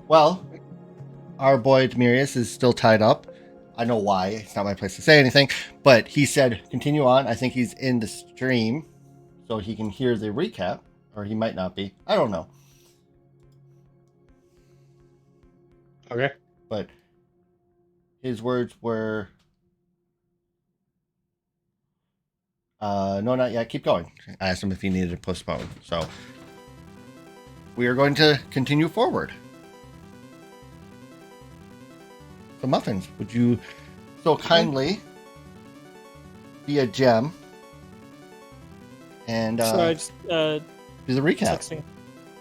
Well, our boy Demirius is still tied up. I know why. It's not my place to say anything. But he said, continue on. I think he's in the stream, so he can hear the recap. Or he might not be. I don't know. Okay. But his words were, no, not yet. Keep going. I asked him if he needed to postpone. So we are going to continue forward. So Muffins, would you so kindly be a gem and Sorry, just do the recap? texting.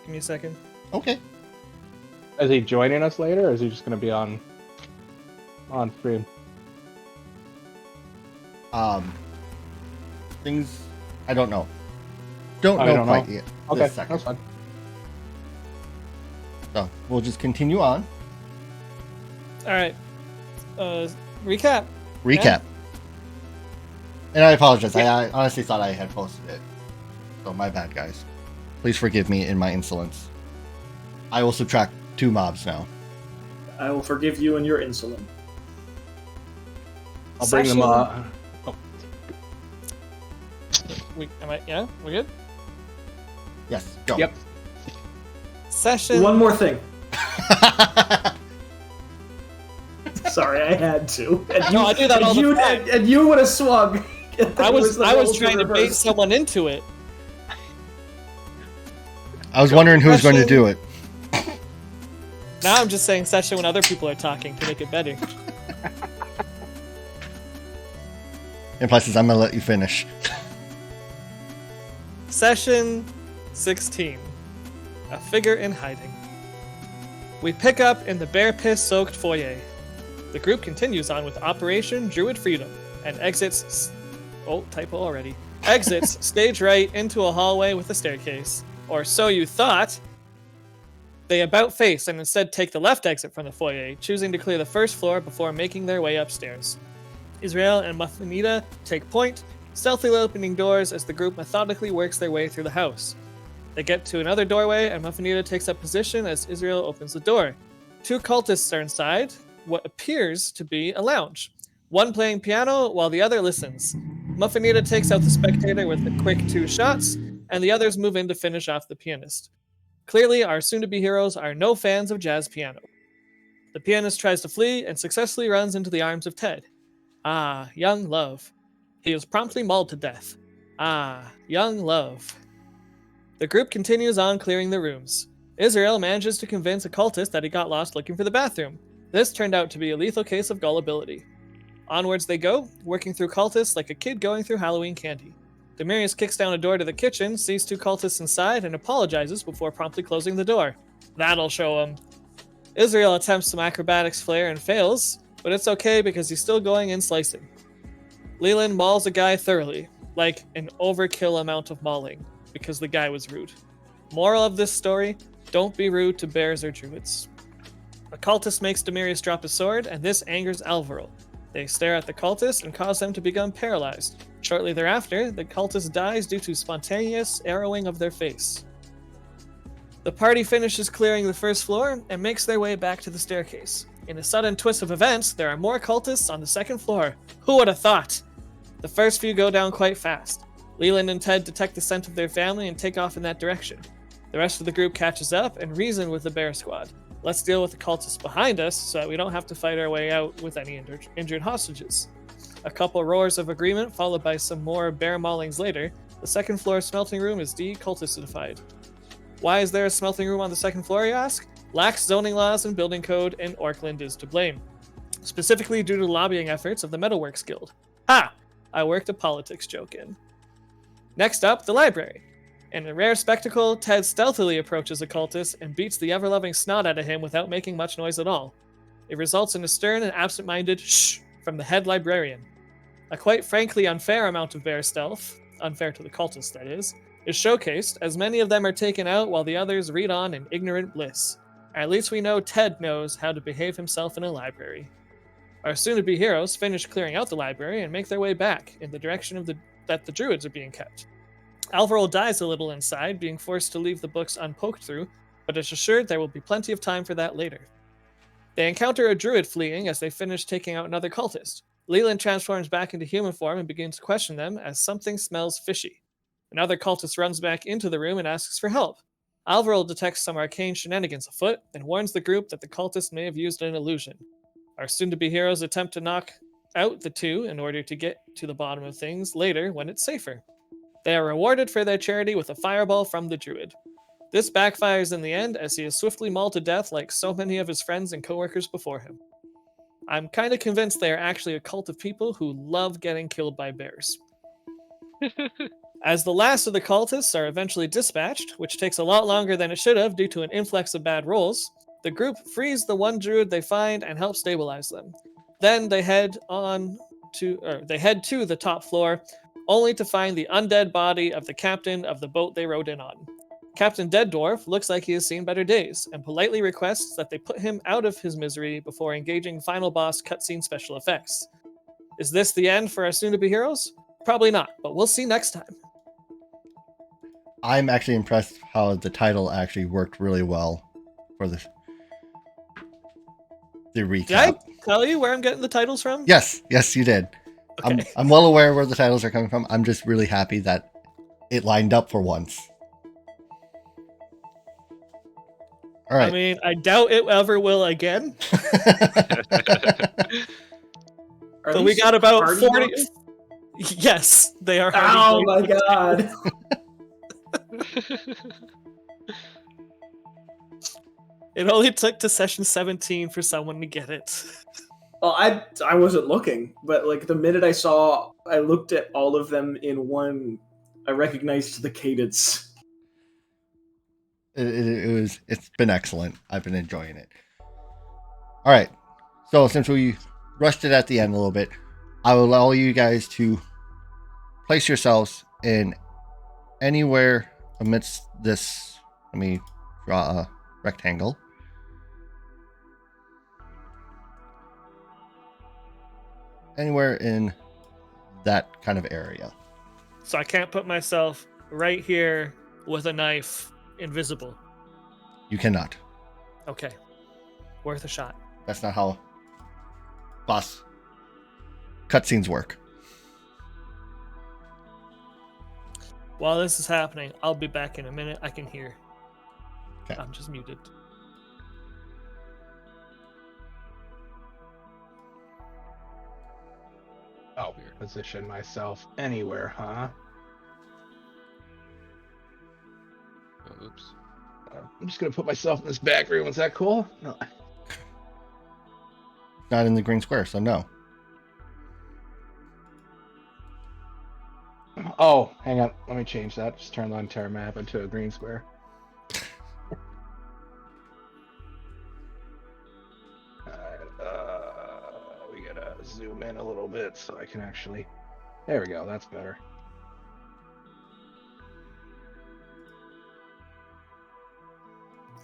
Give me a second. Okay. Is he joining us later, or is he just going to be on stream? Things I don't know. Don't know quite yet. Okay, that's fine. So we'll just continue on. All right. Recap. Recap. And I apologize. I honestly thought I had posted it. So my bad, guys. Please forgive me in my insolence. I will subtract 2 mobs now. I will forgive you and your insulin. I'll bring them up. Yeah, we good? Yes, go. Yep. Session. One more thing. Sorry, I had to. And No, I do that all the time. And you would have swung. I was trying to bait someone into it. I was wondering who was going to do it. Now I'm just saying session when other people are talking to make it better. And plus, I'm going to let you finish. Session 16. A figure in hiding. We pick up in the bear piss-soaked foyer. The group continues on with Operation Druid Freedom and exits... Oh, typo already. Exits stage right into a hallway with a staircase. Or so you thought. They about face and instead take the left exit from the foyer, choosing to clear the first floor before making their way upstairs. Israel and Muffinita take point, stealthily opening doors as the group methodically works their way through the house. They get to another doorway and Muffinita takes up position as Israel opens the door. 2 cultists are inside what appears to be a lounge. One playing piano while the other listens. Muffinita takes out the spectator with a quick 2 shots, and the others move in to finish off the pianist. Clearly, our soon-to-be heroes are no fans of jazz piano. The pianist tries to flee and successfully runs into the arms of Ted. Ah, young love. He is promptly mauled to death. Ah, young love. The group continues on clearing the rooms. Israel manages to convince a cultist that he got lost looking for the bathroom. This turned out to be a lethal case of gullibility. Onwards they go, working through cultists like a kid going through Halloween candy. Demirius kicks down a door to the kitchen, sees 2 cultists inside, and apologizes before promptly closing the door. That'll show him. Israel attempts some acrobatics flair and fails, but it's okay because he's still going in slicing. Leland mauls a guy thoroughly, like an overkill amount of mauling, because the guy was rude. Moral of this story, don't be rude to bears or druids. A cultist makes Demirius drop his sword, and this angers Alvaro. They stare at the cultist and cause them to become paralyzed. Shortly thereafter, the cultist dies due to spontaneous arrowing of their face. The party finishes clearing the first floor and makes their way back to the staircase. In a sudden twist of events, there are more cultists on the second floor. Who would have thought? The first few go down quite fast. Leland and Ted detect the scent of their family and take off in that direction. The rest of the group catches up and reason with the bear squad. Let's deal with the cultists behind us so that we don't have to fight our way out with any injured hostages. A couple roars of agreement followed by some more bear maulings later. The second floor smelting room is decultistified. Why is there a smelting room on the second floor, you ask? Lax zoning laws and building code, and Orkland is to blame. Specifically due to lobbying efforts of the Metalworks Guild. Ha! I worked a politics joke in. Next up, the library. In a rare spectacle, Ted stealthily approaches a cultist and beats the ever-loving snot out of him without making much noise at all. It results in a stern and absent-minded shh from the head librarian. A quite frankly unfair amount of bear stealth, unfair to the cultists that is showcased, as many of them are taken out while the others read on in ignorant bliss. At least we know Ted knows how to behave himself in a library. Our soon-to-be heroes finish clearing out the library and make their way back in the direction of that the druids are being kept. Alvaro dies a little inside, being forced to leave the books unpoked through, but is assured there will be plenty of time for that later. They encounter a druid fleeing as they finish taking out another cultist. Leland transforms back into human form and begins to question them as something smells fishy. Another cultist runs back into the room and asks for help. Alvaro detects some arcane shenanigans afoot and warns the group that the cultist may have used an illusion. Our soon-to-be heroes attempt to knock out the two in order to get to the bottom of things later when it's safer. They are rewarded for their charity with a fireball from the druid. This backfires in the end as he is swiftly mauled to death like so many of his friends and coworkers before him. I'm kind of convinced they are actually a cult of people who love getting killed by bears. As the last of the cultists are eventually dispatched, which takes a lot longer than it should have due to an influx of bad rolls, the group frees the one druid they find and help stabilize them. Then they head to the top floor, only to find the undead body of the captain of the boat they rode in on. Captain Dead Dwarf looks like he has seen better days, and politely requests that they put him out of his misery before engaging final boss cutscene special effects. Is this the end for our soon-to-be heroes? Probably not, but we'll see next time. I'm actually impressed how the title actually worked really well for the recap. Did I tell you where I'm getting the titles from? Yes, you did. Okay. I'm well aware where the titles are coming from. I'm just really happy that it lined up for once. All right. I mean, I doubt it ever will again. But we got about 40. Monkeys? Yes, they are. Oh my god. It only took to session 17 for someone to get it. Well, I wasn't looking, but like the minute I looked at all of them in one, I recognized the cadence. It's been excellent. I've been enjoying it. All right. So since we rushed it at the end a little bit, I will allow you guys to place yourselves in anywhere amidst this. Let me draw a rectangle. Anywhere in that kind of area. So I can't put myself right here with a knife, invisible. You cannot. Okay. Worth a shot. That's not how boss cutscenes work. While this is happening, I'll be back in a minute. I can hear. Okay. I'm just muted. I'll position myself anywhere, huh? Oh, oops. I'm just gonna put myself in this back room. Is that cool? No. Not in the green square, so no. Oh, hang on. Let me change that. Just turn the entire map into a green square. We gotta zoom in a little bit so I can actually. There we go. That's better.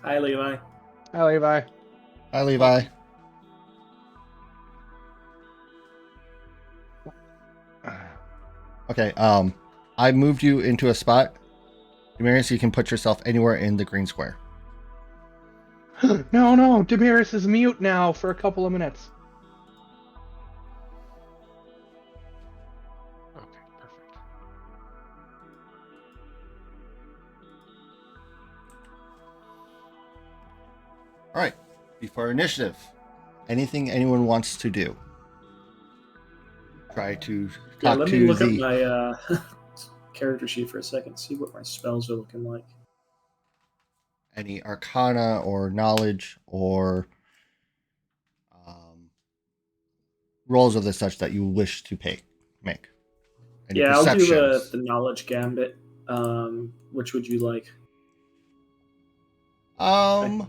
Hi, Levi. Hi, Levi. Hi, Levi. Okay, I moved you into a spot, Demarius, so you can put yourself anywhere in the green square. No, Demiris is mute now for a couple of minutes. Okay, perfect. All right, before initiative, anything anyone wants to do? Try to Yeah, talk let to me look the... up my character sheet for a second, see what my spells are looking like. any arcana or knowledge or rolls of the such that you wish to make. Any Yeah, I'll do perceptions. the knowledge gambit. Which would you like? I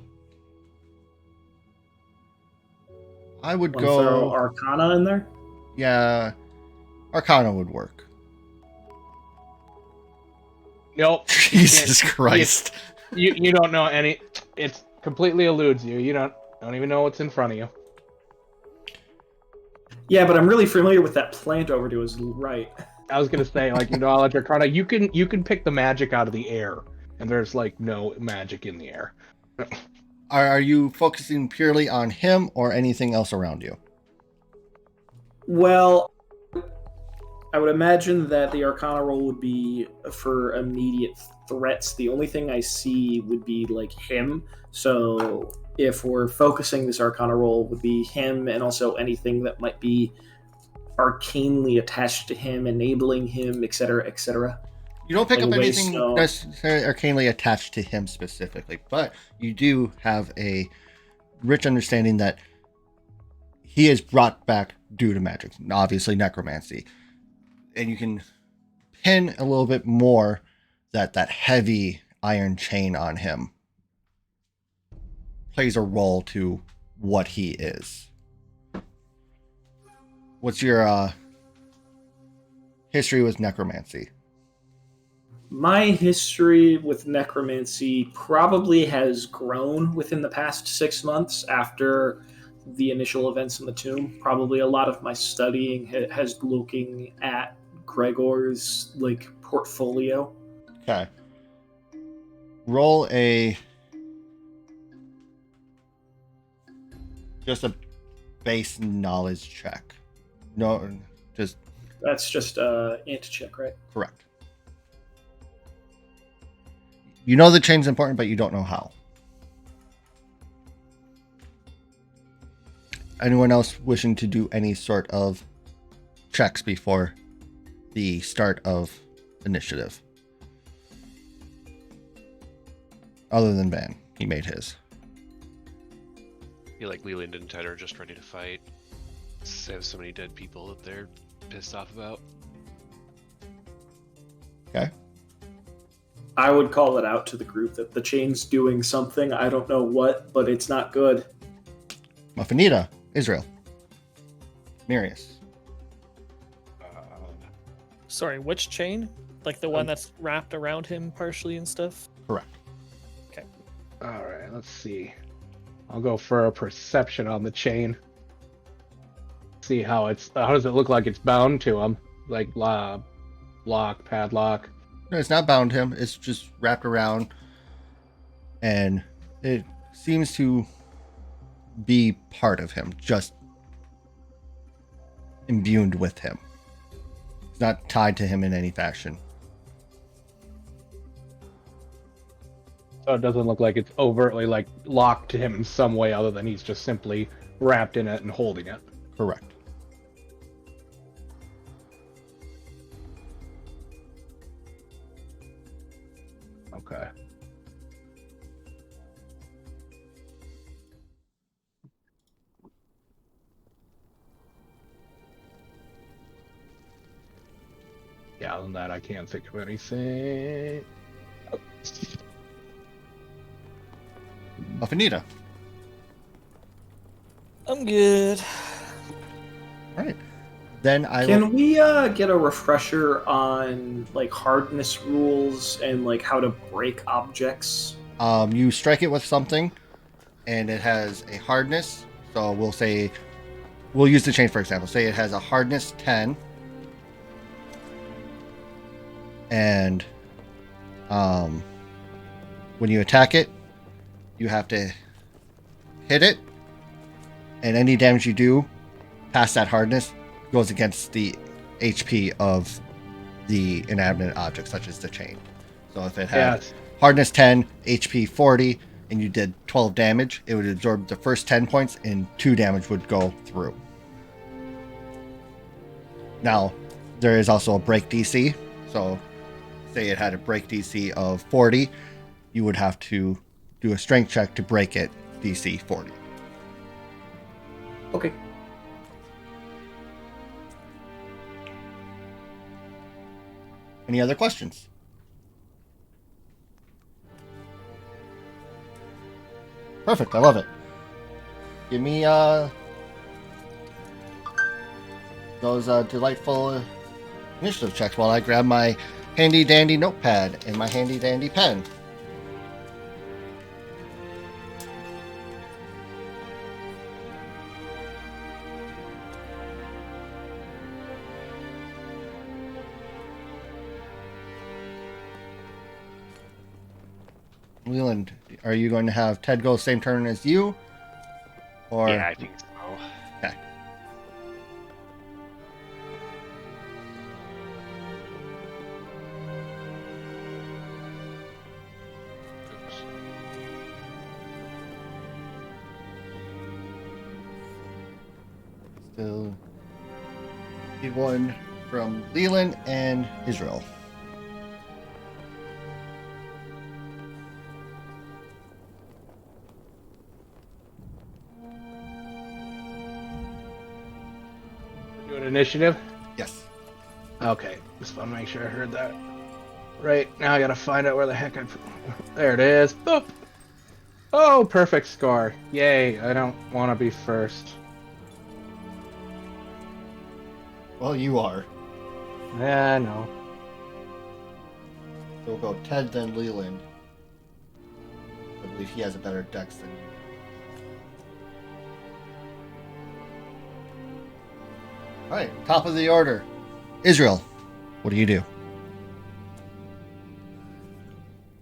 would Wanna throw go. Arcana in there? Yeah, arcana would work. Nope. Jesus Christ. You don't know any. It completely eludes you. You don't even know what's in front of you. Yeah, but I'm really familiar with that plant over to his right. I was gonna say, like, knowledge arcana, you can pick the magic out of the air, and there's like no magic in the air. Are you focusing purely on him or anything else around you? Well, I would imagine that the Arcana roll would be for immediate threats. The only thing I see would be like him. So if we're focusing this Arcana roll, would be him, and also anything that might be arcanely attached to him, enabling him, etc., etc. You don't pick Like up a anything waystone. necessarily arcanely attached to him specifically, but you do have a rich understanding that he is brought back due to magic, obviously necromancy. And you can pin a little bit more that heavy iron chain on him plays a role to what he is. What's your history with necromancy? My history with necromancy probably has grown within the past 6 months after the initial events in the tomb. Probably a lot of my studying has looking at Gregor's like portfolio. Okay. Roll just a base knowledge check. No, just That's just int check, right? correct. You know the chain's important, but you don't know how. Anyone else wishing to do any sort of checks before the start of initiative? Other than Van, he made his. I feel like Leland and Ted are just ready to fight. They have so many dead people that they're pissed off about. Okay. I would call it out to the group that the chain's doing something. I don't know what, but it's not good. Muffinita, Israel. Marius. Sorry, which chain? Like the one that's wrapped around him partially and stuff? Correct. All right, let's see. I'll go for a perception on the chain. See how does it look like it's bound to him? Like lock, padlock. No, it's not bound him. It's just wrapped around. And it seems to be part of him, just imbued with him. It's not tied to him in any fashion. So it doesn't look like it's overtly like locked to him in some way other than he's just simply wrapped in it and holding it. Correct. Okay. Yeah, other than that, I can't think of anything. Muffinita. I'm good. All right. Then I Can we get a refresher on like hardness rules and like how to break objects? you strike it with something, and it has a hardness. So we'll use the chain for example. Say it has a hardness 10, and when you attack it, you have to hit it, and any damage you do past that hardness goes against the HP of the inanimate object, such as the chain. So if it had hardness 10, HP 40, and you did 12 damage, it would absorb the first 10 points, and 2 damage would go through. Now, there is also a break DC. So, say it had a break DC of 40, you would have to do a strength check to break it DC 40. Okay. Any other questions? Perfect, I love it. Give me those delightful initiative checks while I grab my handy dandy notepad and my handy dandy pen. Leland, are you going to have Ted go same turn as you? Or Yeah, I think so. okay. Oops. Still need one from Leland and Israel. Doing initiative? Yes. Okay, just want to make sure I heard that. Right, now I gotta find out where the heck I... There it is. Boop! Oh, perfect score. Yay, I don't want to be first. Well, you are. Yeah, no. So we'll go Ted, then Leland. I believe he has a better dex than you. Alright, top of the order. Israel, what do you do?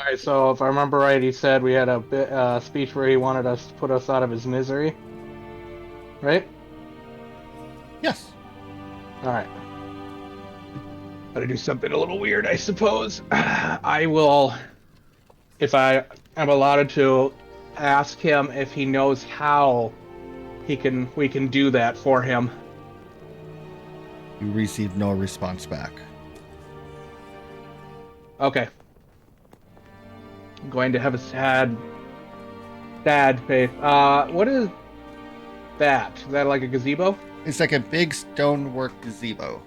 Alright, so if I remember right, he said we had a bit, speech where he wanted us to put us out of his misery. Right? Yes. Alright. Gotta do something a little weird, I suppose. I will, if I am allowed to, ask him if he knows how we can do that for him. You received no response back. Okay. I'm going to have a sad face. What is that? Is that like a gazebo? It's like a big stonework gazebo.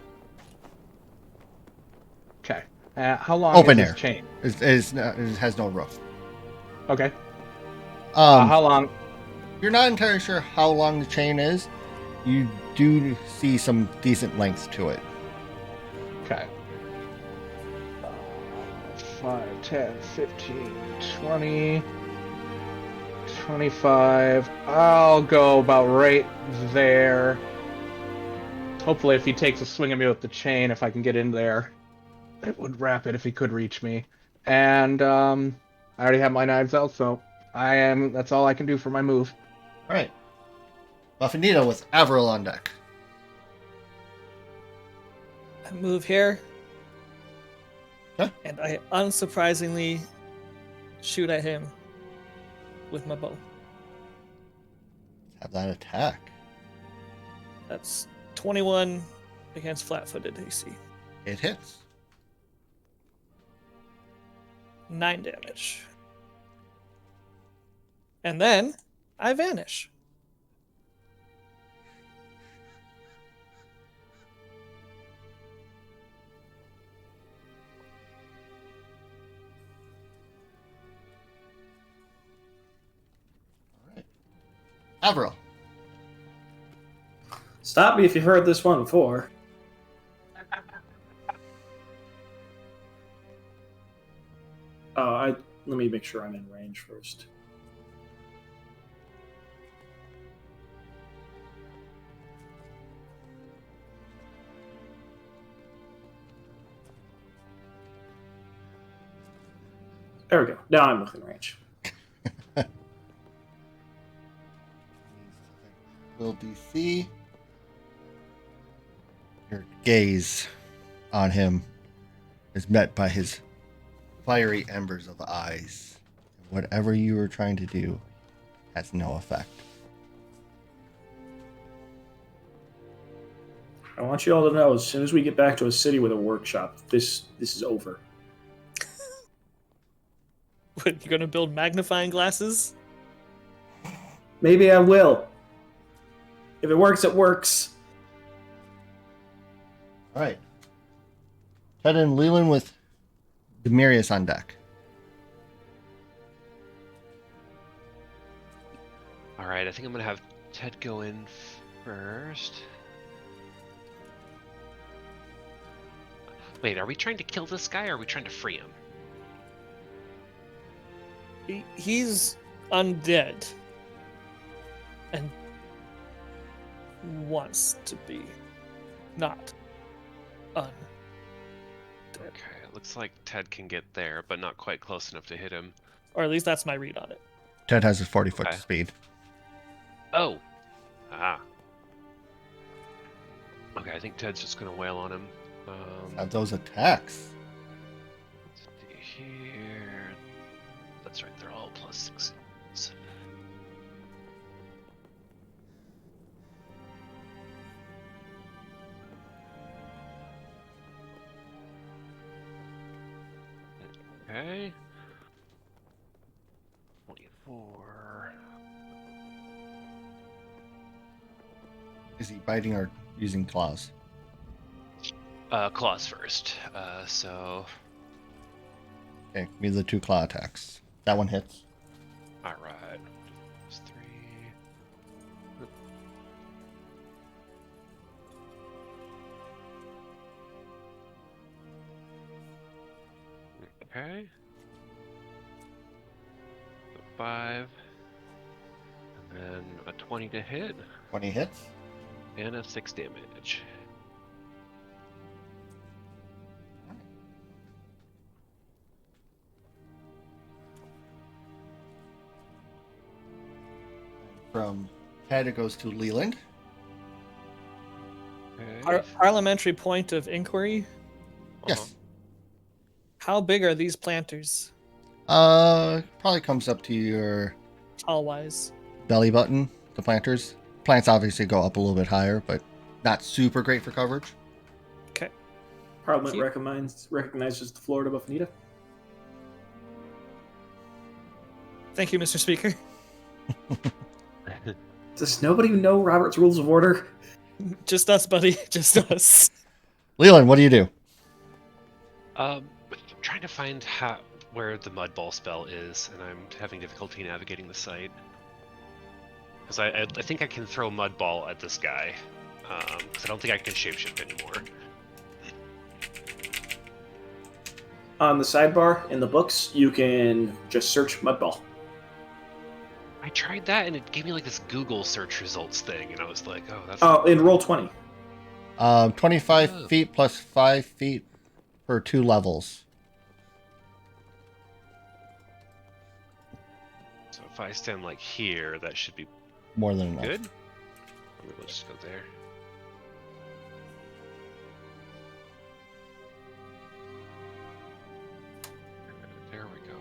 Okay. How long Open is air. this chain? It has no roof. Okay. Um, How long? You're not entirely sure how long the chain is. You do see some decent length to it. Okay. 5, 10, 15, 20, 25. I'll go about right there. Hopefully, if he takes a swing at me with the chain, if I can get in there, it would wrap it if he could reach me. And I already have my knives out, so that's all I can do for my move. All right. Buffinito with Avril on deck. I move here. Huh? And I unsurprisingly shoot at him with my bow. Have that attack. That's 21 against flat-footed AC. It hits. 9 damage. And then I vanish. All right. Avril. Stop me if you've heard this one before. Let me make sure I'm in range first. There we go. Now I'm within range. Will DC. Your gaze on him is met by his fiery embers of eyes. Whatever you were trying to do has no effect. I want you all to know, as soon as we get back to a city with a workshop, this is over. What, you gonna build magnifying glasses? Maybe I will. If it works, it works. All right. Ted and Leland with Demirius on deck. All right, I think I'm gonna have Ted go in first. Wait, are we trying to kill this guy or are we trying to free him? He's undead. And wants to be not undead. Okay, it looks like Ted can get there, but not quite close enough to hit him. Or at least that's my read on it. Ted has a 40-foot Okay. speed. Oh. Ah. Okay, I think Ted's just gonna wail on him. Have those attacks. Let's see here. That's right, they're all +6. Okay. 24. Is he biting or using claws? Claws first. So. Okay, give me the 2 claw attacks. That one hits. Alright. +3. Okay. So 5. And then a 20 to hit. 20 hits. And a 6 damage. From Ted, it goes to Leland. Okay. Parliamentary point of inquiry. Yes. How big are these planters, Probably comes up to your tall wise? belly button, the planters. Plants obviously go up a little bit higher, but not super great for coverage. Okay. Parliament Cute. recognizes the Florida Buffanita. Thank you, Mr. Speaker. Does nobody know Robert's Rules of Order? Just us, buddy. Just us. Leland, what do you do? I'm trying to find where the mud ball spell is, and I'm having difficulty navigating the site. Because I think I can throw mud ball at this guy, because I don't think I can shapeshift anymore. On the sidebar in the books, you can just search Mudball. I tried that, and it gave me like this Google search results thing, and I was like, oh, that's. Oh, in roll 20. 25 Oh. feet plus 5 feet per 2 levels. So if I stand like here, that should be More than enough. good. Maybe we'll just go there. There we go.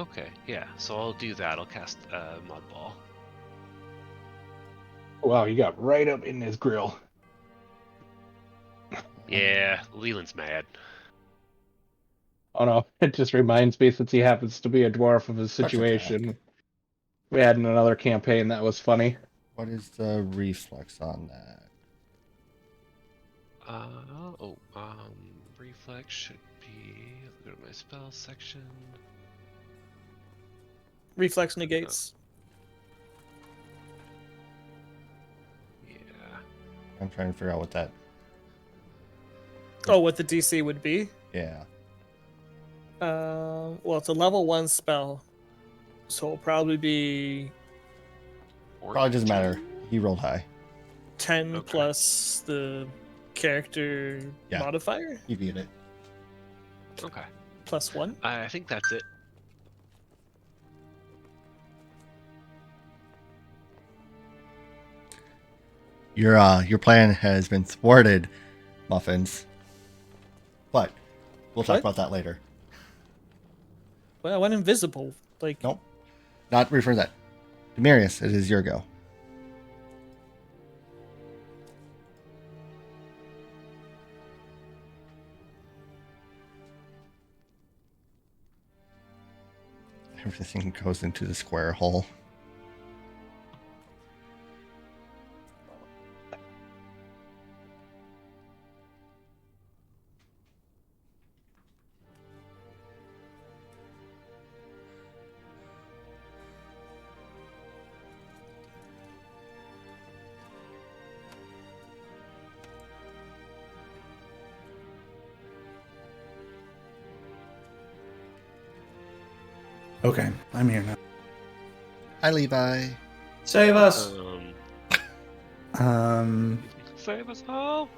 Okay, yeah. So I'll do that. I'll cast Mud Ball. Wow, you got right up in his grill. Yeah, Leland's mad. Oh no, it just reminds me, since he happens to be a dwarf, of his Touch situation. We had in another campaign that was funny. What is the reflex on that? Reflex should be. Let's go to my spell section. Reflex negates. Yeah. I'm trying to figure out what that. Oh, what the DC would be? Yeah. Well, it's a level 1 spell, so it'll probably be Probably doesn't matter. He rolled high. 10 Okay. plus the character Yeah. modifier He beat it. Okay. plus 1. I think that's it. Your plan has been thwarted, Muffins. But we'll talk What? about that later. Well, I went invisible. Like, Nope. Not referring to that. Demarius, it is your go. Everything goes into the square hole. Okay, I'm here now. Hi, Levi. Save us! Save us all.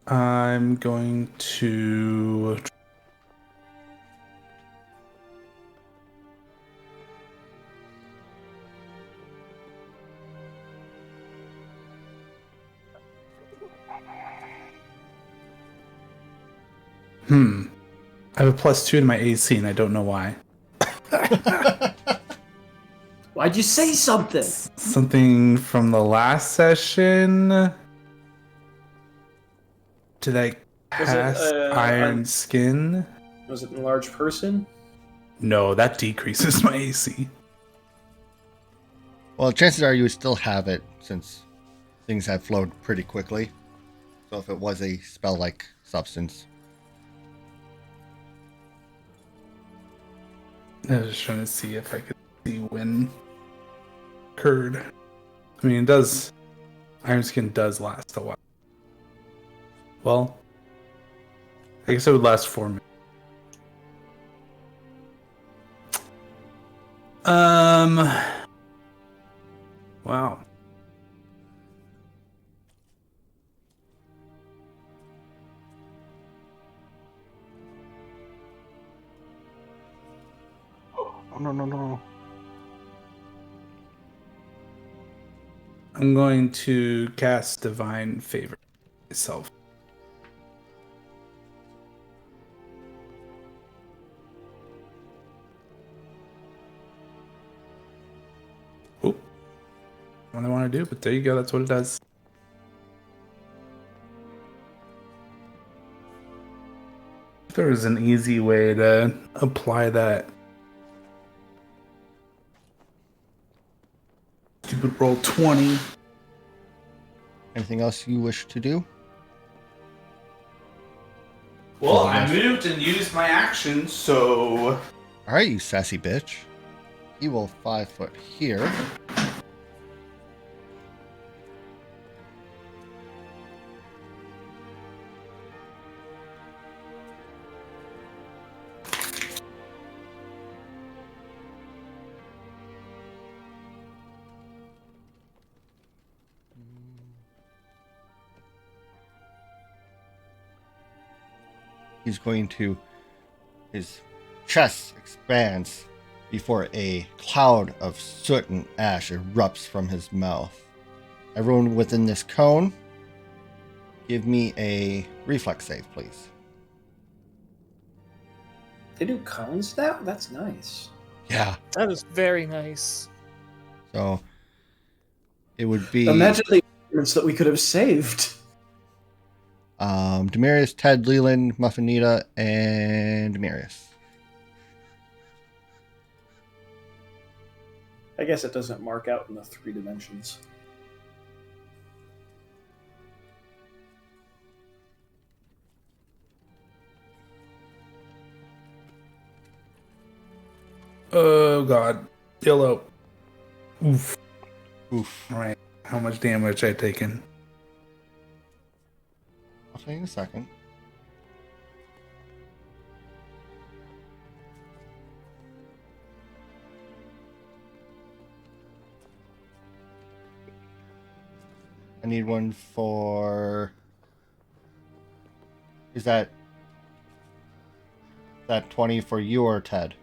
I'm going to. I have a +2 to my AC, and I don't know why. Why'd you say something? Something from the last session. Did I Was it, cast Iron Skin? Was it an enlarged person? No, that decreases my AC. Well, chances are you would still have it since things have flowed pretty quickly. So if it was a spell-like substance. I was just trying to see if I could see when occurred. I mean, it does. Iron Skin does last a while. Well, I guess it would last 4 minutes. Wow. Oh, no. I'm going to cast Divine Favor myself. Oop. What I want to do, but there you go. That's what it does. If there was an easy way to apply that. Stupid roll 20. Anything else you wish to do? Well, I moved and used my action, so. All right, you sassy bitch. He will 5 foot here. He's going to, his chest expands before a cloud of soot and ash erupts from his mouth. Everyone within this cone, give me a reflex save, please. They do cones now? That's nice. Yeah. That is very nice. So it would be Imagine the moments that we could have saved. Demarius, Ted, Leland, Muffinita, and Demarius. I guess it doesn't mark out in the 3 dimensions. Oh, God. Yellow. Oof. Oof. All right. How much damage I taken? I'll tell you in a second. I need one for. Is that 20 for you or Ted,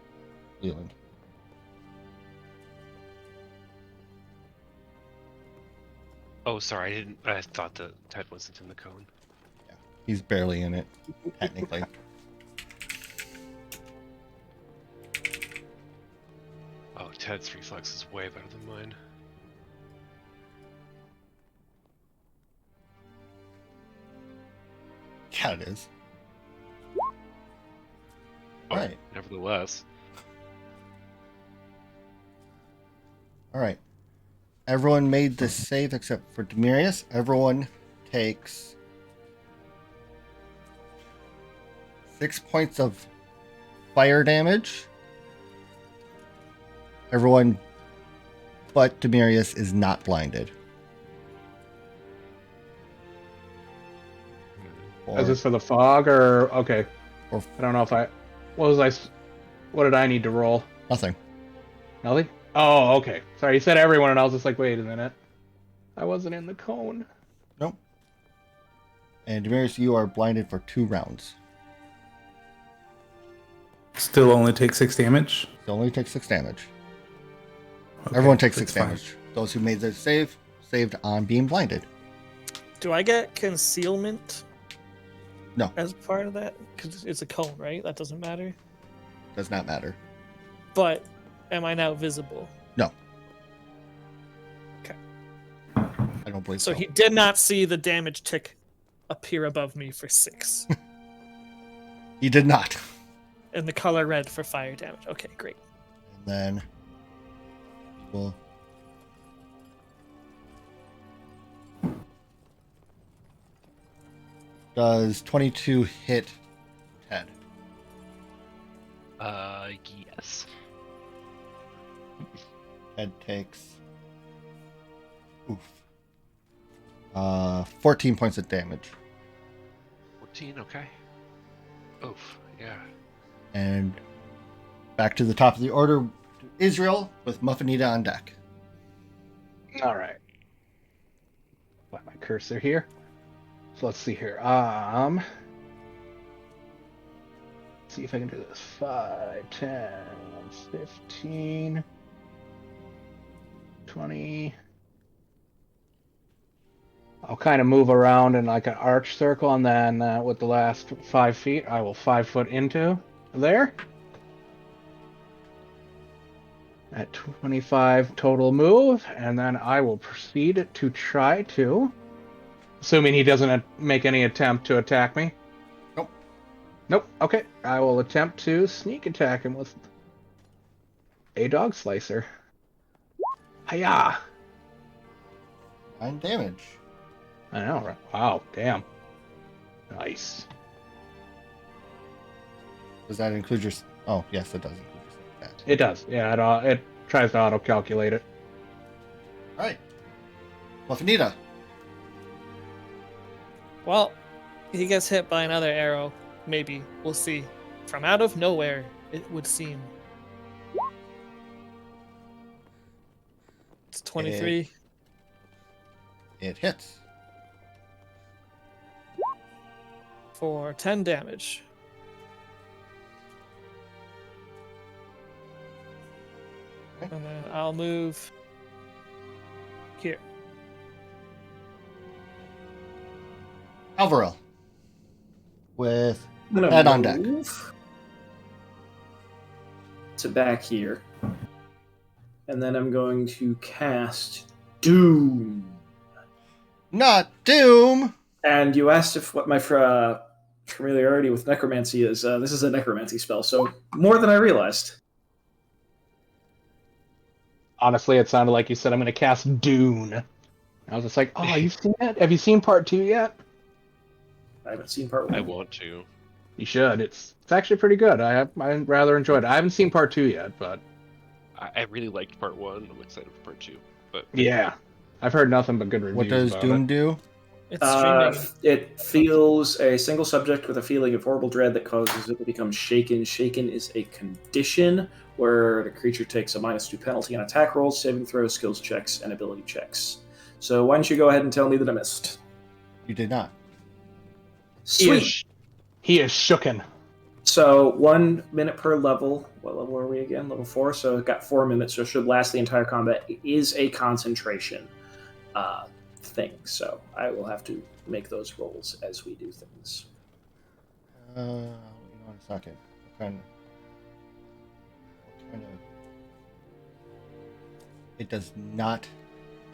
Leland? Oh, sorry, I thought that Ted wasn't in the cone. Yeah, he's barely in it, technically. Oh, Ted's reflex is way better than mine. Yeah, it is. Oh, Right. Nevertheless. All right. Everyone made this save except for Demarius. Everyone takes 6 points of fire damage. Everyone but Demarius is not blinded. Is this for the fog or okay? Or- I don't know if I. What did I need to roll? Nothing. Nothing. Oh, okay. Sorry, you said everyone, and I was just like, wait a minute. I wasn't in the cone. Nope. And Damaris, you are blinded for 2 rounds. Still only take 6 damage. It only takes 6 damage. Okay, Everyone takes that's 6 fine. damage. Those who made their save saved on being blinded. Do I get concealment? No. As part of that? Because it's a cone, right? That doesn't matter. Does not matter. But am I now visible? No. Okay. I don't believe so. So he did not see the damage tick appear above me for 6. He did not. And the color red for fire damage. Okay, great. And then we'll does 22 hit Ted? Yes. Ted takes 14 points of damage. 14, okay. Oof, yeah. And back to the top of the order, Israel with Muffinita on deck. All right. Got my cursor here. So let's see here. See if I can do this. 5, 10, 15, 20. I'll kind of move around in like an arch circle, and then with the last 5 feet, I will 5 foot into there. At 25 total move, and then I will proceed to try to, assuming he doesn't make any attempt to attack me. Nope. Nope. Okay. I will attempt to sneak attack him with a dog slicer. Hiya! 9 damage. I know, right? Wow, damn. Nice. Does that include your... Oh, yes, it does include your stat. It does. Yeah, it tries to auto-calculate it. All right. Muffinita. Well, he gets hit by another arrow. Maybe. We'll see. From out of nowhere, it would seem. It's 23. It hits. For 10 damage. Okay. And then I'll move here. Alvaro. With I'm gonna Head on deck. move to back here. And then I'm going to cast Doom. not Doom. And you asked if what my familiarity with necromancy is. This is a necromancy spell, so more than I realized. Honestly, it sounded like you said, I'm going to cast Dune. I was just like, oh, you've seen it? Have you seen part 2 yet? I haven't seen part 1. I want to. You should. It's actually pretty good. I rather enjoyed it. I haven't seen part 2 yet, but I really liked part 1. I'm excited for part 2. But yeah, I've heard nothing but good reviews. What does about Doom it. do? It's streaming. It feels a single subject with a feeling of horrible dread that causes it to become shaken. Shaken is a condition where the creature takes a -2 penalty on attack rolls, saving throws, skills checks, and ability checks. So why don't you go ahead and tell me that I missed? You did not. Sweet. He is shooken. So 1 minute per level. What level are we again? Level 4. So it got 4 minutes. So it should last the entire combat. It is a concentration thing. So I will have to make those rolls as we do things. Hang on a second. What kind of... It does not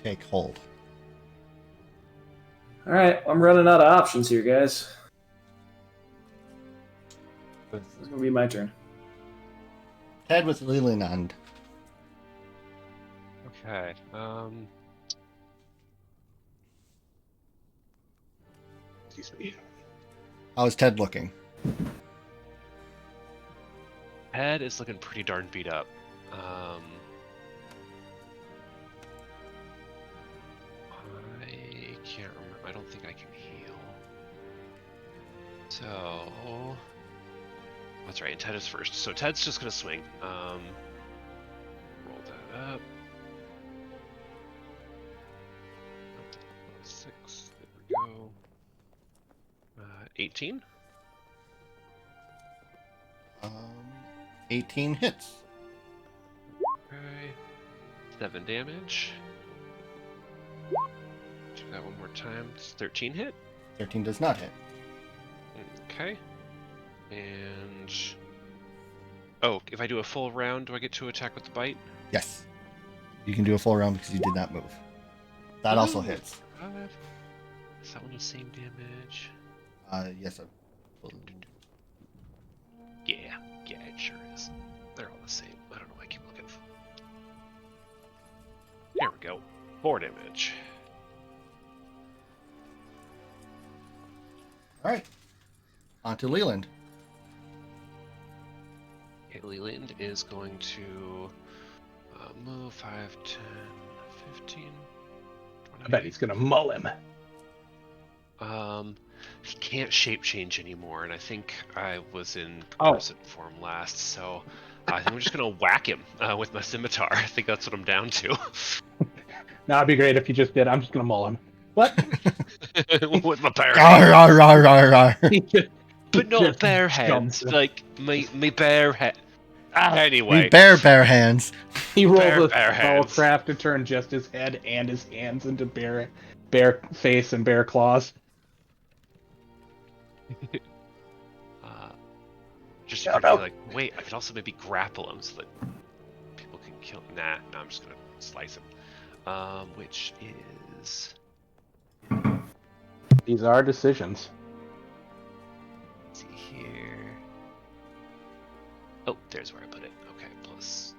take hold. All right, I'm running out of options here, guys. It's gonna be my turn. Ted with Leland. okay. Excuse me. How is Ted looking? Ed is looking pretty darn beat up. I can't remember. I don't think I can heal. So that's right. And Ted is first. So Ted's just gonna swing. Roll that up. 6. There we go. 18. 18 hits. Okay. 7 damage. Do that one more time. It's 13 hit. 13 does not hit. Okay. And oh, if I do a full round, do I get to attack with the bite? Yes. You can do a full round because you did not move. That also Woohoo! hits. 5. Is that one the same damage? Yes. Yeah, it sure is. They're all the same. I don't know why I keep looking. There we go. 4 damage. All right. On to Leland. Okay, Leland is going to move 5, 10, 15, 20. I bet he's gonna mull him. He can't shape change anymore, and I think I was in Oh. person form last, so I think I'm just gonna whack him with my scimitar. I think that's what I'm down to. Now it'd be great if you just did. I'm just gonna mull him. What? with my bare Rawr, hands. rawr, rawr, rawr. He just- But he not just bare jumps. hands, like my bare head. Anyway, We bare hands. He rolls Bare a hands. spellcraft to turn just his head and his hands into bare face and bare claws. Just No, to no. be like, wait, I could also maybe grapple him so that people can kill. Nah, no, I'm just gonna slice him. Which is These are decisions. let's see here. Oh, there's where I put it. Okay, plus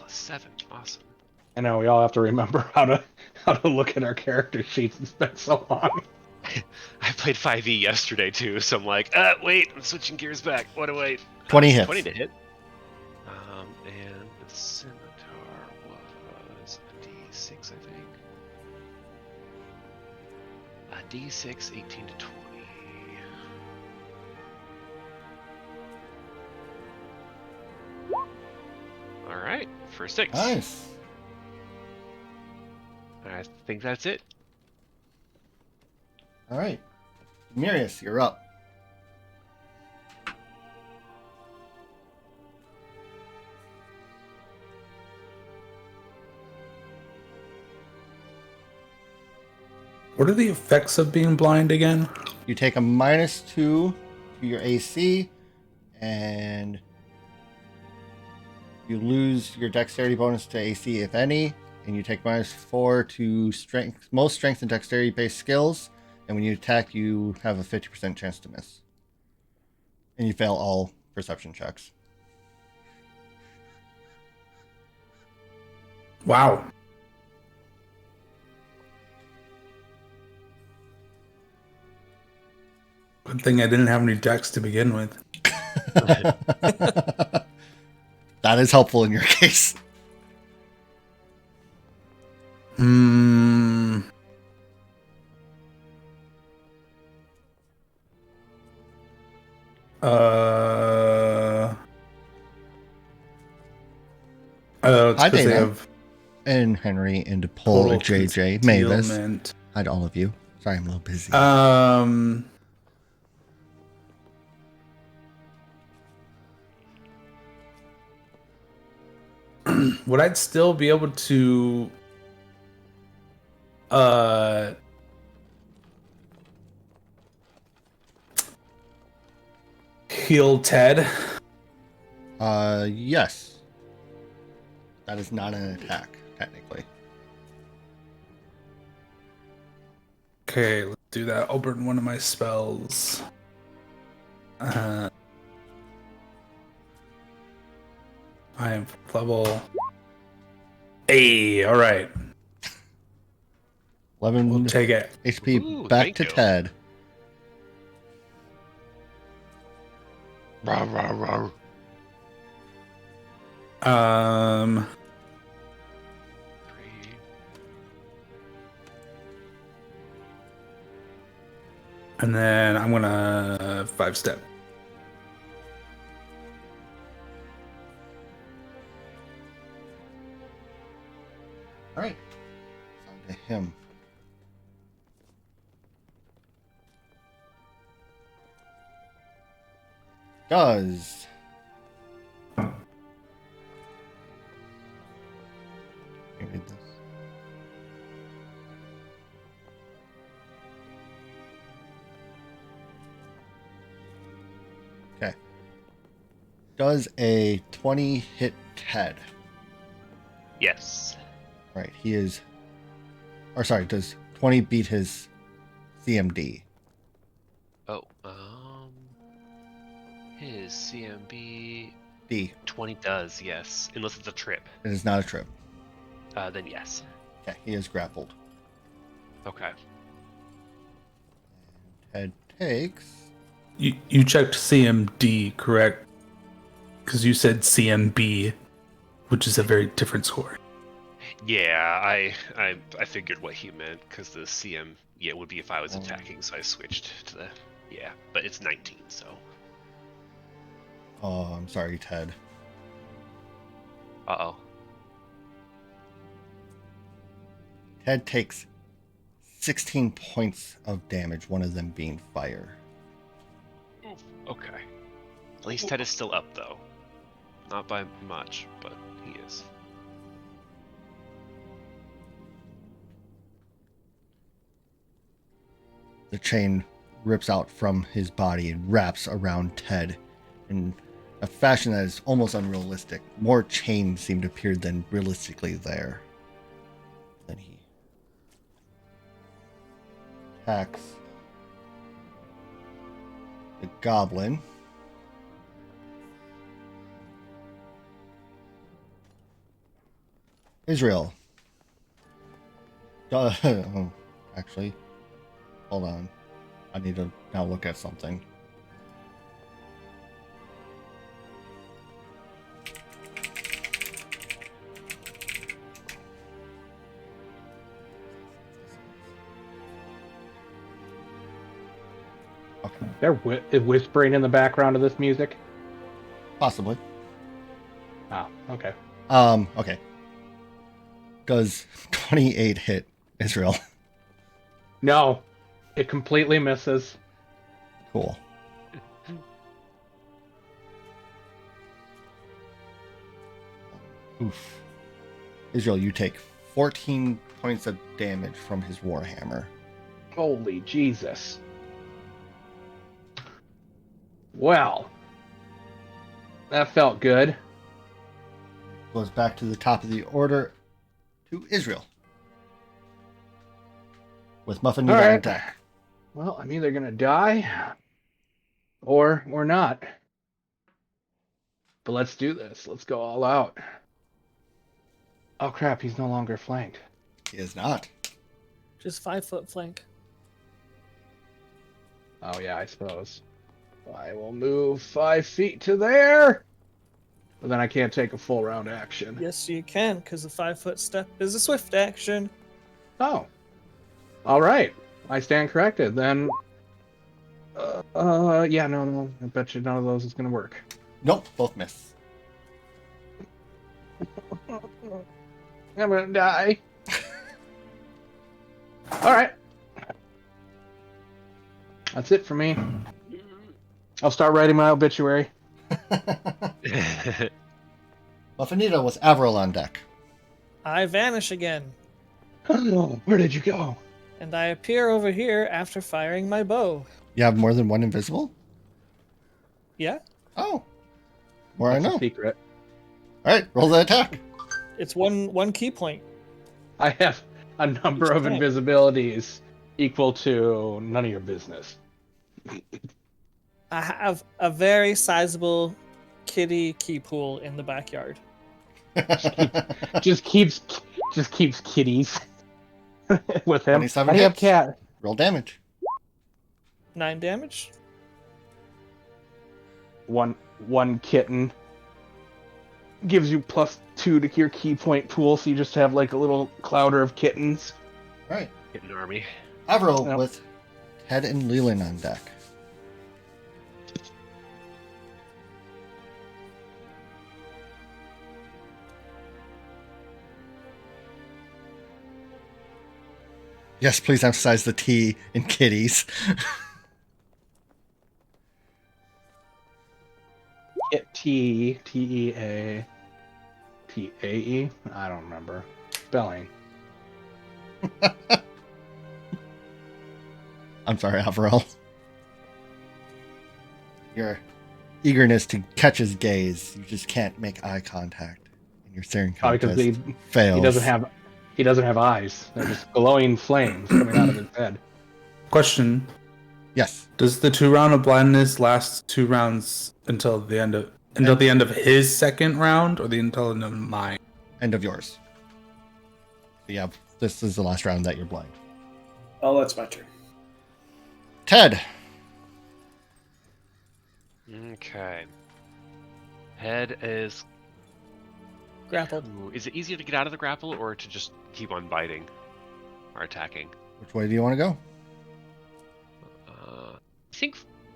7. Awesome. I know we all have to remember how to look at our character sheets. It's been so long. I played 5e yesterday too, so I'm like, wait, I'm switching gears back. What do I? 20 hits. 20 to hit. And the scimitar was a d6, I think. A d6, 18 to 20. All right, for 6. Nice. I think that's it. All right. Mirius, you're up. What are the effects of being blind again? You take a -2 to your AC, and you lose your dexterity bonus to AC, if any, and you take -4 to strength, most strength and dexterity based skills, and when you attack, you have a 50% chance to miss. And you fail all perception checks. Wow. Good thing I didn't have any dex to begin with. That is helpful in your case. Hmm. It's Hi, because they Dana. have And Henry and Paul total and JJ, Mavis. concealment. Hi to all of you. Sorry, I'm a little busy. Would I still be able to heal Ted? Yes. That is not an attack, technically. Okay, let's do that. I'll burn one of my spells. I am level. Hey, all right. 11 We'll take it. HP Ooh, back thank to you. Ted. Rawr, rawr, rawr. Um, 3. and then I'm gonna 5-step. All right. On to him. does. Let me read this. Okay. Does a 20 hit Ted? Yes. Right, he is. Or sorry, does 20 beat his CMD? Oh, his CMB D. 20 does, yes. Unless it's a trip. It is not a trip. Then yes. Okay, he is grappled. Okay. Ted takes. You checked CMD, correct? Because you said CMB, which is a very different score. Yeah, I figured what he meant because the CM would be if I was attacking, so I switched to the but it's 19, so. Oh, I'm sorry, Ted. Uh-oh. Ted takes 16 points of damage, one of them being fire. Okay. At least Ted is still up though. Not by much, but he is. The chain rips out from his body and wraps around Ted in a fashion that is almost unrealistic. More chains seem to appear than realistically there. Then he attacks the goblin. Israel. Oh, actually, hold on. I need to now look at something. Okay, They're whispering in the background of this music. possibly. Oh, okay. Okay. Does 28 hit Israel? No, it completely misses. Cool. Oof. Israel, you take 14 points of damage from his warhammer. Holy Jesus. Well, that felt good. Goes back to the top of the order to Israel. With Muffinita All right. on deck. Well, I'm either gonna die or not. But let's do this. Let's go all out. Oh crap, he's no longer flanked. He is not. Just 5-foot flank. Oh yeah, I suppose. I will move 5 feet to there. But then I can't take a full round action. Yes, you can, because the 5-foot step is a swift action. Oh. All right. I stand corrected. Then. Yeah, no. I bet you none of those is gonna work. Nope, both miss. I'm gonna die. All right. That's it for me. I'll start writing my obituary. Muffinita with Avril on deck. I vanish again, Where did you go? and I appear over here after firing my bow. You have more than one invisible? Yeah? Oh. More That's I a know. secret. Alright, roll the attack. It's one key point. I have a number of Each time. invisibilities equal to none of your business. I have a very sizable kitty key pool in the backyard. Just keeps kitties with him. 27 I have hits. cat. Roll damage. 9 damage. One kitten gives you +2 to your key point pool, so you just have like a little clouder of kittens. Alright. Get an army. Avril Yep. with Ted and Leland on deck. Yes, please emphasize the T in kitties. T-E-A-T-A-E? I don't remember. Spelling. I'm sorry, Averell. Your eagerness to catch his gaze, you just can't make eye contact. And your staring Probably because contest he fails. he doesn't have eyes. They're just glowing flames coming out of his head. Question: Yes. does the 2 round of blindness last 2 rounds until the end of his second round, or until the end of mine? End of yours. Yeah, this is the last round that you're blind. Oh, that's my turn. Ted. Okay. Head is. Grappled. Ooh, is it easier to get out of the grapple or to just keep on biting or attacking? Which way do you want to go?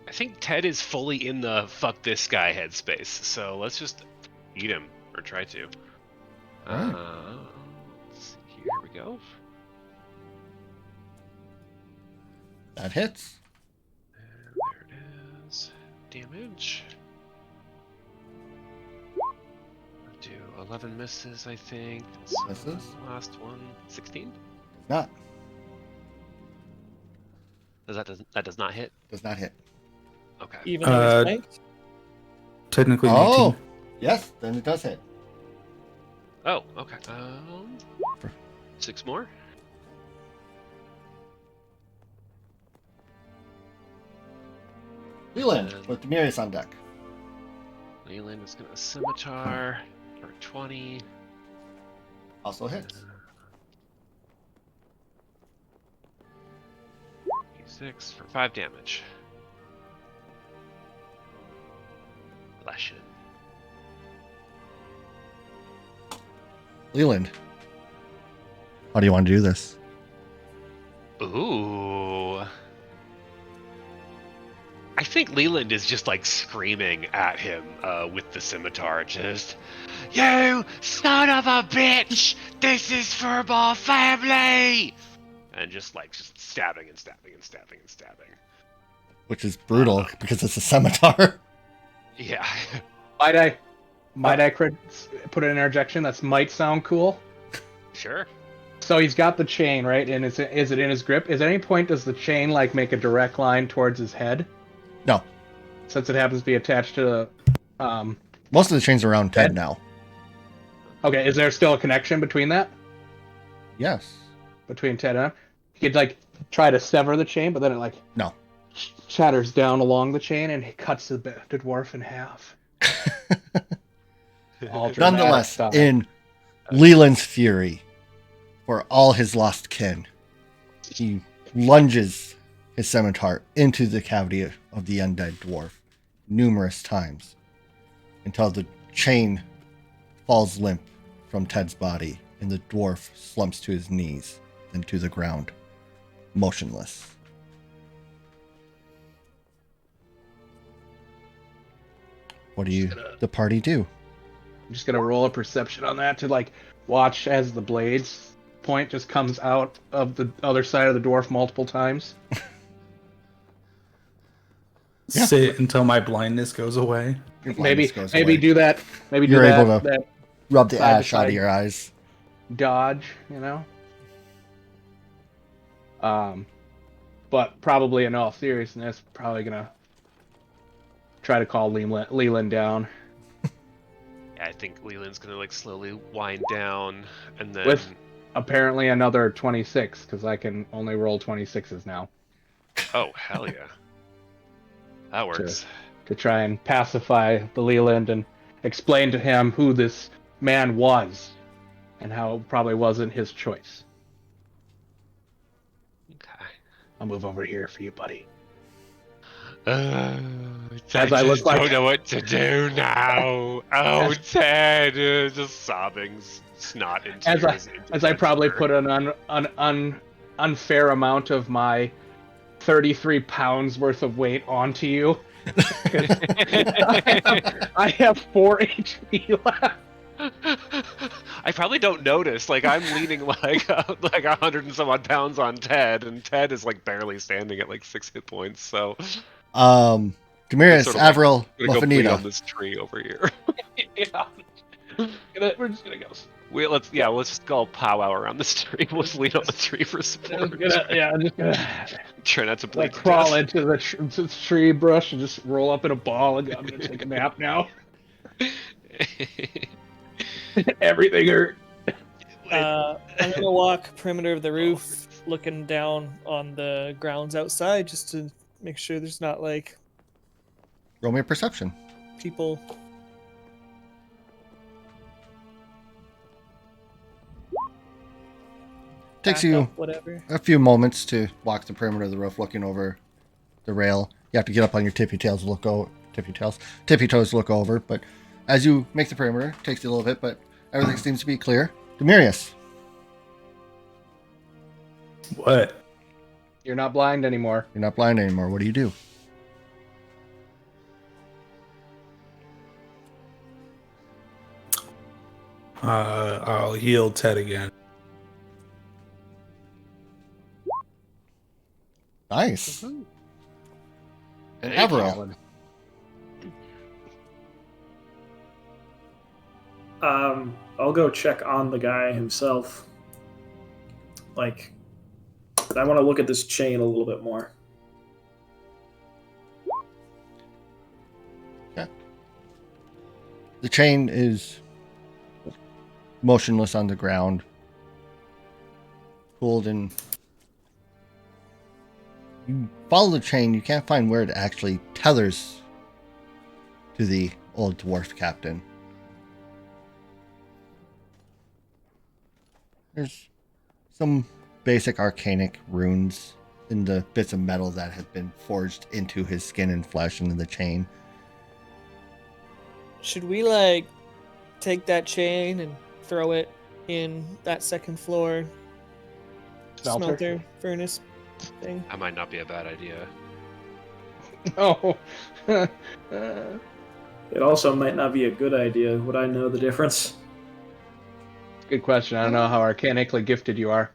I think Ted is fully in the fuck this guy headspace. So let's just eat him or try to. Alright. Let's see, here we go. That hits. And there it is. Damage. Do 11 misses, I think. So Misses? last one, 16. Not. That does not hit. Does not hit. Okay. Even though it's flanked? Technically, an Oh, 18. yes, then it does hit. Oh, okay. For- 6 more. Leland with Demirius on deck. Leland is gonna scimitar for 20. Also hits. 6 for 5 damage. Lesson. Leland. How do you want to do this? Ooh. I think Leland is just like screaming at him with the scimitar, just, "You son of a bitch! This is for my family!" And just stabbing and stabbing and stabbing and stabbing. Which is brutal because it's a scimitar. Yeah. Might I put an interjection that might sound cool? Sure. So he's got the chain, right? And is it in his grip? At any point does the chain make a direct line towards his head? No. Since it happens to be attached to the Most of the chains are around Ted now. Okay, is there still a connection between that? Yes. Between Ted and him? He could try to sever the chain, but then it No. shatters down along the chain and he cuts the dwarf in half. All dramatic Nonetheless, style. in Leland's fury for all his lost kin, he lunges his scimitar into the cavity of the undead dwarf numerous times until the chain falls limp from Ted's body and the dwarf slumps to his knees and to the ground, motionless. What do the party do? I'm just gonna roll a perception on that to watch as the blades point just comes out of the other side of the dwarf multiple times. Yeah. Sit until my blindness goes away. Your Maybe blindness goes away. do that. Maybe do You're that, able to that rub the side to ash out of side. your eyes. dodge, But probably in all seriousness, probably gonna try to call Leland down. Yeah, I think Leland's gonna slowly wind down and then With apparently another 26, because I can only roll 26s now. Oh, hell yeah. That works. To try and pacify the Leland and explain to him who this man was and how it probably wasn't his choice. Okay. I'll move over here for you, buddy. I I look don't know what to do now. Oh, Ted, just sobbing, snot and tears. As I probably put an unfair amount of my 33 pounds worth of weight onto you. I have 4 HP left. I probably don't notice. I'm leaning like 100 and some odd pounds on Ted, and Ted is barely standing at 6 hit points. So, Demirius, Sort of like, Avril, we're gonna go bleed on Muffinita. this tree over here. Yeah. We're just gonna go. Let's just go powwow around this tree. We'll just lean on the tree for support. I'm just gonna Try not to bleed like to crawl death. into the tree brush and just roll up in a ball and go, I'm gonna take a nap now. Everything hurt. I'm gonna walk perimeter of the roof, looking down on the grounds outside, just to make sure there's not like Roll me a perception. people. Takes back you up, whatever. a few moments to walk the perimeter of the roof, looking over the rail. You have to get up on your tippy toes, tippy toes, look over. But as you make the perimeter, it takes you a little bit, but everything seems to be clear. Demirius, What? You're not blind anymore. you're not blind anymore. What do you do? I'll heal Ted again. Nice. Hey, Avril. I'll go check on the guy himself. Like, I want to look at this chain a little bit more. The chain is motionless on the ground, pulled in. You follow the chain, you can't find where it actually tethers to the old dwarf captain. There's some basic arcanic runes in the bits of metal that have been forged into his skin and flesh into the chain. Should we like take that chain and throw it in that second floor smelter furnace thing? That might not be a bad idea. Oh. It also might not be a good idea. Would I know the difference? Good question. I don't know how arcanically gifted you are.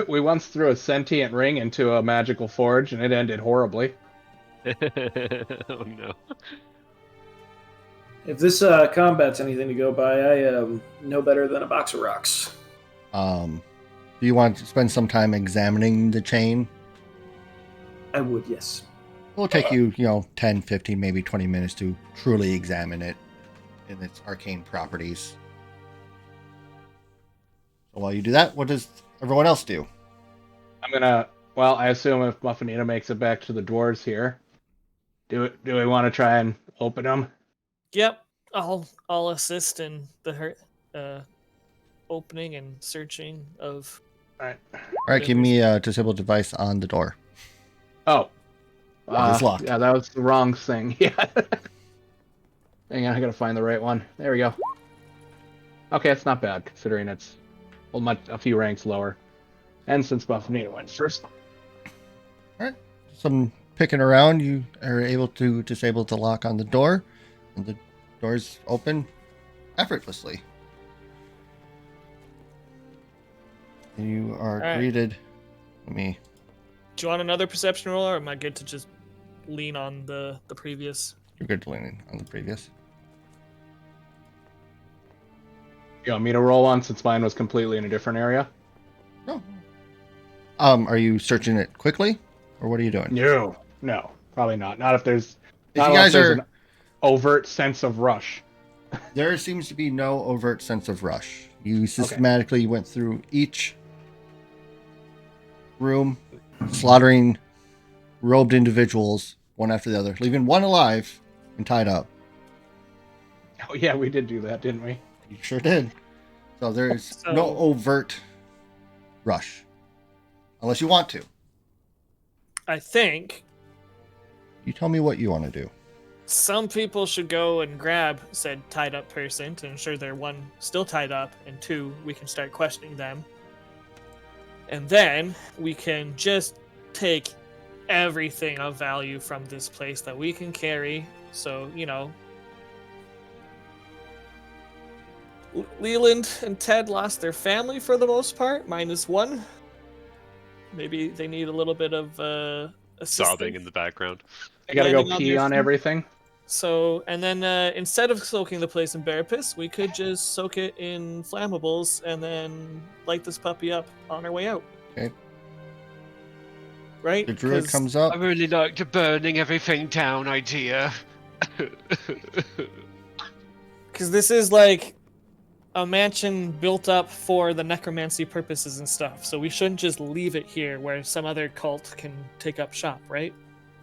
We once threw a sentient ring into a magical forge and it ended horribly. Oh no. If this combat's anything to go by, I am no better than a box of rocks. Do you want to spend some time examining the chain? I would, yes. It'll take you, 10, 15, maybe 20 minutes to truly examine it in its arcane properties. So while you do that, what does everyone else do? I assume if Muffinita makes it back to the dwarves here, do we want to try and open them? Yep, I'll assist in the opening and searching of. All right. All right, give me a disable device on the door. Oh. It's locked. Yeah, that was the wrong thing. Yeah. Hang on, I gotta find the right one. There we go. Okay, it's not bad considering it's a few ranks lower. And since Muffinita went first. Some picking around, you are able to disable the lock on the door, and the doors open effortlessly. And you are right. greeted. Let me. Do you want another perception roll, or am I good to just lean on the previous? You're good to lean on the previous. You want me to roll one since mine was completely in a different area? No. Are you searching it quickly, or what are you doing? No, probably not. Not if there's. If you guys are an overt sense of rush. There seems to be no overt sense of rush. You systematically went through each room, slaughtering robed individuals one after the other, leaving one alive and tied up. Oh yeah, we did do that, didn't we? You sure did. So there's no overt rush. Unless you want to. I think You tell me what you want to do. some people should go and grab said tied up person to ensure they're one, still tied up, and two, we can start questioning them. And then we can just take everything of value from this place that we can carry. So, Leland and Ted lost their family for the most part, -1. Maybe they need a little bit of sobbing in the background. I gotta go Landing on pee their on feet. everything. So, and then instead of soaking the place in bear piss, we could just soak it in flammables and then light this puppy up on our way out. Okay. Right? The druid 'Cause- comes up. I really like the burning everything down idea. Because this is like a mansion built up for the necromancy purposes and stuff. So we shouldn't just leave it here where some other cult can take up shop, right?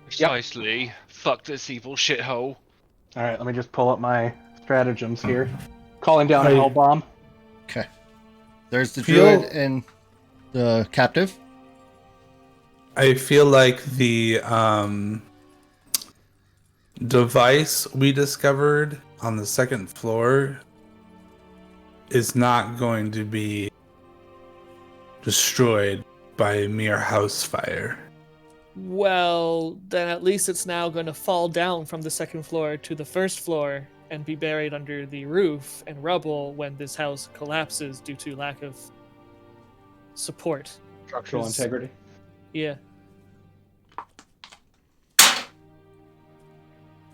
Precisely. Fuck this evil shithole. All right, let me just pull up my stratagems here. Calling down a I- hell bomb. Okay. There's the Feel- druid and the captive. I feel like the device we discovered on the second floor is not going to be destroyed by mere house fire. Well, then at least it's now going to fall down from the second floor to the first floor and be buried under the roof and rubble when this house collapses due to lack of support. Structural Is- integrity. Yeah.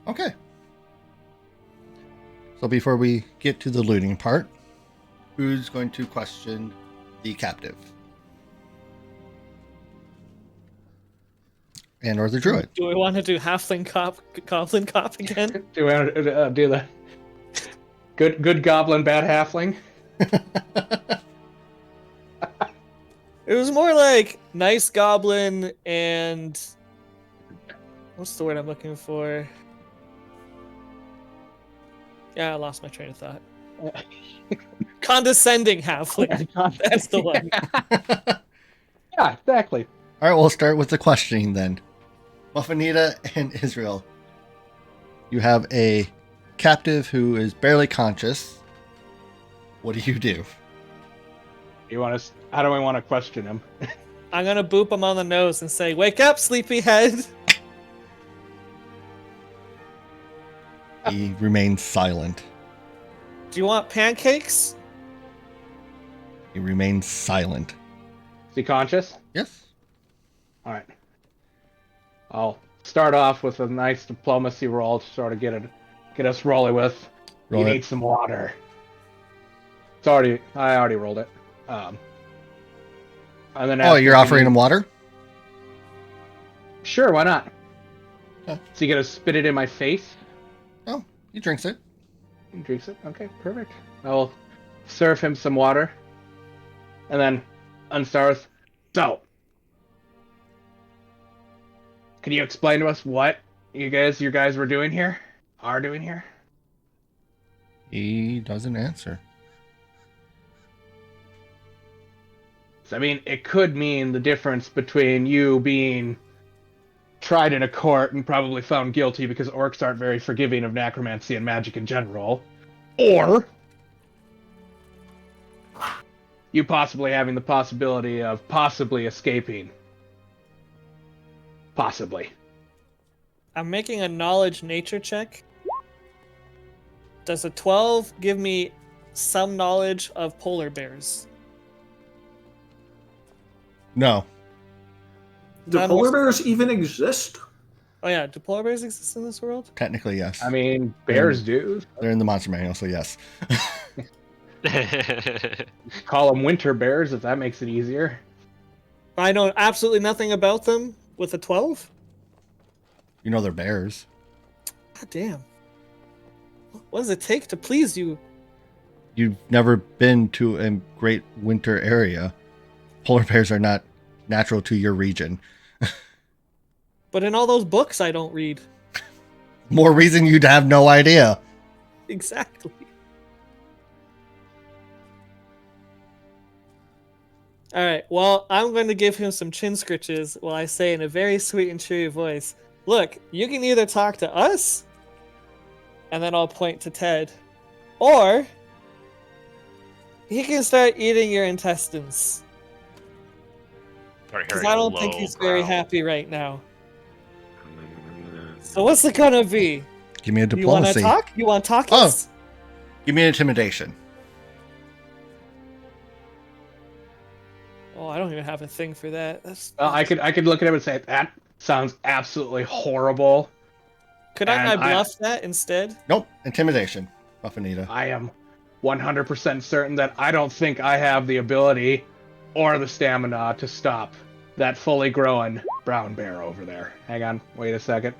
Okay. So before we get to the looting part, who's going to question the captive? And or the druid? Do we want to do halfling cop, goblin cop again? Do we want to do the good goblin, bad halfling? It was more like nice goblin and what's the word I'm looking for? Yeah, I lost my train of thought. Condescending halfling. That's the one. Yeah, exactly. All right, we'll start with the questioning then. Muffinita and Israel. You have a captive who is barely conscious. What do you do? You want to? How do I want to question him? I'm gonna boop him on the nose and say, "Wake up, sleepyhead." He remains silent. Do you want pancakes? He remains silent. Is he conscious? Yes. All right. I'll start off with a nice diplomacy roll to sort of get us rolling with. Roll You it. need some water. I already rolled it. And then Oh, ask you're if he offering him needs- water? Sure, why not? Okay. So you gonna spit it in my face? Oh, he drinks it. He drinks it. Okay, perfect. I'll serve him some water, and then unstars. So, can you explain to us what you guys were doing here? Are doing here? He doesn't answer. So, I mean, it could mean the difference between you being tried in a court and probably found guilty because orcs aren't very forgiving of necromancy and magic in general, or you possibly having the possibility of possibly escaping. Possibly. I'm making a knowledge nature check. Does a 12 give me some knowledge of polar bears? No. Do None polar whatsoever. bears even exist? Oh yeah, do polar bears exist in this world? Technically, yes. I mean, bears do. They're in the monster manual, so yes. Call them winter bears if that makes it easier. I know absolutely nothing about them with a 12? You know they're bears. God damn. What does it take to please you? You've never been to a great winter area. Polar bears are not natural to your region. But in all those books I don't read. More reason you'd have no idea. Exactly. Alright, well, I'm going to give him some chin scritches while I say in a very sweet and cheery voice, look, you can either talk to us, and then I'll point to Ted, or he can start eating your intestines. Because I don't think he's very happy right now. So what's it gonna be? Give me a You want to diplomacy. talk? You want talkies? Oh. Give me an intimidation. Oh, I don't even have a thing for that. That's Well, I could look at him and say that sounds absolutely horrible. Could And I bluff that instead? Nope. Intimidation. Buffanita. I am 100% certain that I don't think I have the ability or the stamina to stop that fully grown brown bear over there. Hang on, wait a second.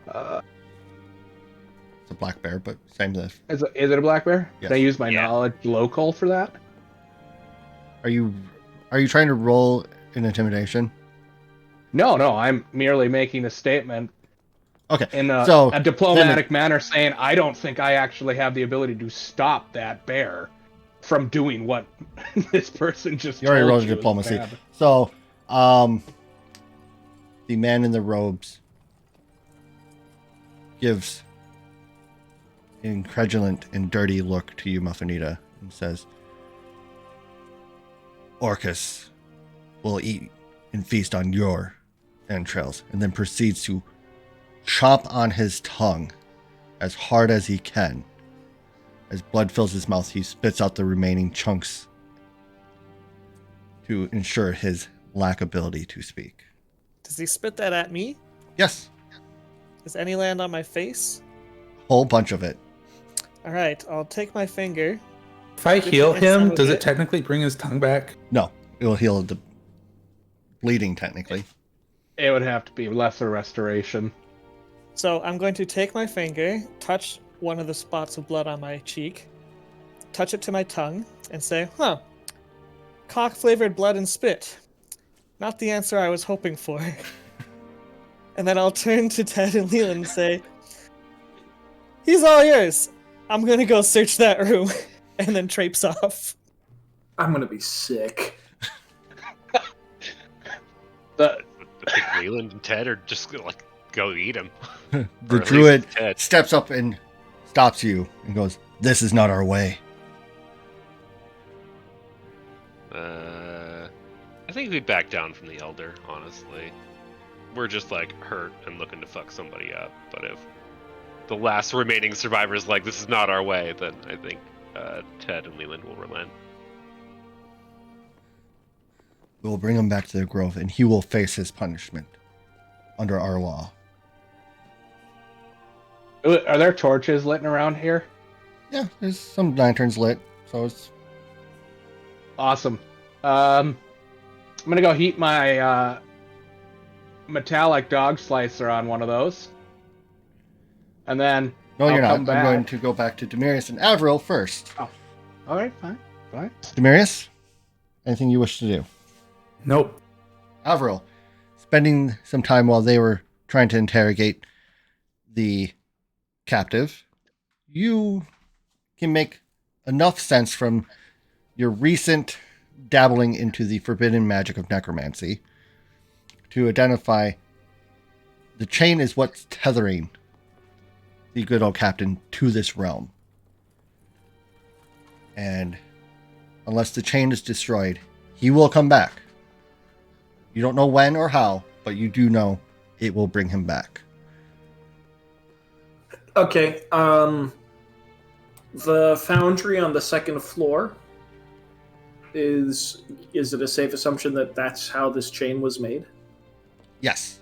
It's a black bear, but same as. Is it a black bear? Yes. Can I use my Yeah. knowledge local for that? Are you trying to roll an intimidation? No, I'm merely making a statement Okay. in So a diplomatic manner saying I don't think I actually have the ability to stop that bear from doing what this person just you already told rolled you your is diplomacy. bad. So, the man in the robes gives an incredulent and dirty look to you, Muffanita, and says, Orcus will eat and feast on your entrails, and then proceeds to chomp on his tongue as hard as he can. As blood fills his mouth, he spits out the remaining chunks to ensure his lack ability to speak. Does he spit that at me? Yes, Does any land on my face? whole bunch of it. All right, I'll take my finger. If I Dip heal it in some him, of does it. it technically bring his tongue back? No, it will heal the bleeding technically. It would have to be lesser restoration. So I'm going to take my finger, touch one of the spots of blood on my cheek, touch it to my tongue, and say, huh, cock-flavored blood and spit. Not the answer I was hoping for. And then I'll turn to Ted and Leland and say, he's all yours. I'm going to go search that room. And then traipse off. I'm gonna be sick. The I think Leland and Ted are just gonna like go eat him. The Or at least druid Ted. steps up and stops you and goes, "This is not our way." I think we'd back down from the elder, honestly. We're just like hurt and looking to fuck somebody up. But if the last remaining survivor's like, this is not our way, then I think Ted and Leland will relent. We will bring him back to the grove, and he will face his punishment under our law. Are there torches lit around here? Yeah, there's some lanterns lit, so it's Awesome. I'm gonna go heat my metallic dog slicer on one of those, and then no, you're I'll not. come back. I'm going to go back to Demarius and Avril first. all right, fine. Demarius, anything you wish to do? Nope. Avril, spending some time while they were trying to interrogate the captive, you can make enough sense from your recent dabbling into the forbidden magic of necromancy to identify the chain is what's tethering the good old captain to this realm. And unless the chain is destroyed, he will come back. You don't know when or how, but you do know it will bring him back. Okay, the foundry on the second floor, is it a safe assumption that that's how this chain was made? Yes.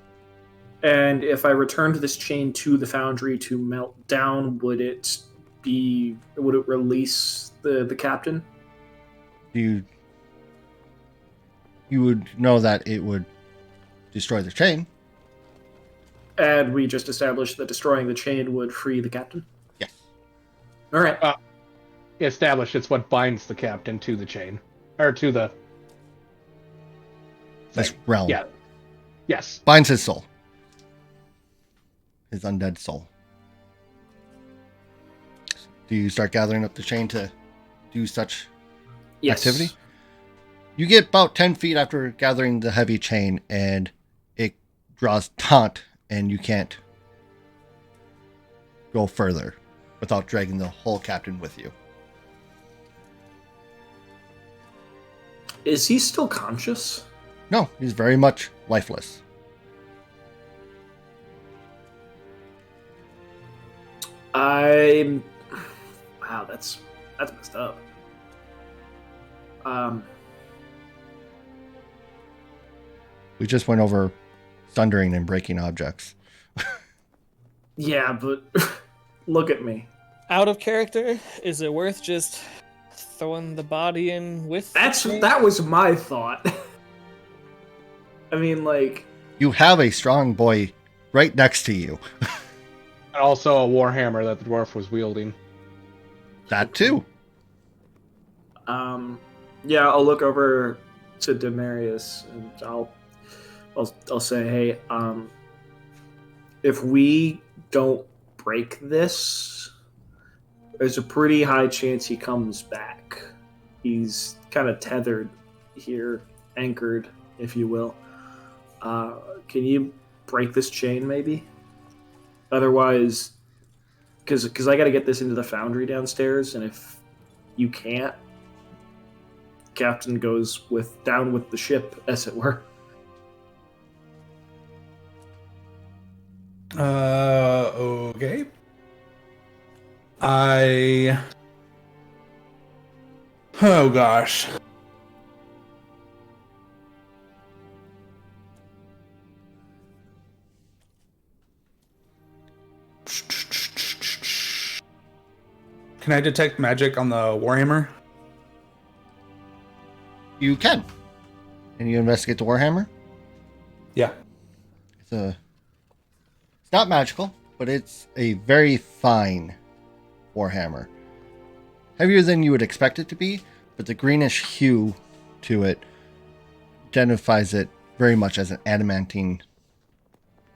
And if I returned this chain to the foundry to melt down, would it release the captain? You would know that it would destroy the chain. And we just established that destroying the chain would free the captain? Yes. All right. Establish it's what binds the captain to the chain, or to the This realm. Yeah. Yes. Binds his soul. His undead soul. Do you start gathering up the chain to do such Yes. activity? You get about 10 feet after gathering the heavy chain, and it draws taut, and you can't go further without dragging the whole captain with you. Is he still conscious? No, he's very much lifeless. Wow, that's messed up. We just went over thundering and breaking objects. Yeah, but look at me. Out of character, is it worth just throwing the body in with the chain? That was my thought. I mean, like, You have a strong boy right next to you. And also a warhammer that the dwarf was wielding. That too. yeah, I'll look over to Demarius and I'll say, hey, if we don't break this, there's a pretty high chance he comes back. He's kind of tethered here, anchored, if you will. Can you break this chain, maybe? Otherwise, because I got to get this into the foundry downstairs, and if you can't, Captain goes down with the ship, as it were. Okay. Oh gosh. Can I detect magic on the Warhammer? You can. Can you investigate the Warhammer? Yeah. It's not magical, but it's a very fine Warhammer. Heavier than you would expect it to be, but the greenish hue to it identifies it very much as an adamantine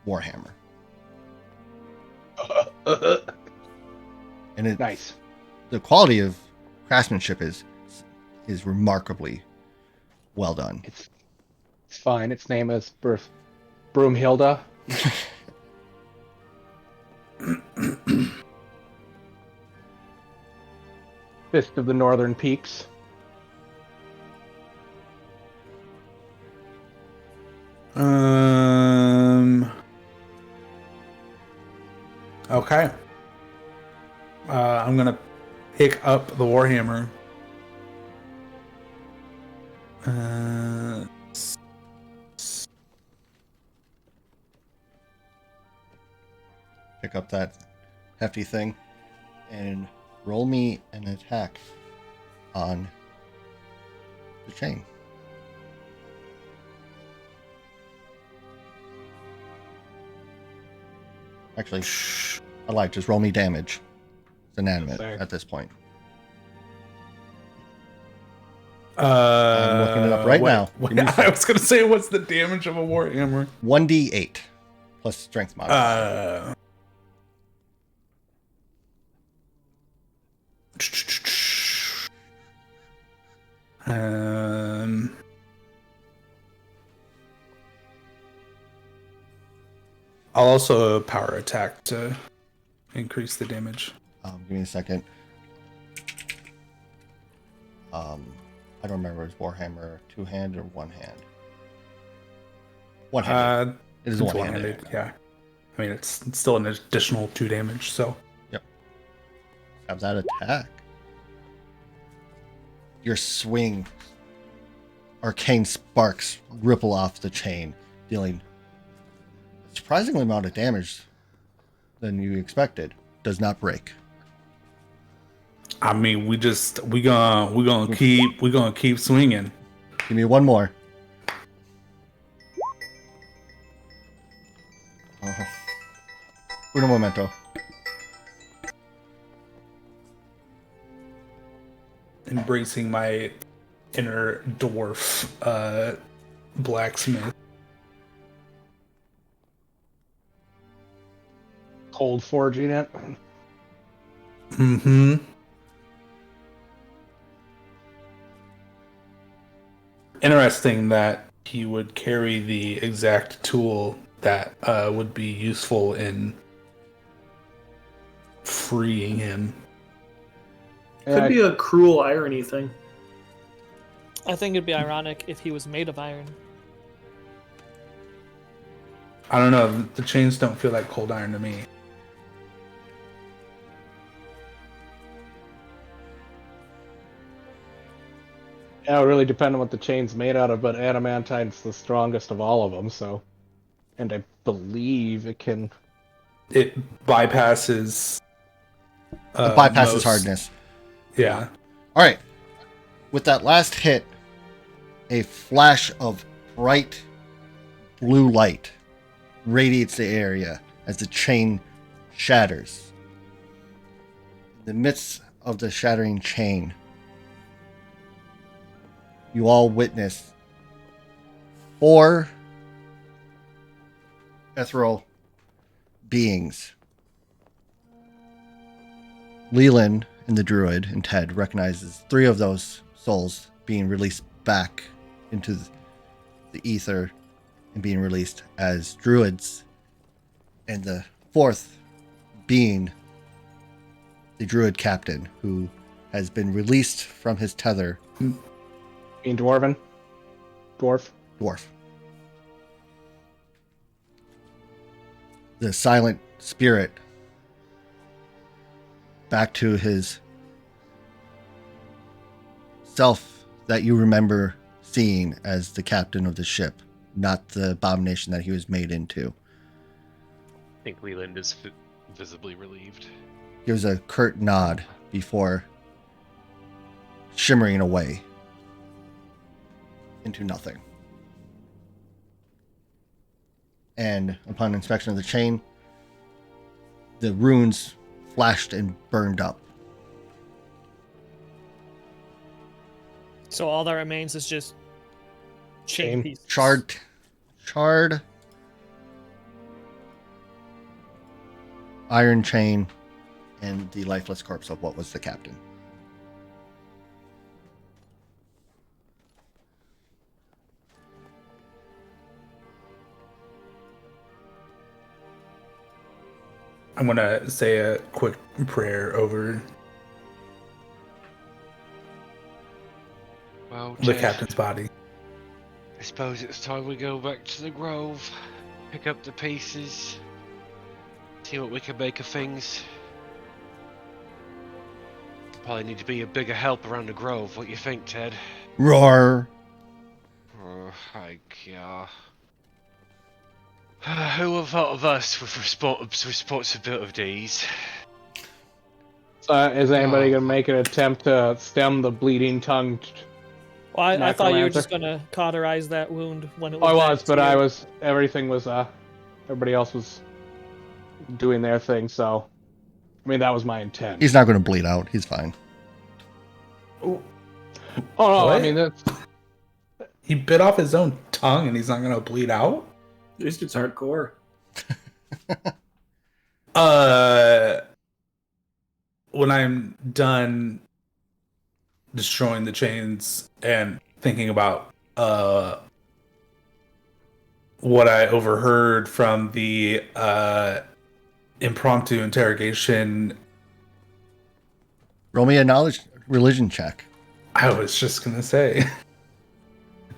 Warhammer. And it, Nice. the quality of craftsmanship is remarkably well done. It's fine. Its name is Broomhilda. Fist of the Northern Peaks. Okay. I'm gonna pick up the Warhammer. Pick up that hefty thing and roll me an attack on the chain. Actually, I lied. Just roll me damage. It's inanimate Fair. at this point. I'm looking it up right now. Give me a I sec. was gonna say, what's the damage of a Warhammer? 1d8 plus strength modifier. I'll also power attack to increase the damage. Give me a second. I don't remember. Is Warhammer two-hand or one-hand? One-handed. It is It's one-handed. yeah. I mean, it's still an additional 2 damage, so. Yep. Have that attack. Your swing. Arcane sparks ripple off the chain, dealing a surprisingly amount of damage than you expected. Does not break. I mean, we gonna keep swinging. Give me one more. Uno momento. Embracing my inner dwarf blacksmith. Cold forging it. Mm-hmm. Interesting that he would carry the exact tool that would be useful in freeing him. Could be a cruel irony thing. I think it'd be ironic if he was made of iron. I don't know. The chains don't feel like cold iron to me. Yeah, it would really depend on what the chain's made out of, but adamantine's the strongest of all of them, so. and I believe it can. It bypasses. It bypasses most- hardness. Yeah. All right. With that last hit, a flash of bright blue light radiates the area as the chain shatters. In the midst of the shattering chain, you all witness 4 ethereal beings. Leland and the druid and Ted recognizes 3 of those souls being released back into the ether and being released as druids, and the 4th being the druid captain who has been released from his tether. Being dwarf. Dwarf. The silent spirit back to his self that you remember seeing as the captain of the ship, not the abomination that he was made into. I think Leland is visibly relieved. Gives a curt nod before shimmering away into nothing. And upon inspection of the chain, the runes flashed and burned up. So all that remains is just chain Chain. pieces. Charred iron chain and the lifeless corpse of what was the captain. I'm gonna say a quick prayer over Well, the Ted, captain's body. I suppose it's time we go back to the grove, pick up the pieces, see what we can make of things. Probably need to be a bigger help around the grove. What you think, Ted? Roar! Oh, who would have thought of us with responsibilities? Is anybody Oh. gonna make an attempt to stem the bleeding tongue? Well, I thought you were Necromancer. just gonna cauterize that wound when it Oh, was. I was, back but to I you. was. Everything was. Everybody else was doing their thing. So, I mean, that was my intent. He's not going to bleed out. He's fine. Oh no, I What? mean that's. He bit off his own tongue and he's not gonna bleed out? This dude's hardcore. When I'm done destroying the chains and thinking about what I overheard from the impromptu interrogation, Roll me a religion check. I was just gonna say,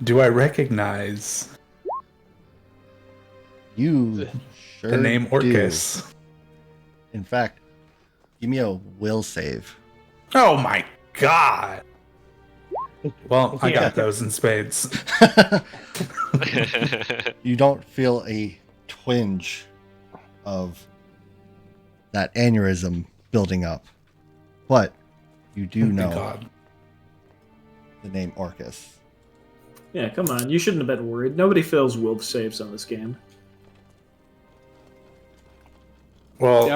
do I recognize You sure the name do. Orcus? In fact, give me a will save. Oh my god! Well, I Yeah. got those in spades. You don't feel a twinge of that aneurysm building up, but you do Thank know God. the name Orcus. Yeah, come on. You shouldn't have been worried. Nobody fails will saves on this game. Well, Yeah,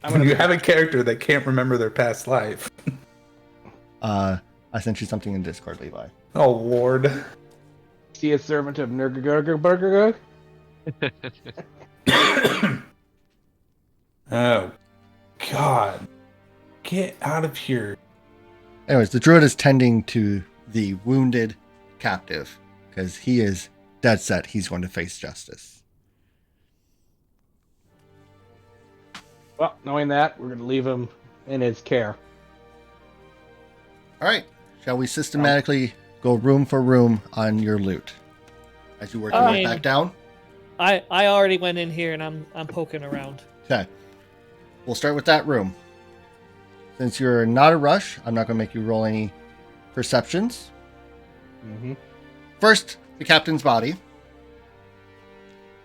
I'm when gonna. you have a character that can't remember their past life. I sent you something in Discord, Levi. Oh Lord. See a servant of Nurgurgurgurgurgurg. Oh God. Get out of here. Anyways, the druid is tending to the wounded captive because he is dead set he's going to face justice. Well, knowing that, we're gonna leave him in his care. All right. Shall we systematically go room for room on your loot as you work your way back down? I already went in here and I'm poking around. Okay. We'll start with that room. Since you're not a rush, I'm not going to make you roll any perceptions. Mm-hmm. First, the captain's body.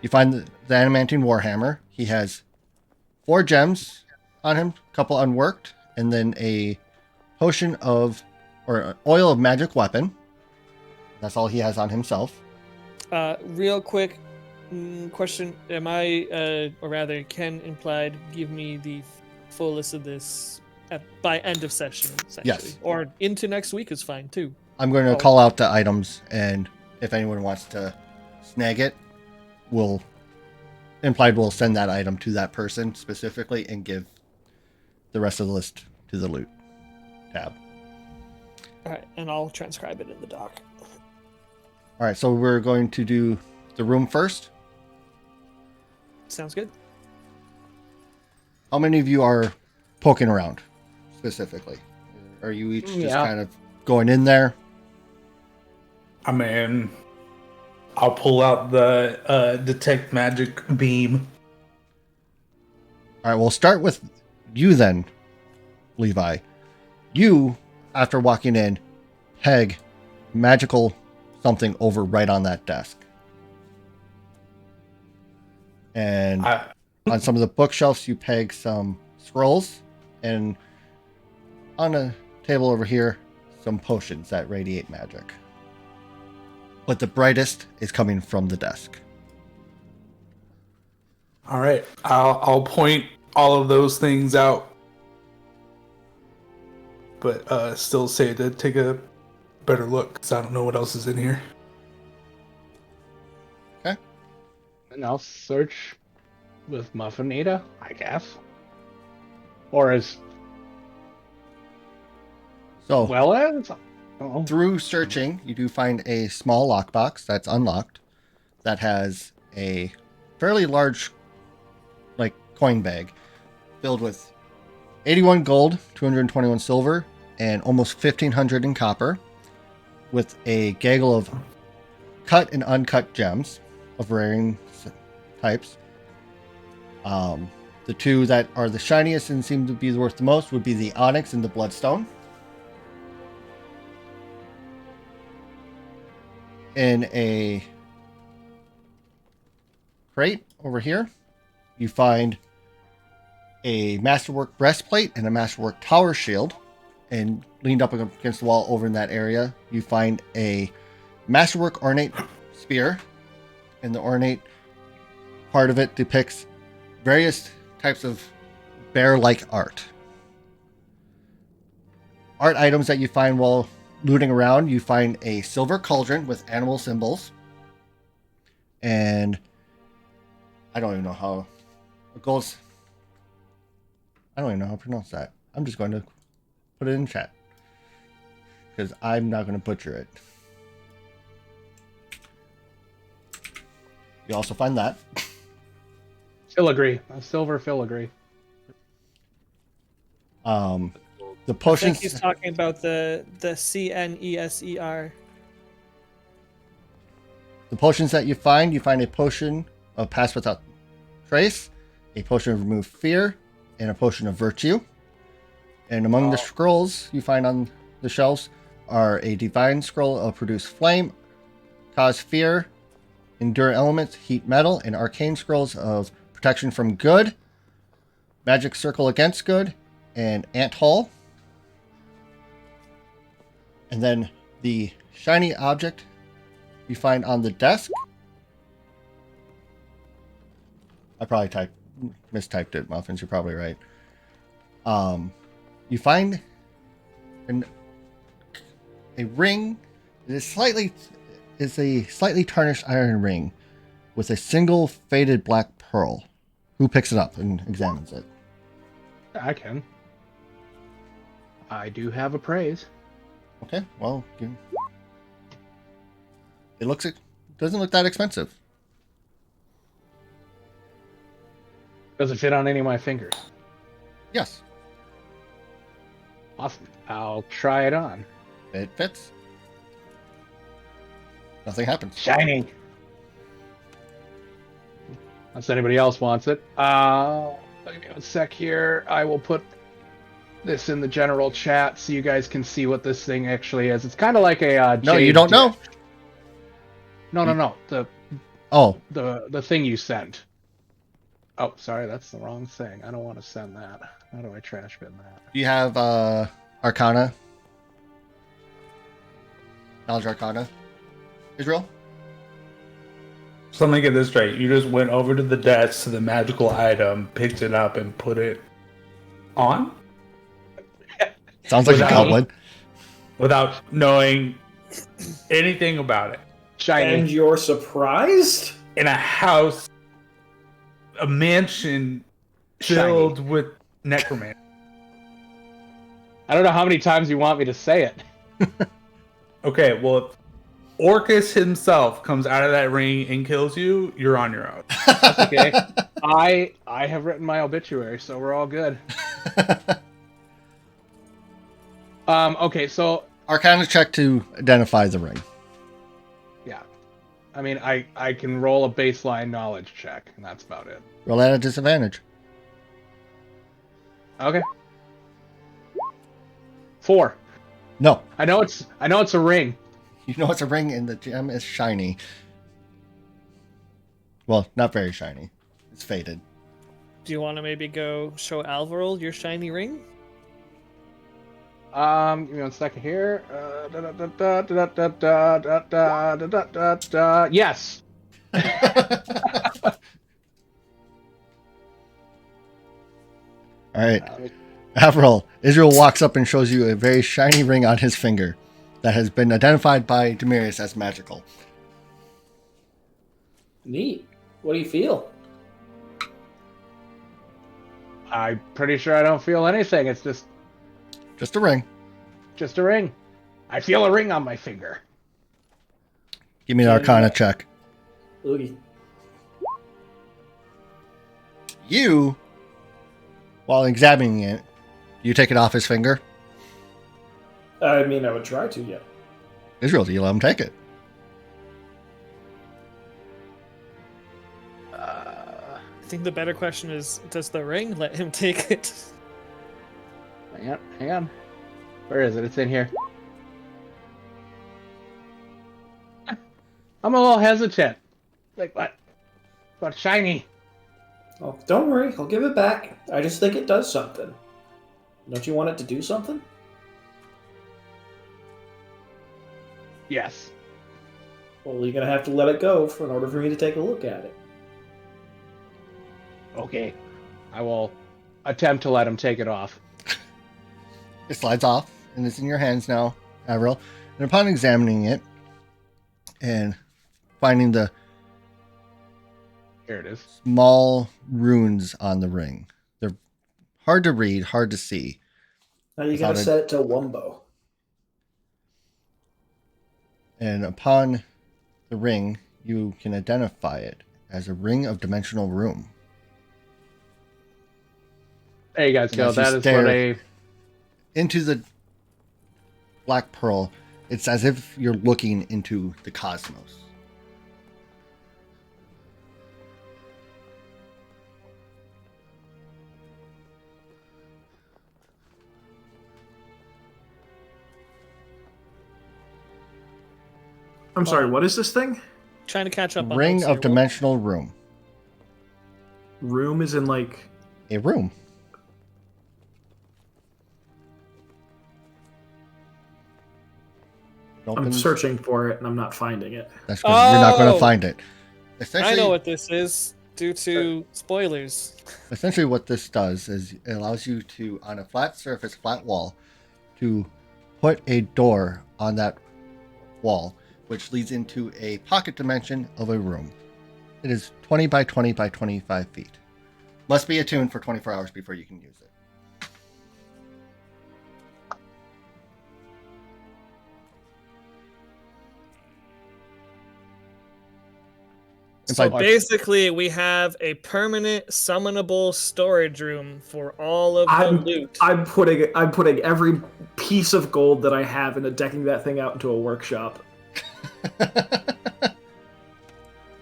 You find the adamantine warhammer. He has 4 gems on him, a couple unworked, and then a potion of, or oil of magic weapon. That's all he has on himself. Real quick question: am I, or rather, Ken implied, give me the full list of this by end of session, essentially, Yes. or into next week is fine too. I'm going to Oh. call out the items, and if anyone wants to snag it, we'll send that item to that person specifically and give the rest of the list to the loot tab. All right, and I'll transcribe it in the doc. All right, so we're going to do the room first. Sounds good. How many of you are poking around specifically? Are you each just kind of going in there? I mean, I'll pull out the detect magic beam. All right, we'll start with you then, Levi. You, after walking in, peg magical something over right on that desk. And on some of the bookshelves, you peg some scrolls, and on a table over here, some potions that radiate magic. But the brightest is coming from the desk. All right, I'll point all of those things out, but still say to take a better look because I don't know what else is in here. Okay. And I'll search with Muffinita, I guess. Or as So well as. Oh. through searching, you do find a small lockbox that's unlocked that has a fairly large, like, coin bag filled with 81 gold, 221 silver, and almost 1,500 in copper, with a gaggle of cut and uncut gems of varying types. The two that are the shiniest and seem to be worth the most would be the onyx and the bloodstone. In a crate over here, you find a masterwork breastplate and a masterwork tower shield. And leaned up against the wall over in that area, you find a masterwork ornate spear. And the ornate part of it depicts various types of bear-like art. Art items that you find while looting around, you find a silver cauldron with animal symbols. And I don't even know how I don't even know how to pronounce that. I'm just going to put it in chat because I'm not going to butcher it. You also find that. Filigree. A silver filigree. The I potions. think he's talking about the CNESER. The potions that you find a potion of Pass Without Trace, a potion of Remove Fear, and a potion of Virtue. And among the scrolls you find on the shelves are a Divine Scroll of Produce Flame, Cause Fear, Endure Elements, Heat Metal, and Arcane Scrolls of Protection from Good, Magic Circle Against Good, and Ant Hole. And then the shiny object you find on the desk. I probably mistyped it, Muffins. You're probably right. You find a ring. It is a slightly tarnished iron ring with a single faded black pearl. Who picks it up and examines it? I can. I do have appraise. Okay, well, it doesn't look that expensive. Does it fit on any of my fingers? Yes, Awesome. I'll try it on. it fits. Nothing happens. Shiny. Unless anybody else wants it. Give me a sec here. I will put this in the general chat so you guys can see what this thing actually is. It's kind of like a No, jade you don't know. No. Oh, The thing you sent. Oh, sorry, that's the wrong thing. I don't want to send that. How do I trash bin that? do you have Arcana? Knowledge Arcana? Israel? So let me get this straight. You just went over to the desk to the magical item, picked it up, and put it on Sounds like a Without- goblin. without knowing anything about it. Shiny. And you're surprised? In a house, a mansion filled with necromancy. I don't know how many times you want me to say it. Okay, well, if Orcus himself comes out of that ring and kills you, you're on your own. That's okay. I have written my obituary, so we're all good. Okay, so Arcana check to identify the ring. yeah. I mean, I can roll a baseline knowledge check, and that's about it. Roll at a disadvantage. Okay. 4. No. I know it's a ring. You know it's a ring and the gem is shiny. Well, not very shiny. It's faded. Do you want to maybe go show Alvaro your shiny ring? Give me 1 second here. Yes. All right. Avril, Israel walks up and shows you a very shiny ring on his finger that has been identified by Demirius as magical. Neat. What do you feel? I'm pretty sure I don't feel anything. It's just Just a ring. a ring. I feel a ring on my finger. Give me an Arcana check. Oogie. You, while examining it, you take it off his finger. I mean, I would try to, yeah. Israel, do you let him take it? I think the better question is, does the ring let him take it? Hang on. Where is it? It's in here. I'm a little hesitant. Like, what? What shiny? Oh, don't worry. I'll give it back. I just think it does something. Don't you want it to do something? Yes. Well, you're going to have to let it go in order for me to take a look at it. Okay. I will attempt to let him take it off. It slides off, and it's in your hands now, Avril. And upon examining it and finding the Here it is. small runes on the ring, they're hard to read, hard to see. Now you're going to set it to Wumbo. And upon the ring, you can identify it as a ring of dimensional room. There you guys And go. as you That is stare what a... into the black pearl, it's as if you're looking into the cosmos. I'm sorry, what is this thing? Trying to catch up on Ring notes of here. What- dimensional room. Room is in like... A room. It I'm opens- searching for it and I'm not finding it. That's good. You're not going Oh! to find it. I Essentially, know what this is due to spoilers. essentially what this does is it allows you to, on a flat surface, flat wall, to put a door on that wall, which leads into a pocket dimension of a room. It is 20 by 20 by 25 feet. Must be attuned for 24 hours before you can use it. It's So like- basically, we have a permanent summonable storage room for all of the loot. I'm putting every piece of gold that I have into decking that thing out into a workshop.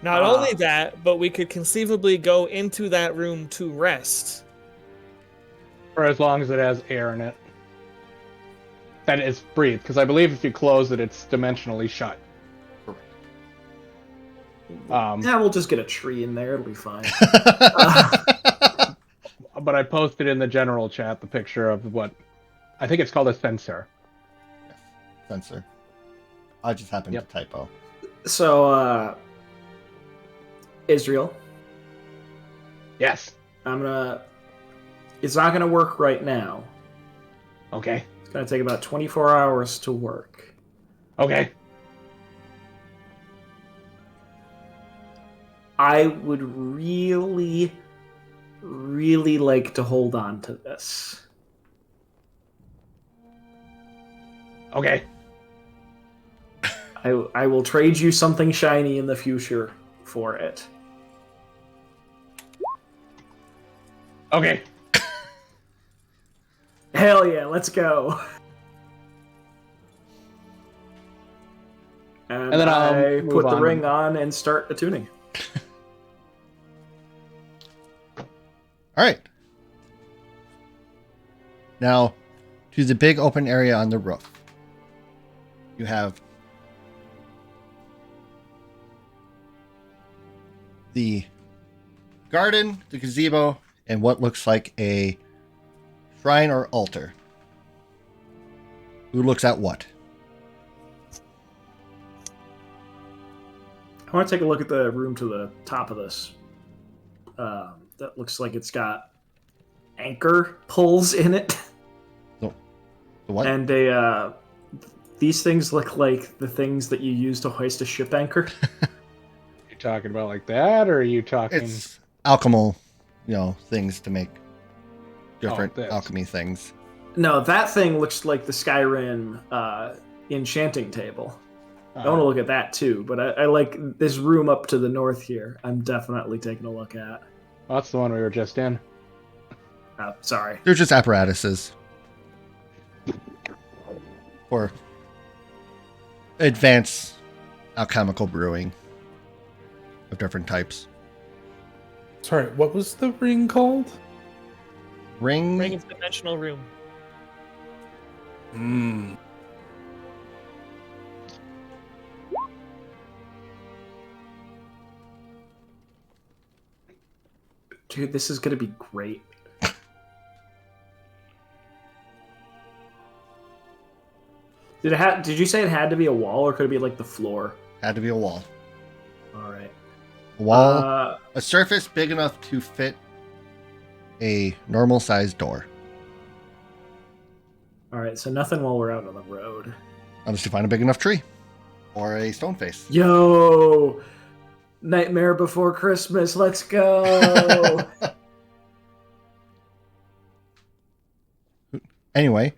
Not only that, but we could conceivably go into that room to rest. For as long as it has air in it. And it's breathed, because I believe if you close it, it's dimensionally shut. Yeah, we'll just get a tree in there. It'll be fine. But I posted in the general chat the picture of what I think it's called a sensor. Sensor. I just happened to typo. So, Israel, Yes. It's not gonna work right now. Okay. It's gonna take about 24 hours to work. Okay. I would really, really like to hold on to this. Okay. I will trade you something shiny in the future for it. Okay. Hell yeah, let's go. And then I'll I move put the on. ring on and start attuning. All right. Now, to the big open area on the roof. You have the garden, the gazebo, and what looks like a shrine or altar. Who looks at what? I want to take a look at the room to the top of this. That looks like it's got anchor pulls in it. The what? And these things look like the things that you use to hoist a ship anchor. You talking about like that, or are you talking? It's alchemical, things to make different this. alchemy things. No, that thing looks like the Skyrim enchanting table. I want to look at that too, but I like this room up to the north here. I'm definitely taking a look at. Well, that's the one we were just in. Oh, sorry. They're just apparatuses for advanced alchemical brewing of different types. Sorry, what was the ring called? Ring? Ring is dimensional room. Hmm. Dude, this is going to be great. Did you say it had to be a wall, or could it be like the floor? Had to be a wall. All right. A wall, a surface big enough to fit a normal sized door. All right, so nothing while we're out on the road. Unless you find a big enough tree or a stone face. Yo! Nightmare Before Christmas, let's go! Anyway,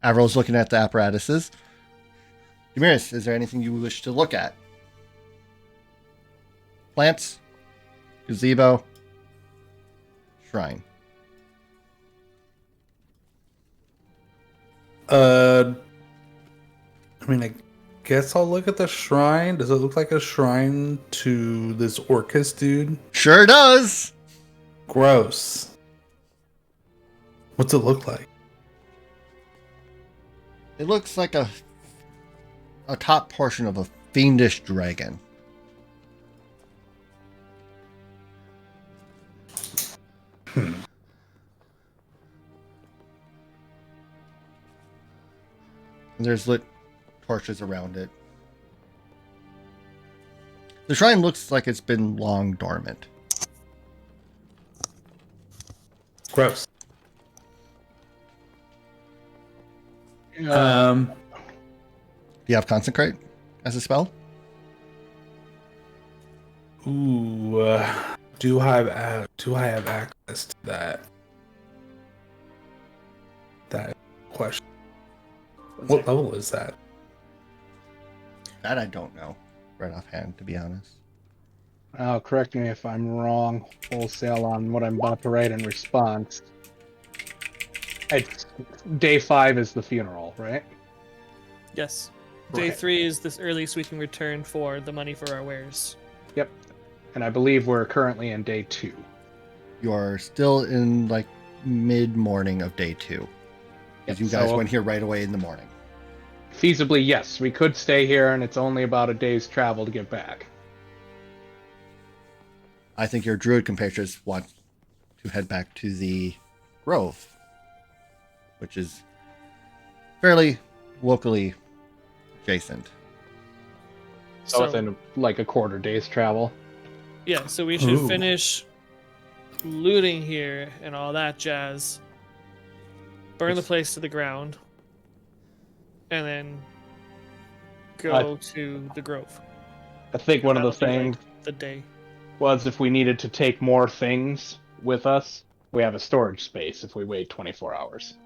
Avril's looking at the apparatuses. Demiris, is there anything you wish to look at? Plants, gazebo, shrine. I mean, I guess I'll look at the shrine. Does it look like a shrine to this Orcus dude? Sure does. Gross. What's it look like? It looks like a top portion of a fiendish dragon. And there's lit torches around it. The shrine looks like it's been long dormant. Gross. Do you have consecrate as a spell? Ooh, do I have access to that? That question. What level is that? That I don't know right offhand, to be honest. Correct me if I'm wrong wholesale on what I'm about to write in response. It's day 5 is the funeral, right? Yes. Day Right. 3 is this earliest we can return for the money for our wares. Yep. And I believe we're currently in day 2. You're still in like mid-morning of day 2. Because you guys So, went here right away in the morning. feasibly, yes, we could stay here, and it's only about a day's travel to get back. I think your druid compatriots want to head back to the grove, which is fairly locally adjacent. So within like a quarter day's travel. Yeah, so we should Ooh. finish looting here and all that jazz. Burn the place to the ground. And then go to the grove. I think one of the That'll be, things like, the day. was if we needed to take more things with us, we have a storage space if we wait 24 hours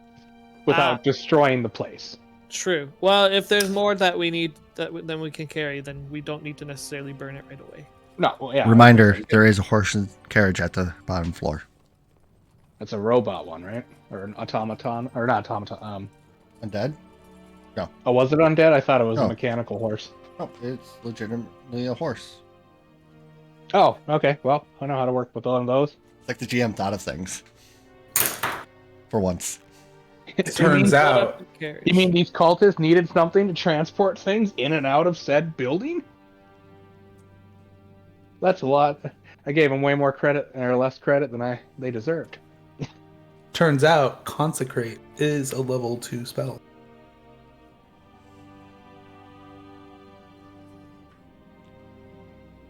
without destroying the place. True. Well, if there's more that we need then we can carry, then we don't need to necessarily burn it right away. No, well, yeah. Reminder, there is a horse and carriage at the bottom floor. That's a robot one, right? Or an automaton? Or not automaton. Undead? Oh, was it undead? I thought it was No. a mechanical horse. No, it's legitimately a horse. Oh, okay. Well, I know how to work with one of those. It's like the GM thought of things. For once. It turns out, You mean these cultists needed something to transport things in and out of said building? That's a lot. I gave them way more credit, or less credit than they deserved. turns out, Consecrate is a level 2 spell.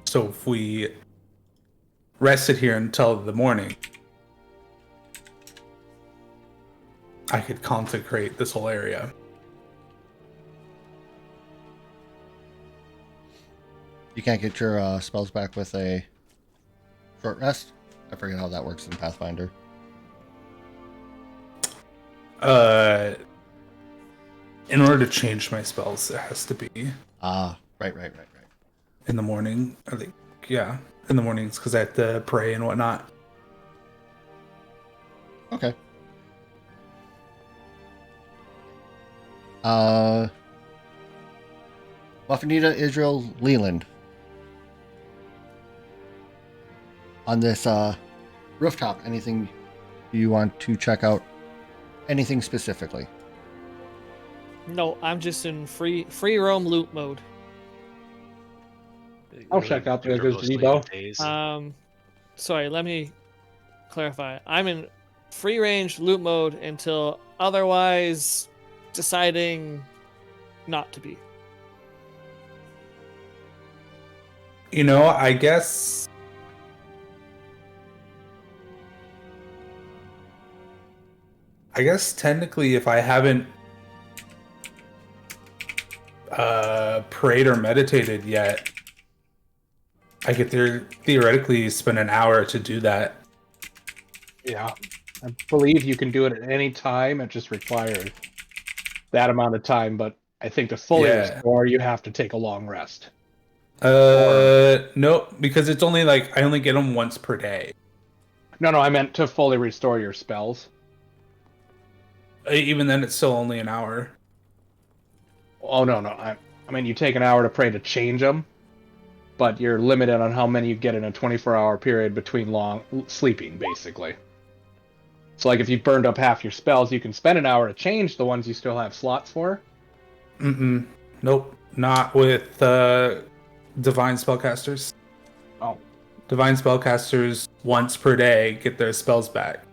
So if we rested here until the morning, I could consecrate this whole area. You can't get your spells back with a short rest? I forget how that works in Pathfinder. In order to change my spells, it has to be Right. in the morning. I think, yeah, in the mornings because I have to pray and whatnot. Okay. Wafenita Israel Leland. On this rooftop, anything you want to check out? Anything specifically? No, I'm just in free roam loot mode. I'll check out the They're mostly gazebo. days. Sorry, let me clarify. I'm in free range loot mode until otherwise deciding not to be. You know, I guess technically if I haven't prayed or meditated yet, I could theoretically spend an hour to do that. Yeah. I believe you can do it at any time. It just requires that amount of time, but I think to fully restore, you have to take a long rest. No, because it's only like I only get them once per day. No, I meant to fully restore your spells. Even then, it's still only an hour. Oh, no. I mean, you take an hour to pray to change them, but you're limited on how many you get in a 24-hour period between long sleeping, basically. So, like, if you burned up half your spells, you can spend an hour to change the ones you still have slots for. Nope. Not with divine spellcasters. Oh. Divine spellcasters once per day get their spells back.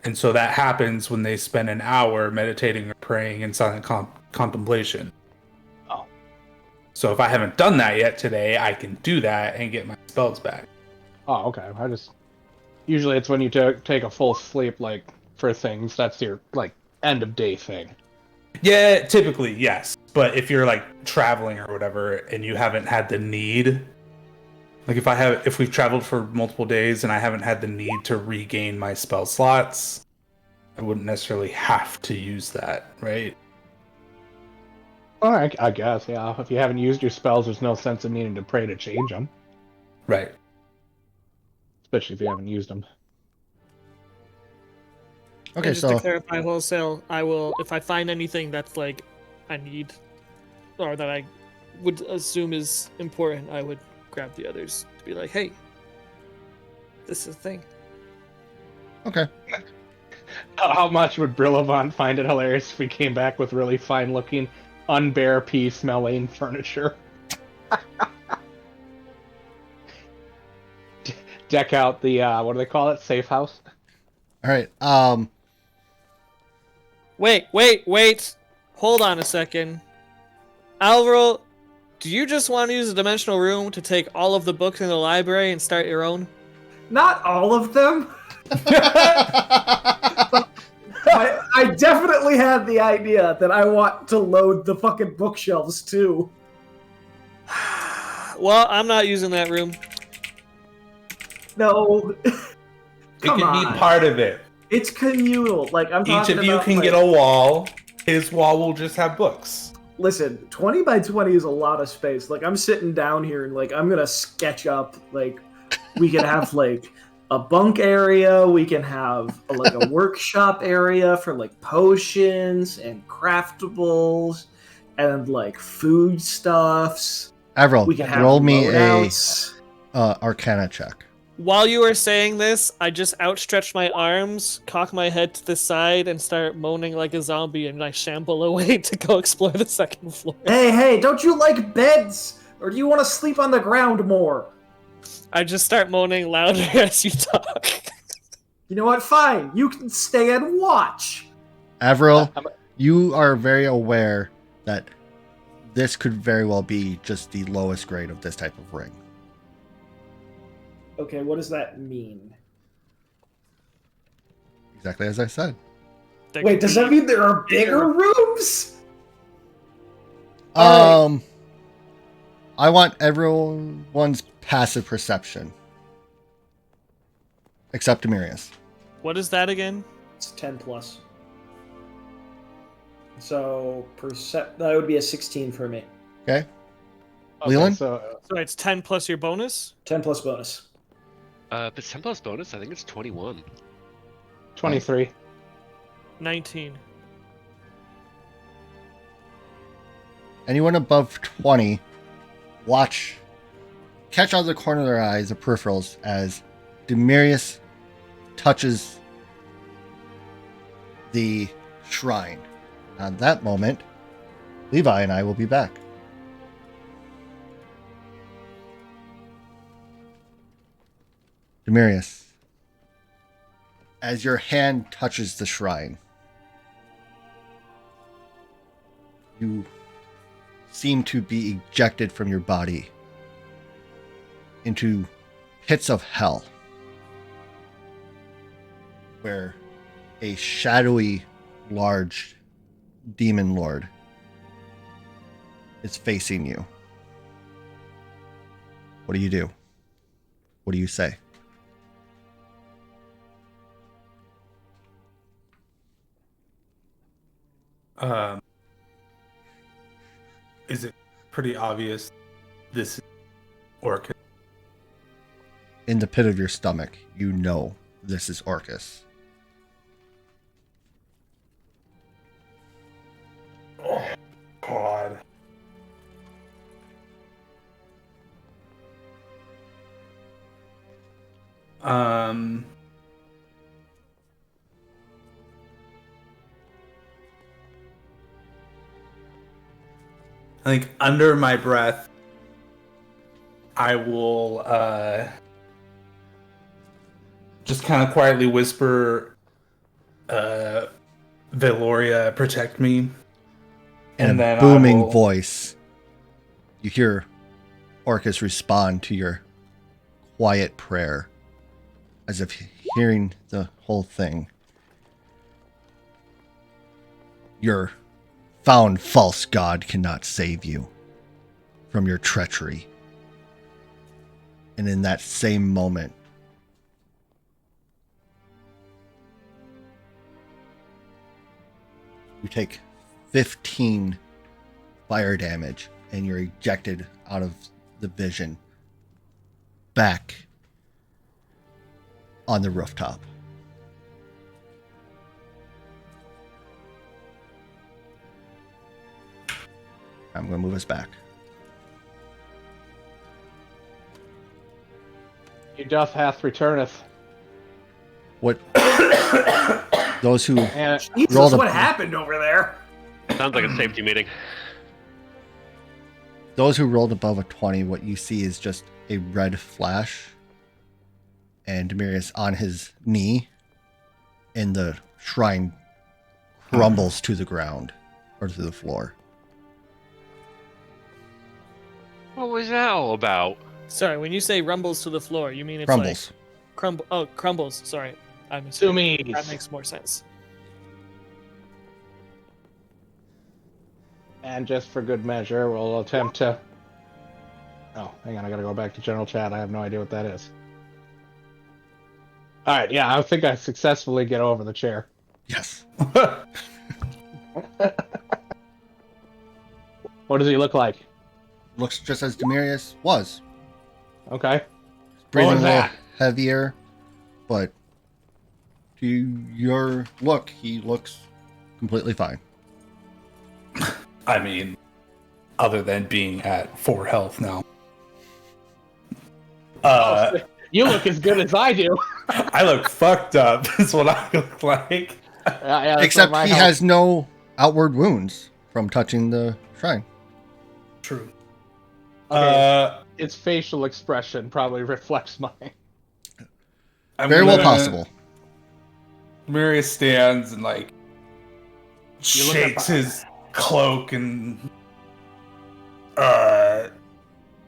And so that happens when they spend an hour meditating or praying in silent contemplation. Oh. So if I haven't done that yet today, I can do that and get my spells back. Oh, okay. Usually it's when you take a full sleep, like, for things. That's your, like, end of day thing. Yeah, typically, yes. But if you're, like, traveling or whatever, and you haven't had the need... Like, if we've traveled for multiple days and I haven't had the need to regain my spell slots, I wouldn't necessarily have to use that, right? Well, I guess, yeah. If you haven't used your spells, there's no sense in needing to pray to change them. Right. Especially if you haven't used them. Okay, and just so to clarify wholesale, I will, if I find anything that's like I need or that I would assume is important, I would grab the others to be like, hey, this is a thing. okay. How much would Brillavon find it hilarious if we came back with really fine-looking, unbear pea smelling furniture? deck out the what do they call it? Safe house. All right. Wait. Hold on a second. Alvaro, do you just want to use a dimensional room to take all of the books in the library and start your own? Not all of them. I definitely had the idea that I want to load the fucking bookshelves too. Well, I'm not using that room. No. It Come can on. be part of it. It's communal. Like I'm Each talking of you about, can like, get a wall. His wall will just have books. Listen, 20 by 20 is a lot of space. Like I'm sitting down here and like I'm gonna sketch up. Like we can have like a bunk area. We can have a workshop area for like potions and craftables and like foodstuffs. Avril, We can have roll me loadouts. a Arcana check. While you were saying this, I just outstretched my arms, cock my head to the side, and start moaning like a zombie, and I shamble away to go explore the second floor. Hey, don't you like beds? Or do you want to sleep on the ground more? I just start moaning louder as you talk. You know what? Fine. You can stay and watch. Avril, you are very aware that this could very well be just the lowest grade of this type of ring. Okay, what does that mean? Exactly as I said. Wait, does that mean there are bigger rooms? I want everyone's passive perception. Except Demirius. What is that again? It's 10 plus. So, that would be a 16 for me. Okay? Leland? So So it's 10 plus your bonus? 10 plus bonus. But 10 plus bonus, I think it's 21. 23. 19. Anyone above 20, catch out of the corner of their eyes, the peripherals, as Demirius touches the shrine. At that moment, Levi and I will be back. Demirius, as your hand touches the shrine, you seem to be ejected from your body into pits of hell, where a shadowy, large demon lord is facing you. What do you do? What do you say? Is it pretty obvious this is Orcus? In the pit of your stomach, you know this is Orcus. Oh, God. I think under my breath, I will just kind of quietly whisper, Veloria, protect me. In then a booming I will... voice, you hear Orcus respond to your quiet prayer, as if hearing the whole thing. Your found false god cannot save you from your treachery. And in that same moment, you take 15 fire damage and you're ejected out of the vision back on the rooftop. I'm going to move us back. He doth hath returneth. What? Those who And Jesus, Roll the- what happened over there? Sounds like a safety meeting. rolled above a 20, what you see is just a red flash and Demirius on his knee, and the shrine crumbles to the ground or to the floor. What was that all about? Sorry, when you say rumbles to the floor, you mean it's Crumbles. like crumble? Oh, crumbles. Sorry, I missed. Sumis. That makes more sense. And just for good measure, we'll attempt to... Oh, hang on, I gotta go back to general chat. I have no idea what that is. Alright, yeah, I think I successfully get over the chair. Yes. What does he look like? Looks just as Demirius was. Okay. Breathing was a little that? heavier, but to your look, he looks completely fine. I mean, other than being at 4 health now. You look as good as I do. I look fucked up, is what I look like. Yeah, that's Except what my he health- has no outward wounds from touching the shrine. True. Okay, its facial expression probably reflects mine. I'm Very well gonna- possible. Marius stands and like You look at shakes the- his cloak and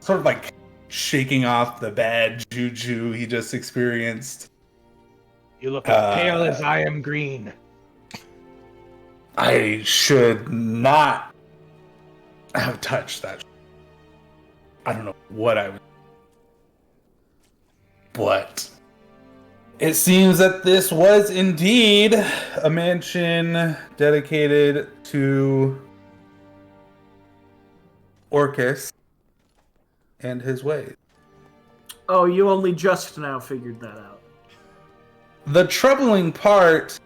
sort of like shaking off the bad juju he just experienced. You look as pale as I am green. I should not have touched that. I don't know what I would, but it seems that this was indeed a mansion dedicated to Orcus and his ways. Oh, you only just now figured that out. The troubling part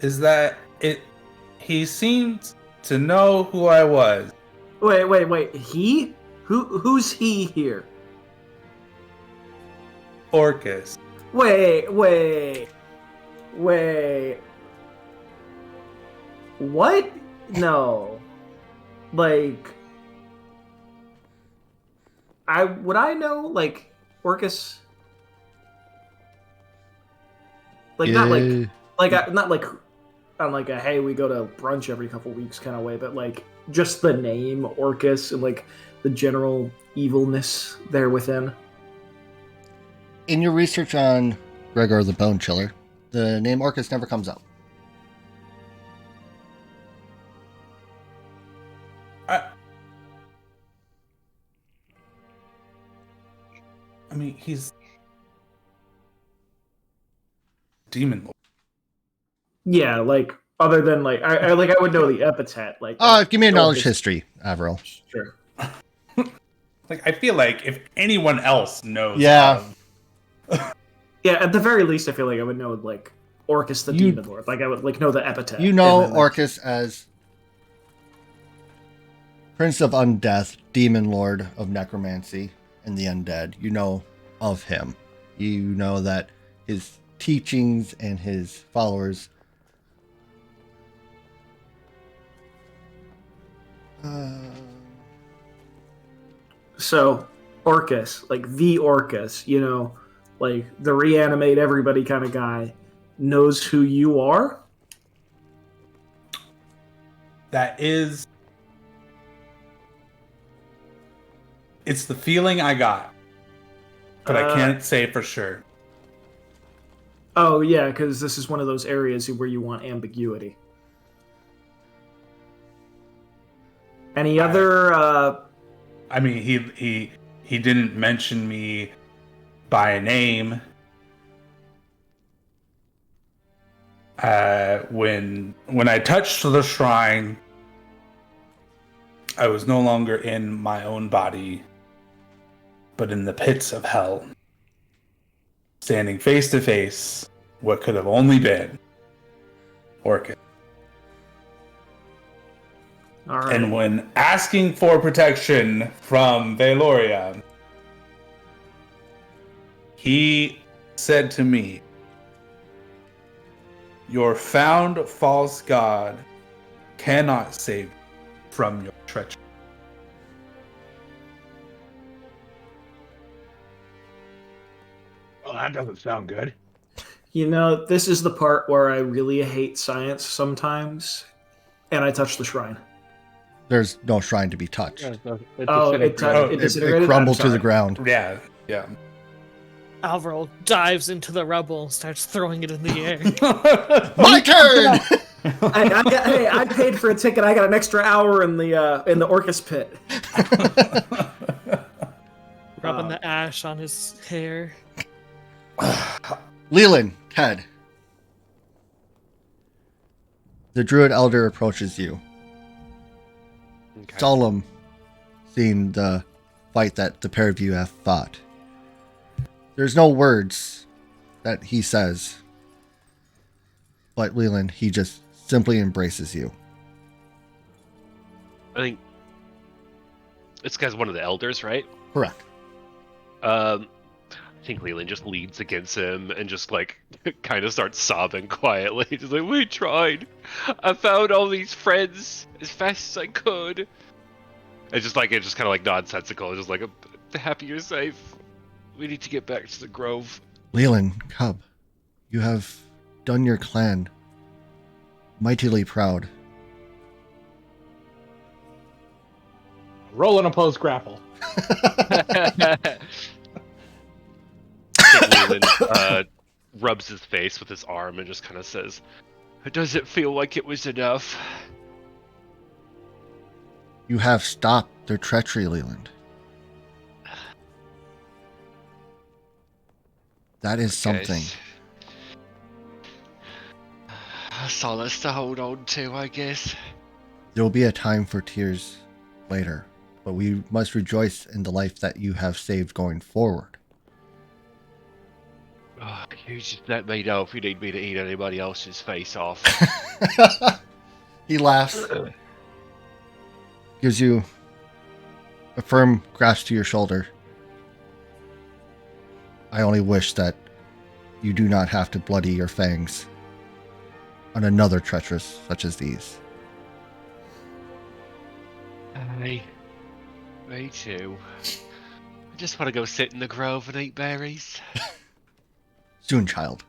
is that he seemed to know who I was. Wait. He? Who's he here? Orcus. Wait. What? No. Like, would I know, like, Orcus? Like, not like on like a hey, we go to brunch every couple weeks kind of way, but like just the name Orcus and like the general evilness there within. In your research on Gregor the Bone Chiller, the name Orcus never comes up. I mean, he's demon lord. Yeah, like other than like I would know the epithet. Like, Give me a knowledge Orcus. history, Avril. Sure. Like, I feel like if anyone else knows, Yeah. Yeah, at the very least, I feel like I would know like Orcus the Demon Lord. Like I would like know the epithet. You know And then, like, Orcus as Prince of Undeath, Demon Lord of Necromancy and the Undead. You know of him. You know that his teachings and his followers So, Orcus, like the Orcus, you know, like the reanimate everybody kind of guy, knows who you are. that is. It's the feeling I got, but I can't say for sure. Oh yeah, because this is one of those areas where you want ambiguity. Any other? I mean, he didn't mention me by name. When I touched the shrine, I was no longer in my own body, but in the pits of hell, standing face to face, what could have only been Orchid. All right. And when asking for protection from Valoria, he said to me, "Your found false god cannot save you from your treachery." Well, that doesn't sound good. You know, this is the part where I really hate science sometimes, and I touch the shrine. There's no shrine to be touched. It It disintegrated? crumbled I'm to the sorry. ground. Yeah. Alvaro dives into the rubble and starts throwing it in the air. My turn! I paid for a ticket. I got an extra hour in the Orcus pit. Rubbing the ash on his hair. Leland, Ted. The druid elder approaches you. Okay. Solemn, seeing the fight that the pair of you have fought. There's no words that he says, but Leland, he just simply embraces you. I think this guy's one of the elders, right? Correct. I think Leland just leans against him and just like kind of starts sobbing quietly. Just like, we tried. I found all these friends as fast as I could. It's just kind of like nonsensical. It's just like, happy you're safe. We need to get back to the grove. Leland, Cub, you have done your clan mightily proud. Roll an opposed grapple. Leland rubs his face with his arm and just kind of says, does it feel like it was enough? You have stopped their treachery, Leland. That is something. Solace to hold on to, I guess. There will be a time for tears later, but we must rejoice in the life that you have saved going forward. Oh, you just let me know if you need me to eat anybody else's face off. He laughs, gives you a firm grasp to your shoulder. I only wish that you do not have to bloody your fangs on another treacherous such as these. Me too. I just want to go sit in the grove and eat berries. Soon, child.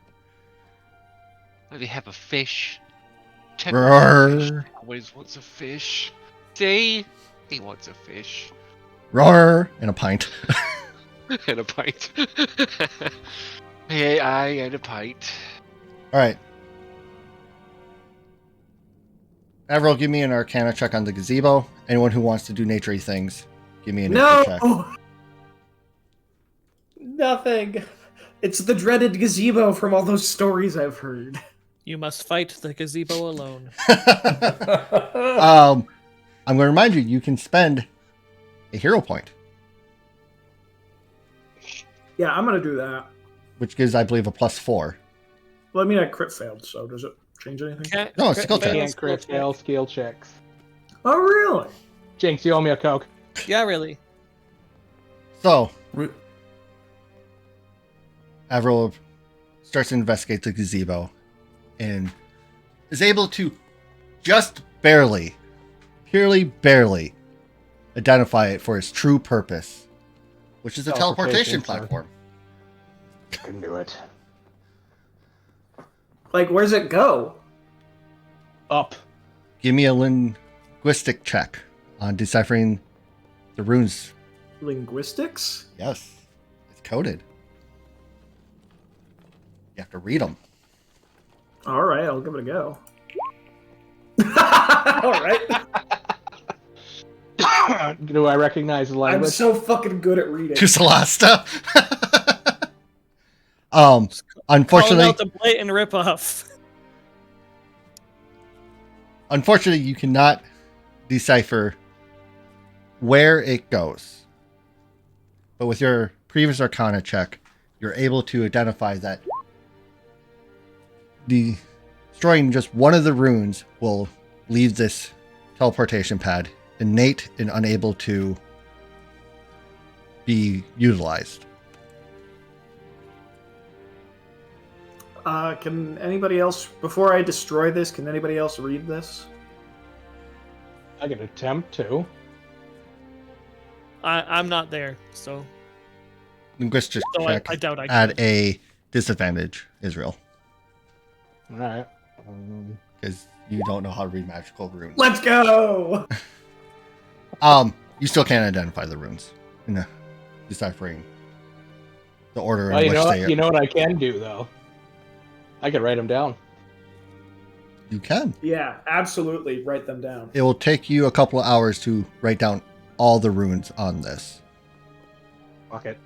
Maybe have a fish. Roar. Always wants a fish. See? He wants a fish. Roar! And a pint. And a pint. Yeah, I and a pint. Alright. Avril, give me an Arcana check on the gazebo. Anyone who wants to do nature-y things, give me a nature check. Nothing. It's the dreaded gazebo from all those stories I've heard. You must fight the gazebo alone. I'm going to remind you, you can spend a hero point, Yeah, I'm gonna do that. which gives, I believe, a +4. Well, I mean, I crit failed, so does it change anything? No, it's skill check. Can't crit fail skill checks. Oh, really? Jinx, you owe me a Coke. Yeah, really. So, Avril starts to investigate the gazebo and is able to just barely, purely barely, identify it for its true purpose, which is a teleportation platform. I can do it. Like, where's it go? Up. Give me a linguistic check on deciphering the runes. Linguistics? Yes, it's coded. You have to read them. All right, I'll give it a go. All right. Do I recognize the I'm language? so fucking good at reading. To Celesta. Calling Unfortunately, out the blatant ripoff. unfortunately, you cannot decipher where it goes. But with your previous Arcana check, you're able to identify that destroying just one of the runes will leave this teleportation pad innate and unable to be utilized. Can anybody else, before I destroy this, can anybody else read this? I can attempt to. I'm not there, so linguistic So check I doubt I at could. a disadvantage, Israel, All right. because you don't know how to read magical runes. Let's go. You still can't identify the runes. No, deciphering the order Well, in you which know they what? You know what I can do though. I could write them down. You can. Yeah, absolutely. Write them down. It will take you a couple of hours to write down all the runes on this. Fuck it.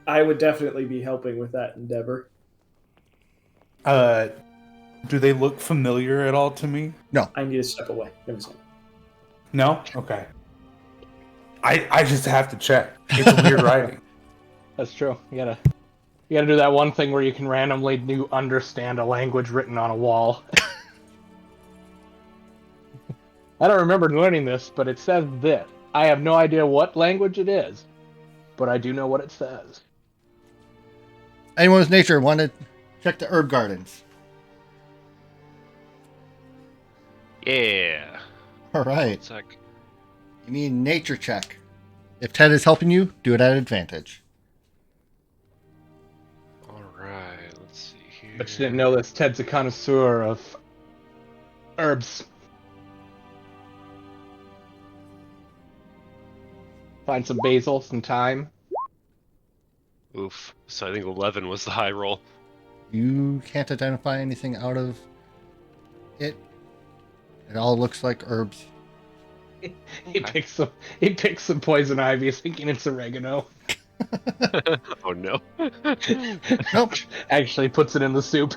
I would definitely be helping with that endeavor. Do they look familiar at all to me? I need to step away. Give me a second. No? Okay. I just have to check. It's weird writing. That's true. You gotta do that one thing where you can randomly understand a language written on a wall. I don't remember learning this, but it says this. I have no idea what language it is, but I do know what it says. Anyone with nature want to check the herb gardens? Yeah. All right. One sec. You mean nature check. If Ted is helping you, do it at advantage. All right. Let's see here. But you didn't know this. Ted's a connoisseur of herbs. Find some basil, some thyme. Oof. So I think 11 was the high roll. You can't identify anything out of it. It all looks like herbs. He picks some poison ivy, thinking it's oregano. Oh no. Nope. Actually, puts it in the soup.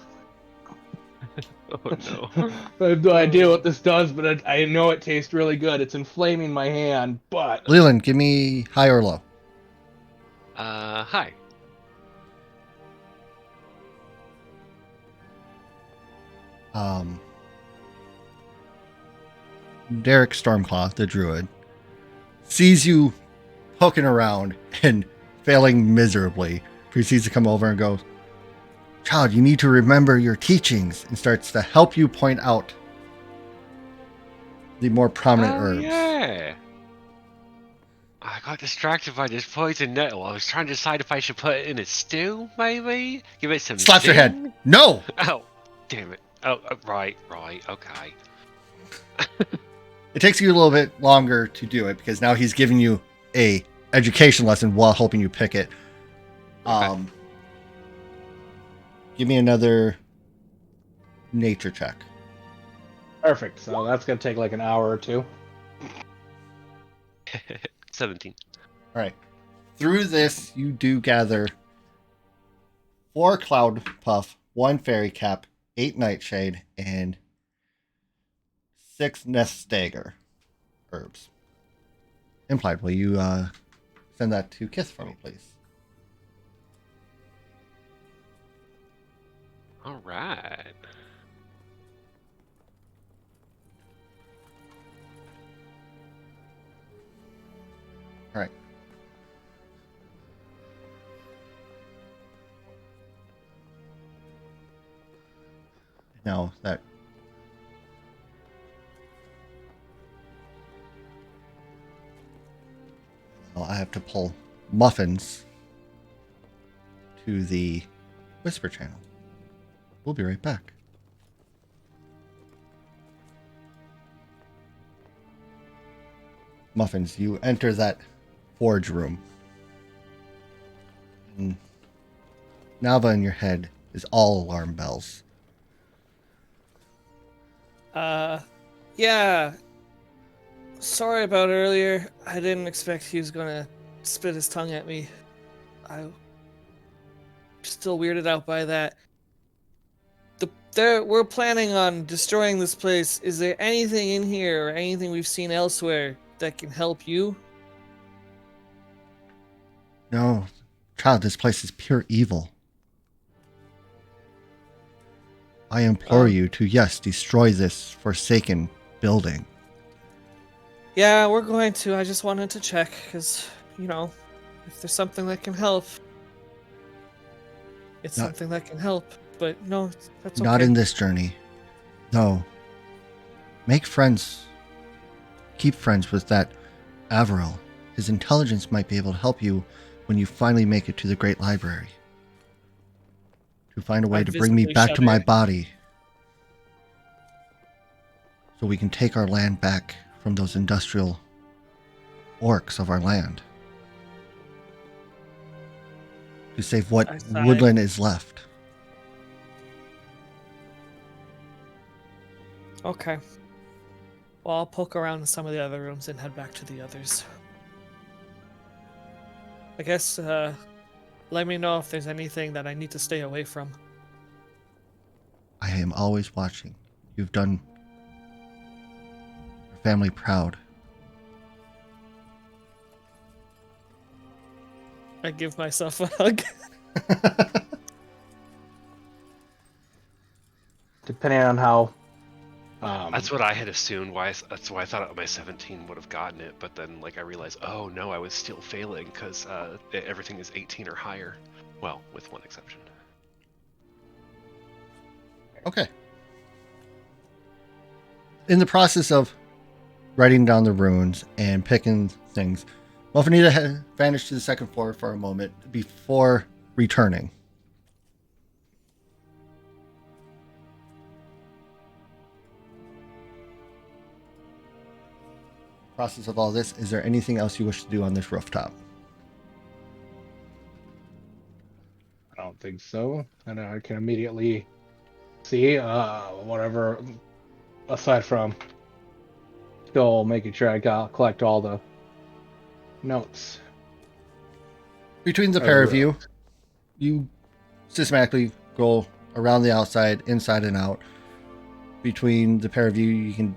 Oh no. I have no idea what this does, but I know it tastes really good. It's inflaming my hand, but Leland, give me high or low. Hi. Derek Stormclaw, the druid, sees you poking around and failing miserably. Proceeds to come over and goes, "Child, you need to remember your teachings," and starts to help you point out the more prominent herbs. Yeah. I got distracted by this poison nettle. I was trying to decide if I should put it in a stew, maybe? Give it some Slaps your head. zing? No! Oh, damn it. Oh, right, okay. It takes you a little bit longer to do it because now he's giving you a education lesson while helping you pick it. Okay. Give me another nature check. perfect. So that's gonna take like an hour or two. 17. All right. Through this, you do gather 4 cloud puff, 1 fairy cap, 8 nightshade, and 6 nest stagger herbs. Implied, will you send that to Kith for me, please? All right. All right. Now that I have to pull muffins to the whisper channel. We'll be right back. Muffins, you enter that forge room. And Nava in your head is all alarm bells. Yeah. Sorry about earlier. I didn't expect he was gonna spit his tongue at me. I'm still weirded out by that. We're planning on destroying this place. Is there anything in here or anything we've seen elsewhere that can help you? No, child, this place is pure evil. I implore you to, yes, destroy this forsaken building. Yeah, we're going to. I just wanted to check, because, you know, if there's something that can help, it's Not- something that can help. But no, that's okay. Not in this journey. No. Make friends. Keep friends with that Averil. His intelligence might be able to help you when you finally make it to the Great Library, to find a way I to bring me visibly back to my shudder. body so we can take our land back from those industrial orcs of our land. To save what I sigh. woodland is left. Okay. Well, I'll poke around in some of the other rooms and head back to the others. I guess, let me know if there's anything that I need to stay away from. I am always watching. You've done your family proud. I give myself a hug. Depending on how. That's what I had assumed. That's why I thought my 17 would have gotten it, but then like I realized, oh no, I was still failing because everything is 18 or higher. Well, with one exception. Okay. In the process of writing down the runes and picking things, Muffinita had vanished to the second floor for a moment before returning. Process of all this, is there anything else you wish to do on this rooftop? I don't think so. And I can immediately see whatever, aside from still making sure I collect all the notes. Between the Or pair of runes. you systematically go around the outside, inside and out. Between the pair of you can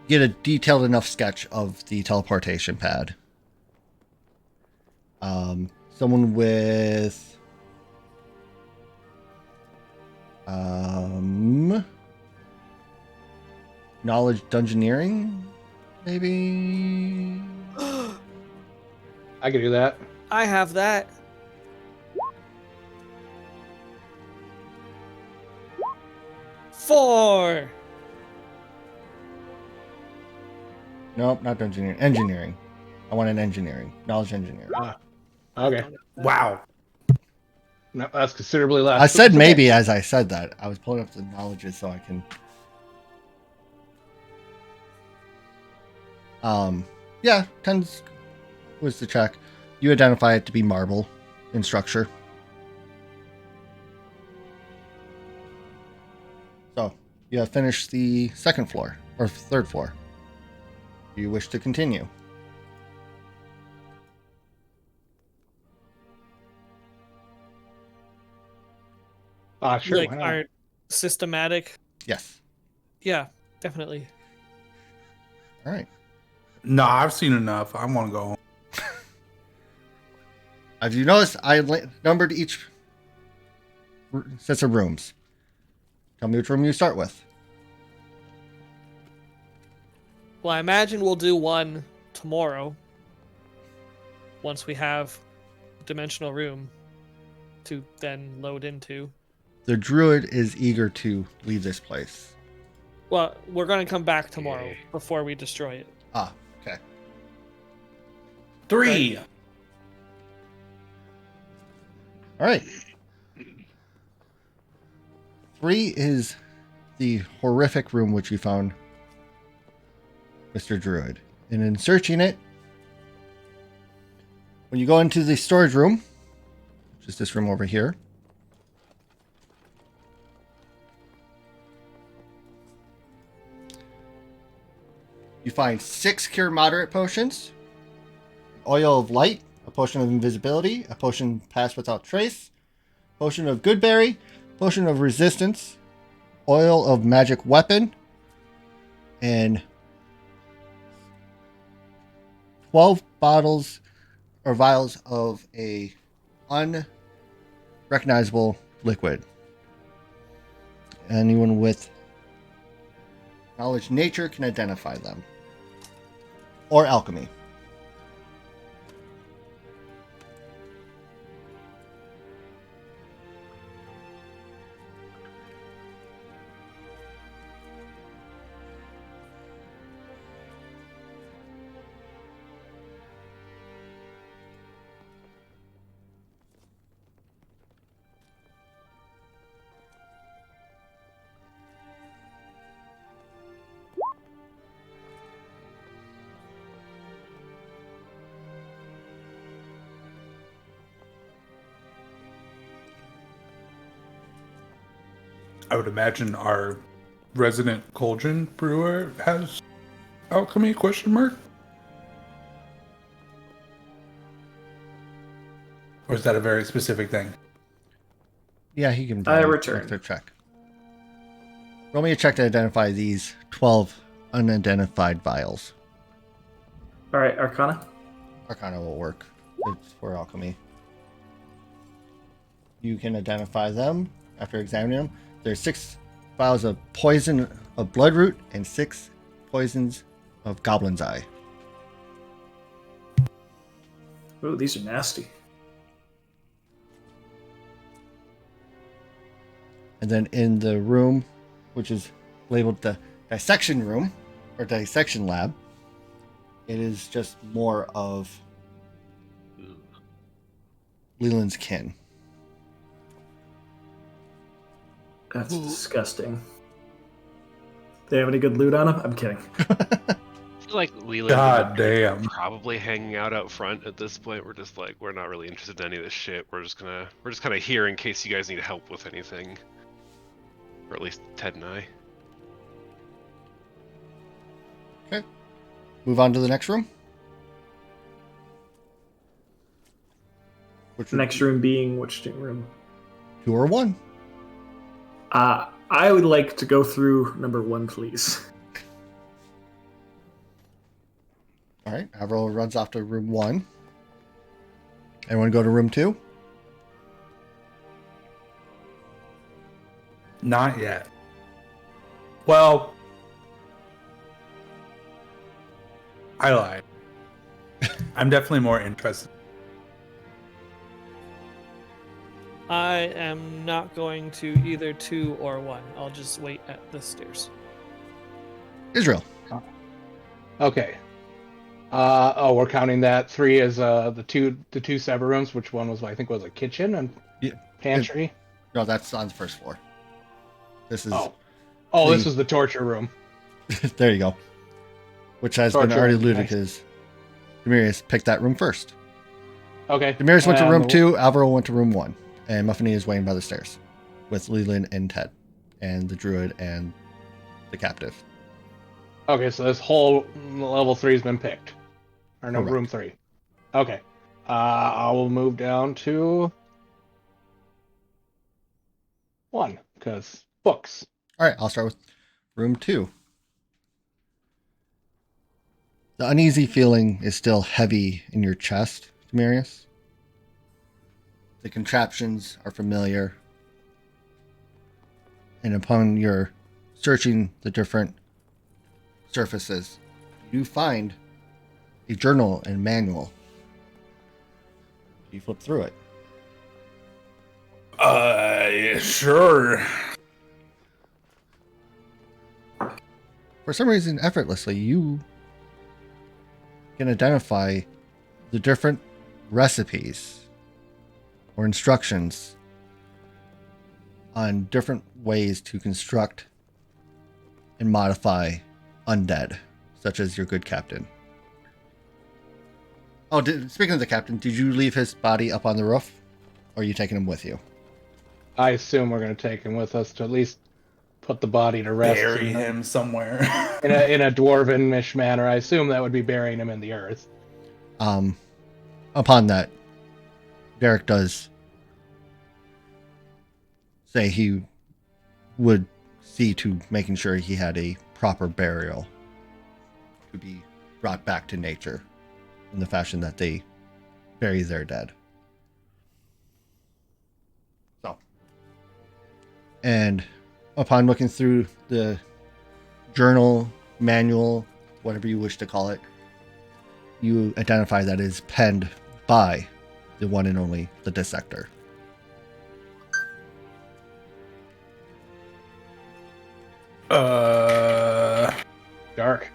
get a detailed enough sketch of the teleportation pad. Someone with knowledge dungeoneering, maybe. I can do that. I have that. Four. Nope, not dungeoneering. Engineering. I want an engineering. Knowledge engineering. Okay. Wow. No, that's considerably less. I but said that's okay. maybe as I said that. I was pulling up the knowledges so I can. Yeah, 10 was the check. You identify it to be marble in structure. So, you have finished the second floor, or third floor. Do you wish to continue? Sure. Like Why not? our systematic. Yes. Yeah, definitely. All right. No, I've seen enough. I want to go home. As you notice, I numbered each sets of rooms. Tell me which room you start with. Well, I imagine we'll do one tomorrow. Once we have a dimensional room to then load into. The druid is eager to leave this place. Well, we're going to come back tomorrow Yay. before we destroy it. Ah, okay. 3. All right. 3 is the horrific room which you found Mr. Druid. And in searching it, when you go into the storage room, which is this room over here, you find 6 cure moderate potions, oil of light, a potion of invisibility, a potion pass without trace, potion of goodberry, potion of resistance, oil of magic weapon, and 12 bottles or vials of a unrecognizable liquid. Anyone with knowledge nature can identify them. Or alchemy. I would imagine our resident cauldron brewer has alchemy, question mark? Or is that a very specific thing? Yeah, he can. I Look return. their check. Roll me a check to identify these 12 unidentified vials. All right, Arcana. Arcana will work. It's for alchemy. You can identify them after examining them. There's 6 vials of poison of bloodroot and 6 poisons of goblin's eye. Ooh, these are nasty. And then in the room, which is labeled the dissection room or dissection lab, it is just more of Leland's kin. That's disgusting. They have any good loot on them? I'm kidding. I feel like Leland God damn. probably hanging out front at this point. We're just like, we're not really interested in any of this shit. We're just kind of here in case you guys need help with anything. Or at least Ted and I. Okay. Move on to the next room. Which The next room being which room? 2 or 1. I would like to go through number 1, please. All right. Avril runs off to room 1. Anyone go to room 2? Not yet. Well, I lied. I'm definitely more interested. I am not going to either 2 or 1. I'll just wait at the stairs. Israel. Okay. We're counting that 3 as the two separate rooms. Which one was? I think was a kitchen and Yeah. pantry. No, that's on the first floor. This is. This is the torture room. There you go. Which has been Torture already room, looted nice. because Demirius picked that room first. Okay. Demirius went to And room the- 2, Alvaro went to room 1, and Muffany is waiting by the stairs with Leland and Ted, and the druid and the captive. Okay, so this whole level 3 has been picked, or no, Correct. room 3. Okay. I will move down to 1 because books. All right, I'll start with room 2. The uneasy feeling is still heavy in your chest, Demirius. The contraptions are familiar. And upon your searching the different surfaces, you find a journal and manual. You flip through it. Sure. For some reason, effortlessly, you can identify the different recipes or instructions on different ways to construct and modify undead, such as your good captain. Oh, speaking of the captain, did you leave his body up on the roof? Or are you taking him with you? I assume we're going to take him with us to at least put the body to rest Bury him somewhere. in a dwarven-ish manner. I assume that would be burying him in the earth. Upon that, Derek does say he would see to making sure he had a proper burial to be brought back to nature in the fashion that they bury their dead. So, and upon looking through the journal, manual, whatever you wish to call it, you identify that it is penned by the one and only the dissector. Dark.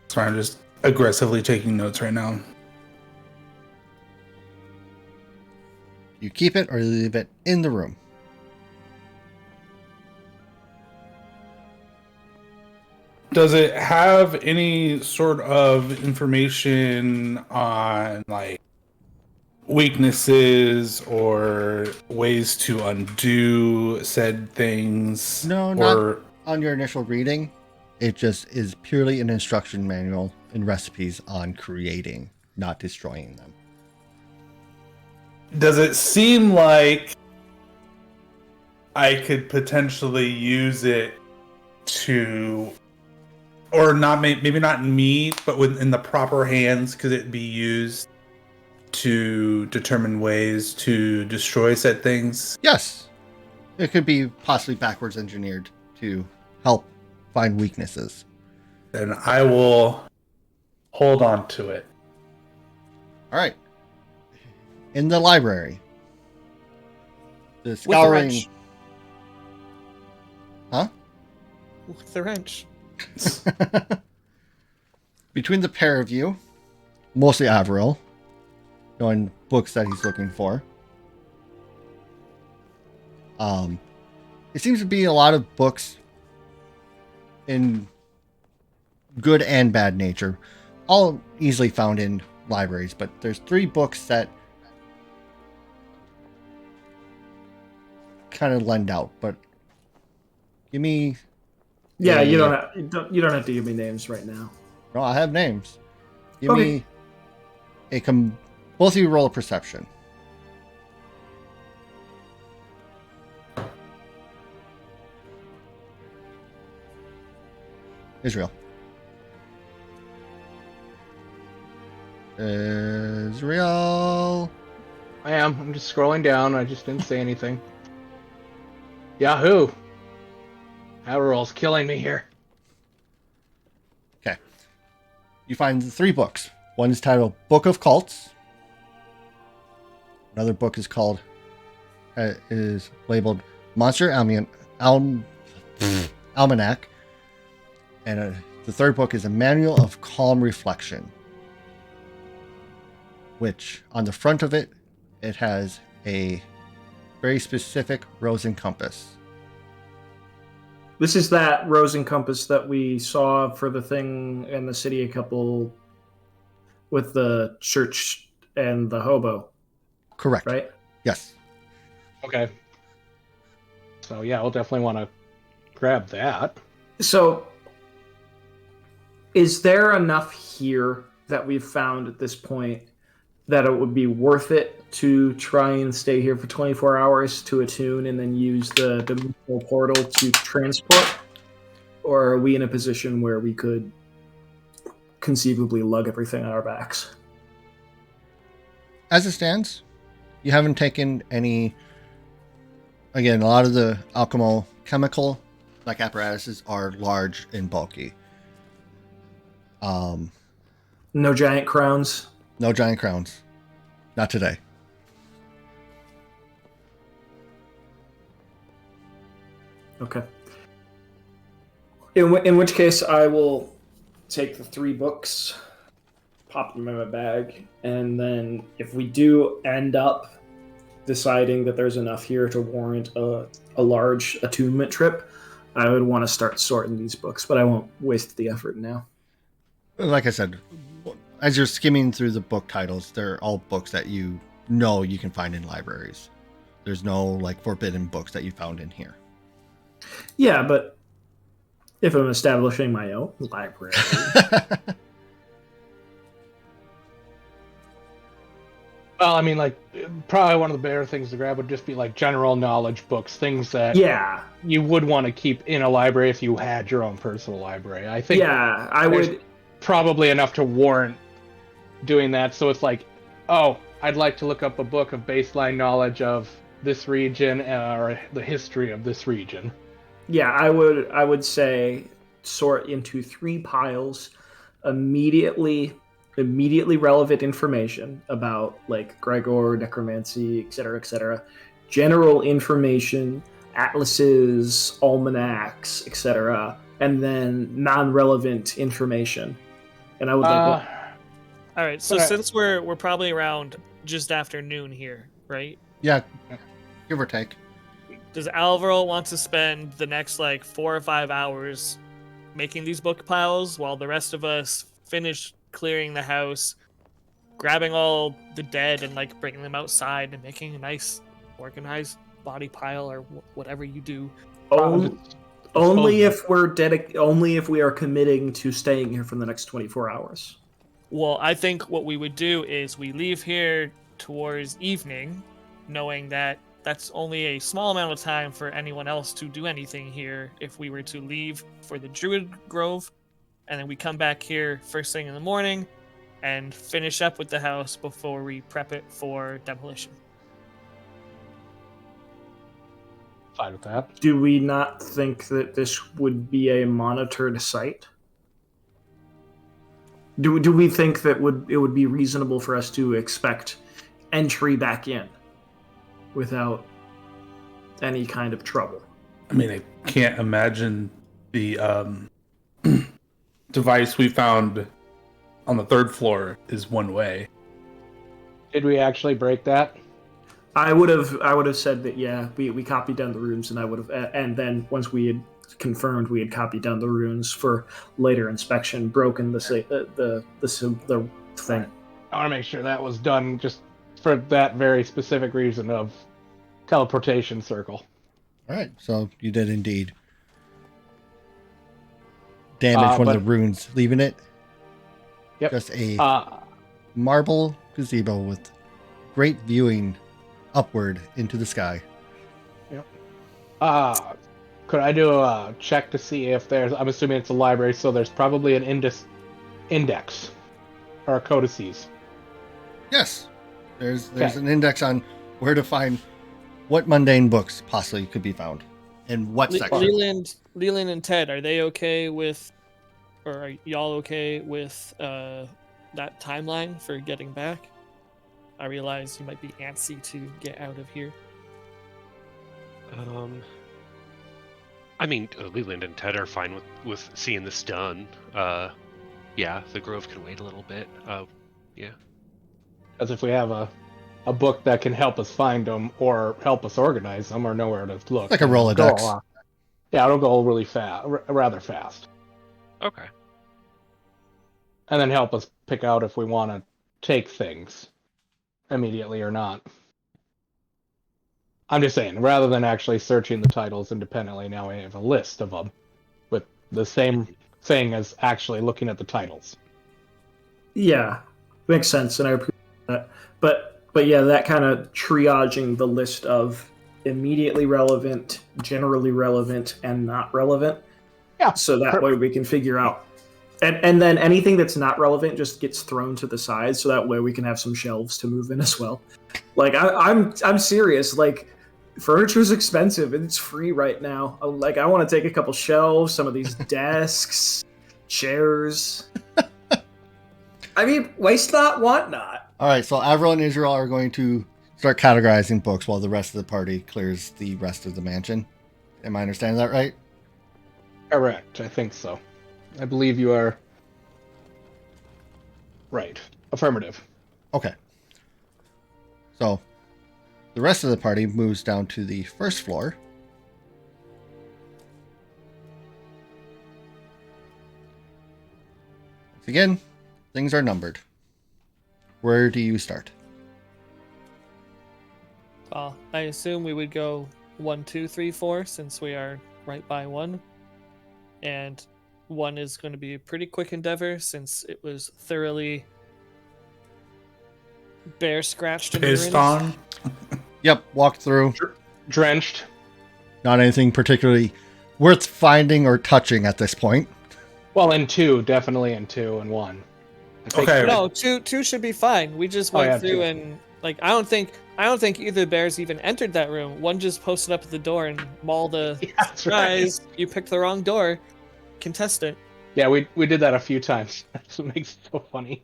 So I'm just aggressively taking notes right now. You keep it or leave it in the room? Does it have any sort of information on like weaknesses or ways to undo said things? No, not on your initial reading. It just is purely an instruction manual and recipes on creating, not destroying them. Does it seem like I could potentially use it to, or not, maybe not me, but in the proper hands, could it be used to determine ways to destroy said things? Yes. It could be possibly backwards engineered to help find weaknesses. Then I will hold on to it. All right. In the library, the With the scouring. wrench. Huh? With the wrench. Between the pair of you, mostly Avril, knowing books that he's looking for. It seems to be a lot of books in good and bad nature, all easily found in libraries, but there's 3 books that kind of lend out, but give me... Yeah, a- you don't have to give me names right now. No, I have names. Give Okay. me both of you roll a perception. Israel. Israel. I am. I'm just scrolling down. I just didn't say anything. Yahoo! Averill's killing me here. Okay. You find 3 books. One is titled Book of Cults. Another book is called is labeled Monster Almanac. And the third book is a Manual of Calm Reflection, which on the front of it, it has a very specific rose and compass. This is that rose and compass that we saw for the thing in the city, a couple with the church and the hobo, Correct. right? Yes. Okay. So yeah, I'll definitely want to grab that. So, is there enough here that we've found at this point that it would be worth it to try and stay here for 24 hours to attune and then use the dimensional portal to transport? Or are we in a position where we could conceivably lug everything on our backs? As it stands, you haven't taken any. Again, a lot of the chemical like apparatuses are large and bulky. No giant crowns? No giant crowns. Not today. Okay. In which case, I will take the 3 books, pop them in my bag, and then if we do end up deciding that there's enough here to warrant a large attunement trip, I would want to start sorting these books, but I won't waste the effort now. Like I said, as you're skimming through the book titles, they're all books that you know you can find in libraries. There's no like forbidden books that you found in here. Yeah, but if I'm establishing my own library... Well, I mean, like, probably one of the better things to grab would just be like general knowledge books, things that Yeah, you would want to keep in a library if you had your own personal library. I think yeah, I there's would... probably enough to warrant doing that. So it's like, oh, I'd like to look up a book of baseline knowledge of this region or the history of this region. Yeah, I would say sort into 3 piles. Immediately relevant information about like Gregor, necromancy, etc. General information, atlases, almanacs, etc. And then non-relevant information. And I would like. All right, so Okay. since we're probably around just after noon here, right? Yeah, give or take. Does Alvaro want to spend the next like 4 or 5 hours making these book piles while the rest of us finish clearing the house, grabbing all the dead and like bringing them outside and making a nice organized body pile or whatever you do? Only if only if we are committing to staying here for the next 24 hours. Well, I think what we would do is we leave here towards evening, knowing that that's only a small amount of time for anyone else to do anything here if we were to leave for the Druid Grove, and then we come back here first thing in the morning and finish up with the house before we prep it for demolition. Fine with that. Do we not think that this would be a monitored site? Do we think that it would be reasonable for us to expect entry back in without any kind of trouble? I mean, I can't imagine the device we found on the 3rd floor is one way. Did we actually break that? I would have said that, yeah, we copied down the runes, and I would have, and then once we had confirmed we had copied down the runes for later inspection, broken the thing. I want to make sure that was done just for that very specific reason of teleportation circle. All right, so you did indeed damage one of the runes, leaving it just a marble gazebo with great viewing upward into the sky. Yep. Could I do a check to see if there's? I'm assuming it's a library, so there's probably an index or a codices. Yes, there's an index on where to find what mundane books possibly could be found in what section. Leland and Ted, are they okay with, or are y'all okay with that timeline for getting back? I realize you might be antsy to get out of here. I mean, Leland and Ted are fine with seeing this done. Yeah, the Grove can wait a little bit. Yeah. As if we have a book that can help us find them or help us organize them or know where to look. Like a Rolodex. Yeah, it'll go really fast, rather fast. Okay. And then help us pick out if we want to take things immediately or not. I'm just saying, rather than actually searching the titles independently, now we have a list of them with the same thing as actually looking at the titles. Yeah, makes sense, and I appreciate that. But yeah, that kind of triaging the list of immediately relevant, generally relevant, and not relevant. Yeah. So that way we can figure out. And then anything that's not relevant just gets thrown to the side, so that way we can have some shelves to move in as well. Like I'm serious. Like, furniture's expensive and it's free right now. Like, I want to take a couple shelves, some of these desks, chairs. I mean, waste not, want not. All right, so Avril and Israel are going to start categorizing books while the rest of the party clears the rest of the mansion. Am I understanding that right? Correct, I think so. I believe you are right. Affirmative. Okay. So, the rest of the party moves down to the first floor. Once again, things are numbered. Where do you start? Well, I assume we would go 1, 2, 3, 4 since we are right by 1. And 1 is going to be a pretty quick endeavor since it was thoroughly bear scratched and Pissed on. Yep, walked through. Drenched. Not anything particularly worth finding or touching at this point. Well, in 2, definitely in 2 and 1. Okay. No, two should be fine. We just went through 2. and like I don't think either bears even entered that room. 1 just posted up at the door and mauled a That's guys. You picked the wrong door. Contestant. Yeah, we did that a few times. That's what makes it so funny.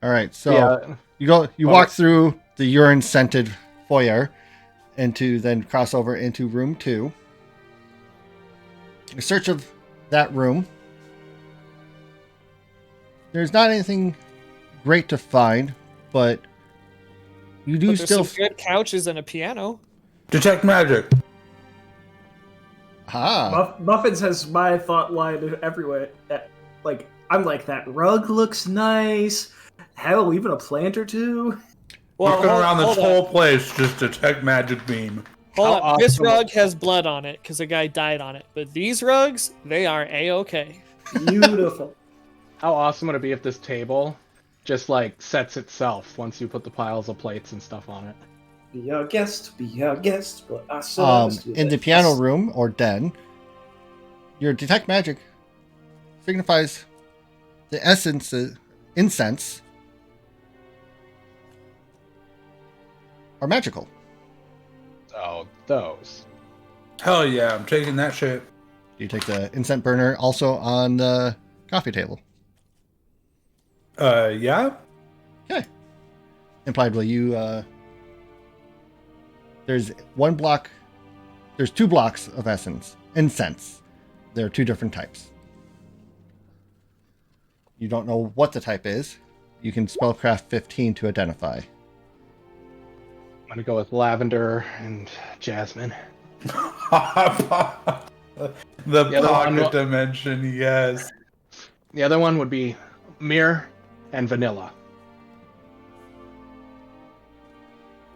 All right, so you walk through the urine-scented foyer then cross over into room 2. In search of that room, there's not anything great to find, but you do But there's still. some good couches and a piano. Detect magic. Muffins has my thought line everywhere. Like, I'm like, that rug looks nice. Hell, even a plant or two. Well, Looking around this hold whole on. place, just detect magic beam. Hold How on. This awesome- rug has blood on it because a guy died on it. But these rugs, they are a-okay. Beautiful. How awesome would it be if this table just like sets itself once you put the piles of plates and stuff on it? Be our guest, but I said In the piano room or den, your detect magic signifies the essence, incense, are magical. Oh, those. Hell yeah, I'm taking that shit. You take the incense burner also on the coffee table. Yeah? Okay. Impliedly, there's one block, there's 2 blocks of incense. There are 2 different types. You don't know what the type is. You can spellcraft 15 to identify. I'm gonna go with lavender and jasmine. The other one- pocket dimension, yes. The other one would be myrrh and vanilla.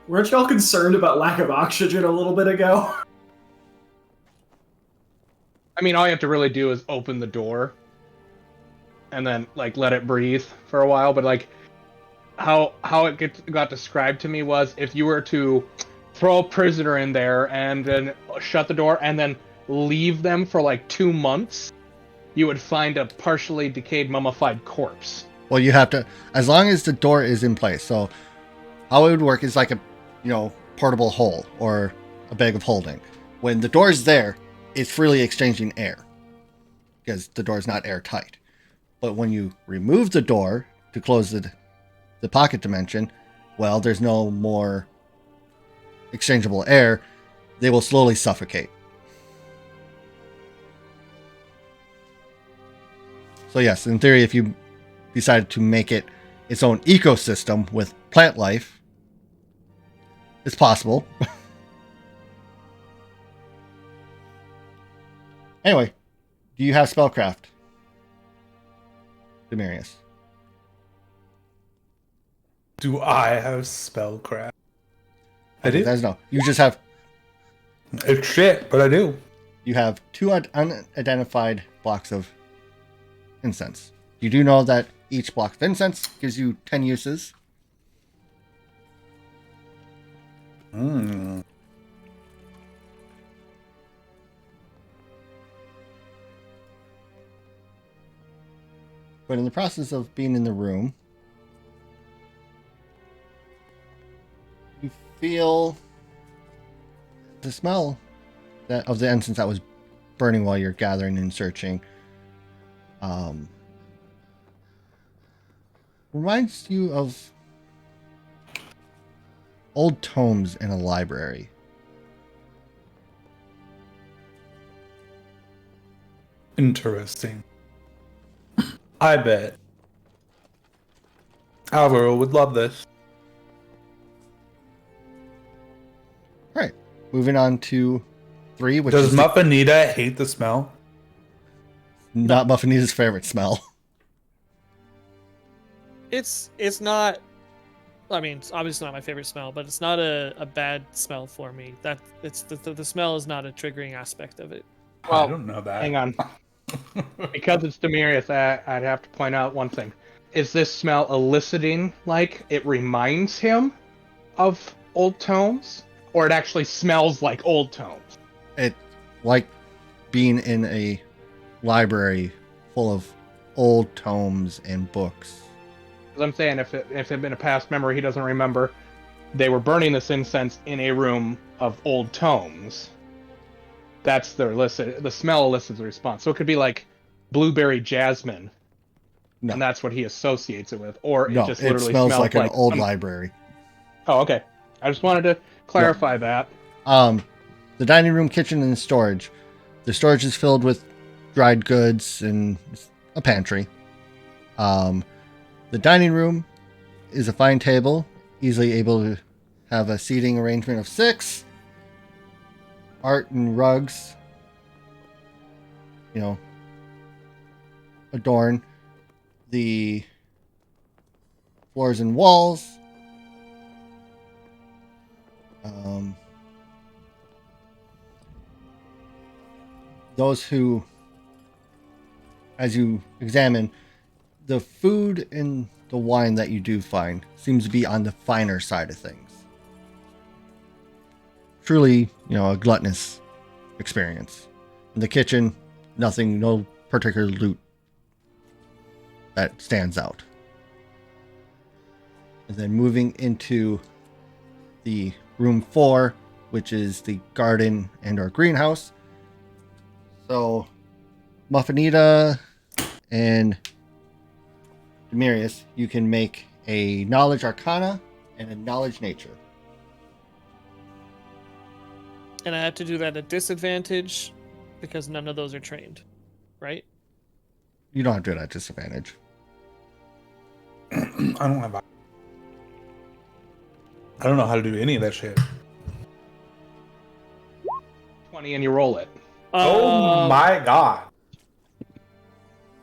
Weren't y'all concerned about lack of oxygen a little bit ago? I mean, all you have to really do is open the door and then like let it breathe for a while. But like how it got described to me was if you were to throw a prisoner in there and then shut the door and then leave them for like 2 months, you would find a partially decayed mummified corpse. Well, you have to, as long as the door is in place. So how it would work is like a, portable hole or a bag of holding. When the door is there, it's freely exchanging air because the door is not airtight. But when you remove the door to close the pocket dimension, well, there's no more exchangeable air. They will slowly suffocate. So yes, in theory, if you decided to make it its own ecosystem with plant life, it's possible. Anyway, do you have spellcraft, Demarius? Do I have spellcraft? I do. That's no. You just have It's shit, but I do. you have 2 unidentified blocks of incense. You do know that each block of incense gives you 10 uses. Mm. But in the process of being in the room, you feel the smell of the incense that was burning while you're gathering and searching. Reminds you of old tomes in a library. Interesting. I bet Alvaro would love this. All right, moving on to 3, which Does is Muffinita hate the smell? not Muffinita's favorite smell. It's not. I mean, it's obviously not my favorite smell, but it's not a bad smell for me. That it's the smell is not a triggering aspect of it. I don't know that. Hang on. Because it's Demarius, I'd have to point out one thing. Is this smell eliciting like it reminds him of old tomes? Or it actually smells like old tomes? It like being in a library full of old tomes and books. 'Cause I'm saying if it had been a past memory he doesn't remember, they were burning this incense in a room of old tomes. That's the smell elicits a response. So it could be like blueberry jasmine. No. And that's what he associates it with. Or No, it just it literally smells like an old some- library. Oh, okay. I just wanted to clarify that. The dining room, kitchen, and storage. The storage is filled with dried goods and a pantry. The dining room is a fine table, easily able to have a seating arrangement of 6. Art and rugs, adorn the floors and walls. Those who, as you examine, the food and the wine that you do find seems to be on the finer side of things. Truly, a gluttonous experience. In the kitchen, nothing, no particular loot that stands out. And then moving into the room 4, which is the garden and or greenhouse. So, Muffinita and Demirius, you can make a knowledge arcana and a knowledge nature. And I have to do that at disadvantage because none of those are trained, right? You don't have to do it at disadvantage. I don't know how to do any of that shit. 20 and you roll it. Oh my god.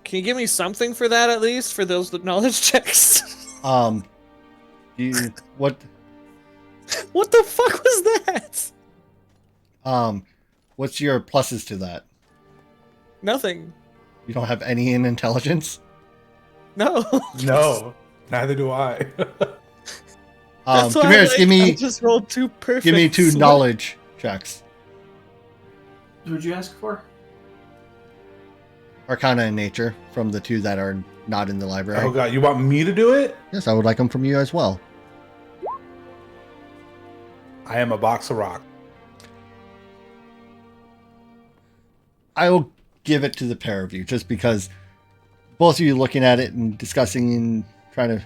Can you give me something for that at least for those knowledge checks? What What the fuck was that? What's your pluses to that? Nothing. You don't have any in intelligence? No. No, neither do I. That's why Demiris, I just rolled 2 perfect. give me 2 knowledge checks. What would you ask for? Arcana and nature from the 2 that are not in the library. Oh god, you want me to do it? Yes, I would like them from you as well. I am a box of rock. I will give it to the pair of you just because both of you looking at it and discussing and trying to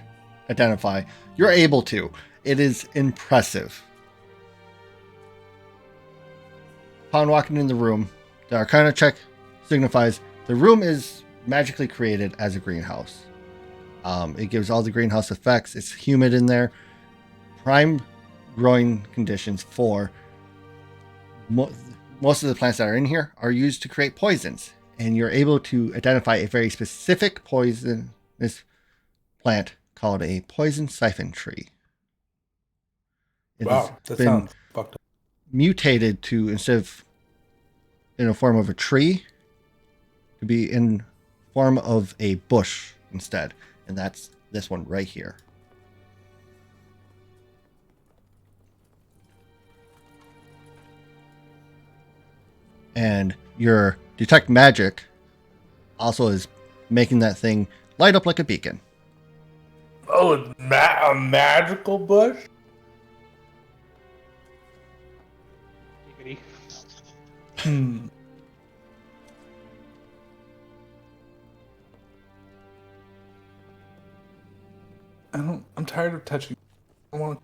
identify, you're able to. It is impressive. Upon walking in the room, the Arcana check signifies the room is magically created as a greenhouse. It gives all the greenhouse effects. It's humid in there. Prime growing conditions for most of the plants that are in here are used to create poisons. And you're able to identify a very specific poisonous plant called a poison siphon tree. It has Wow, that been sounds fucked up. mutated to, instead of in a form of a tree, to be in form of a bush instead. And that's this one right here. And your detect magic also is making that thing light up like a beacon. Oh, a magical bush? Hmm. I'm tired of touching. I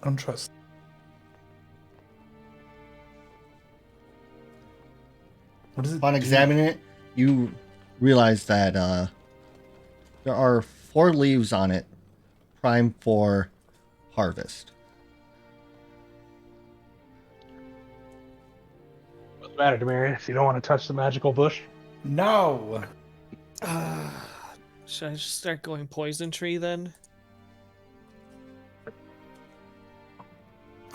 don't trust. What does it Upon do? examining it, you realize that there are 4 leaves on it, prime for harvest. What's the matter, Demarius? You don't want to touch the magical bush? No. Should I just start going poison tree then? I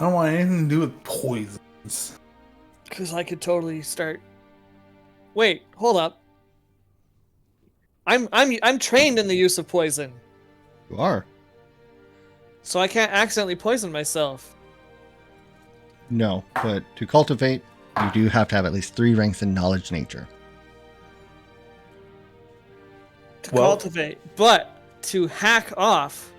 don't want anything to do with poisons. Because I could totally start. Wait, hold up. I'm trained in the use of poison, You are. so I can't accidentally poison myself. No, but to cultivate, you do have to have at least 3 ranks in knowledge nature. To Well- cultivate, but to hack off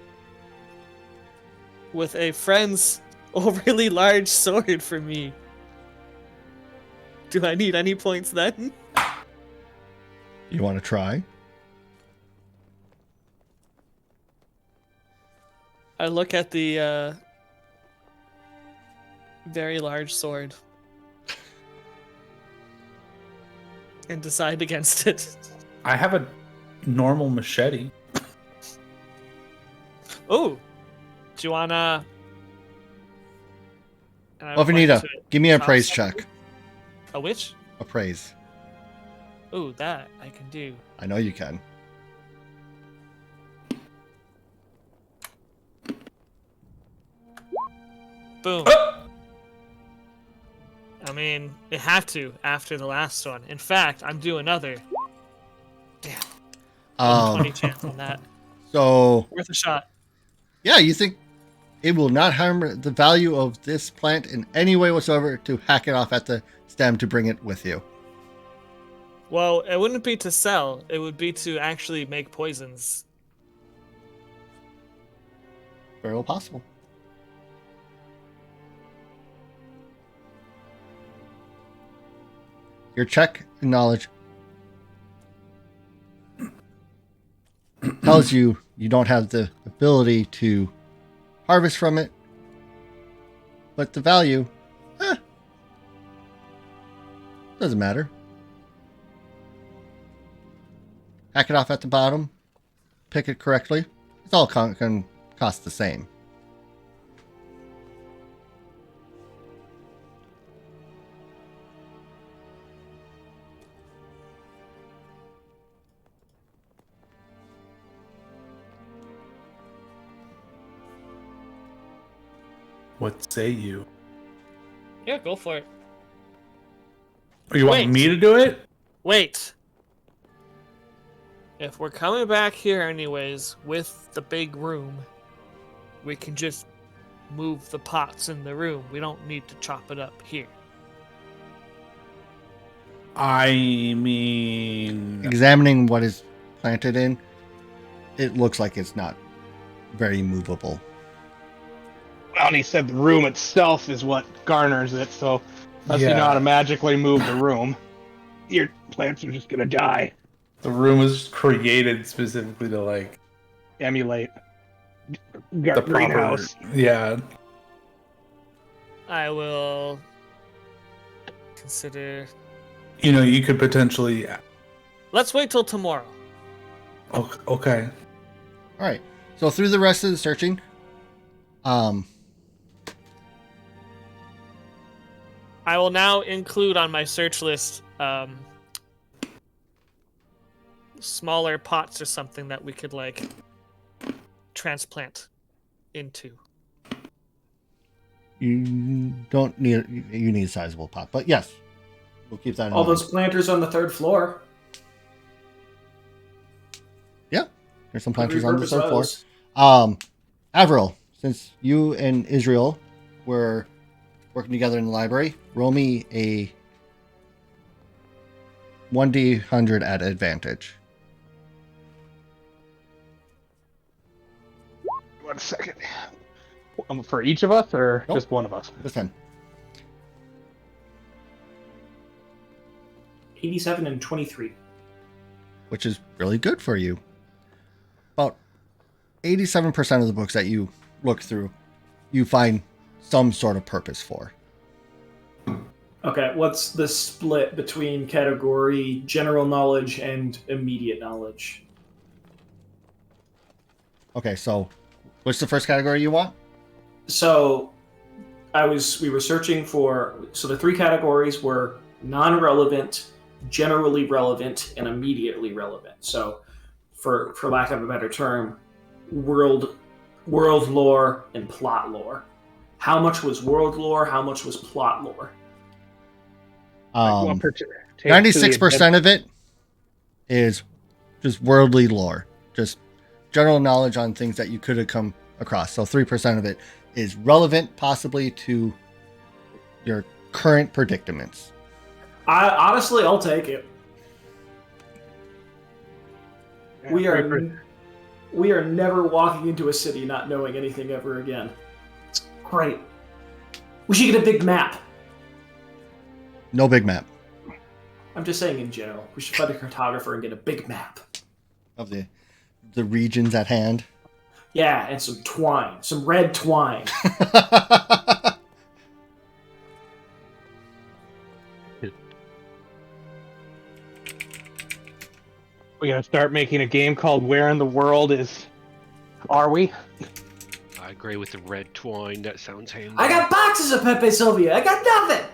with a friend's overly large sword for me. Do I need any points then? You want to try? I look at the very large sword and decide against it. I have a normal machete. Oh, do you wanna? And I Well, would like Vanita, to give me a chop praise something. check. A which? A praise. Oh, that I can do. I know you can. Boom. I mean, it had to after the last one. In fact, I'm due another. Damn. 20 chance on that. So, Worth a shot. yeah, you think it will not harm the value of this plant in any way whatsoever to hack it off at the stem to bring it with you. Well, it wouldn't be to sell. It would be to actually make poisons. Very well possible. Your check in knowledge tells you you don't have the ability to harvest from it, but the value, doesn't matter. Hack it off at the bottom, pick it correctly. It's all can cost the same. What say you? Yeah, go for it. Or you want Wait. me to do it? Wait. If we're coming back here anyways with the big room, we can just move the pots in the room. We don't need to chop it up here. I mean, Examining what is planted in, it looks like it's not very movable. Well, and he said the room itself is what garners it, so unless you know how to magically move the room, your plants are just gonna die. the room was created specifically to like Emulate the proper. greenhouse. Yeah. I will consider. You know, you could potentially. Let's wait till tomorrow. Okay. All right. So through the rest of the searching, I will now include on my search list smaller pots or something that we could like transplant into. you don't need you need a sizable pot, but yes, we'll keep that in All mind. those planters on the third floor. Yeah, there's some planters on the Repurpose third floor. those. Avril, since you and Israel were working together in the library, roll me a 1d100 at advantage. 1 second. For each of us, or Nope. just one of us? This time. 87 and 23. Which is really good for you. About 87% of the books that you look through, you find some sort of purpose for. Okay, what's the split between category general knowledge and immediate knowledge? Okay, so what's the first category you want? So we were searching for, so the three categories were non-relevant, generally relevant, and immediately relevant. So for lack of a better term, world lore and plot lore. How much was world lore? How much was plot lore? 96% of it is just worldly lore, just general knowledge on things that you could have come across. So 3% of it is relevant, possibly to your current predicaments. Honestly, I'll take it. We are never walking into a city not knowing anything ever again. It's great. We should get a big map. No big map I'm just saying in general. We should find a cartographer and get a big map. of the regions at hand. Yeah, and some twine. Some red twine. We gotta start making a game called Where in the World Are We? I agree with the red twine. That sounds handy. I got boxes of Pepe Sylvia. I got nothing.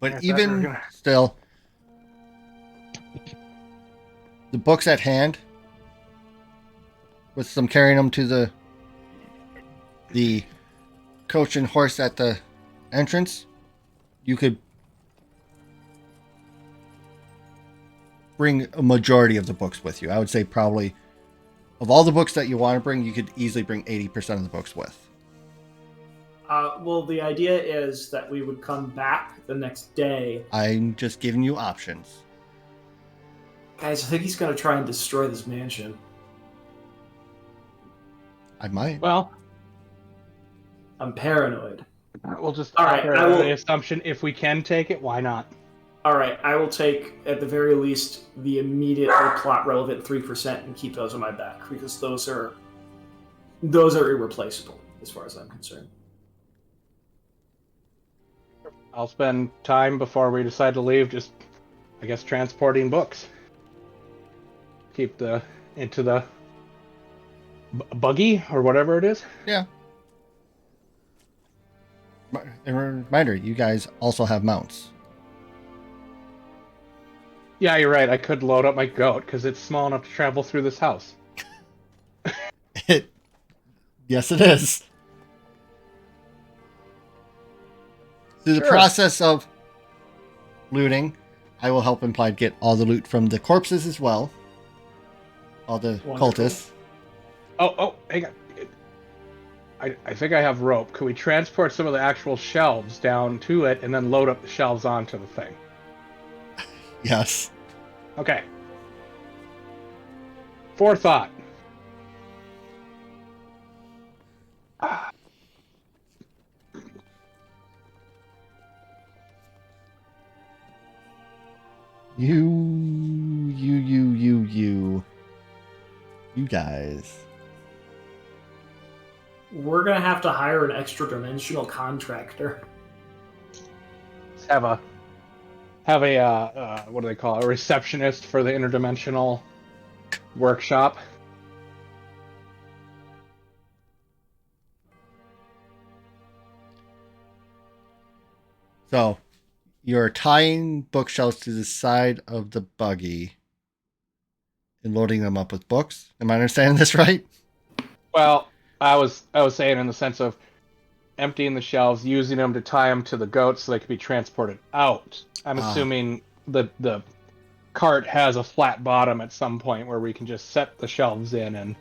But Yeah, I thought we were even gonna- still, the books at hand, with some carrying them to the coach and horse at the entrance, you could bring a majority of the books with you. I would say probably of all the books that you want to bring, you could easily bring 80% of the books with. Well, the idea is that we would come back the next day. I'm just giving you options. Guys, I think he's going to try and destroy this mansion. I might. Well, I'm paranoid. we'll just All right, operate I on will- the assumption if we can take it, why not? All right, I will take, at the very least, the immediate or plot-relevant 3% and keep those on my back, because those are irreplaceable, as far as I'm concerned. I'll spend time before we decide to leave just, I guess, transporting books. Keep into the buggy or whatever it is. Yeah. And a reminder, you guys also have mounts. Yeah, you're right. I could load up my goat because it's small enough to travel through this house. Yes, it is. Through the Sure. process of looting, I will help Implied get all the loot from the corpses as well. All the Wonderful. cultists. Oh, hang on. I think I have rope. Could we transport some of the actual shelves down to it and then load up the shelves onto the thing? Yes. Okay. Forethought. You guys. We're going to have to hire an extra-dimensional contractor. Have a what do they call it? A receptionist for the interdimensional workshop. So, you're tying bookshelves to the side of the buggy and loading them up with books. Am I understanding this right? Well, I was saying in the sense of emptying the shelves, using them to tie them to the goats so they could be transported out. I'm assuming the cart has a flat bottom at some point where we can just set the shelves in and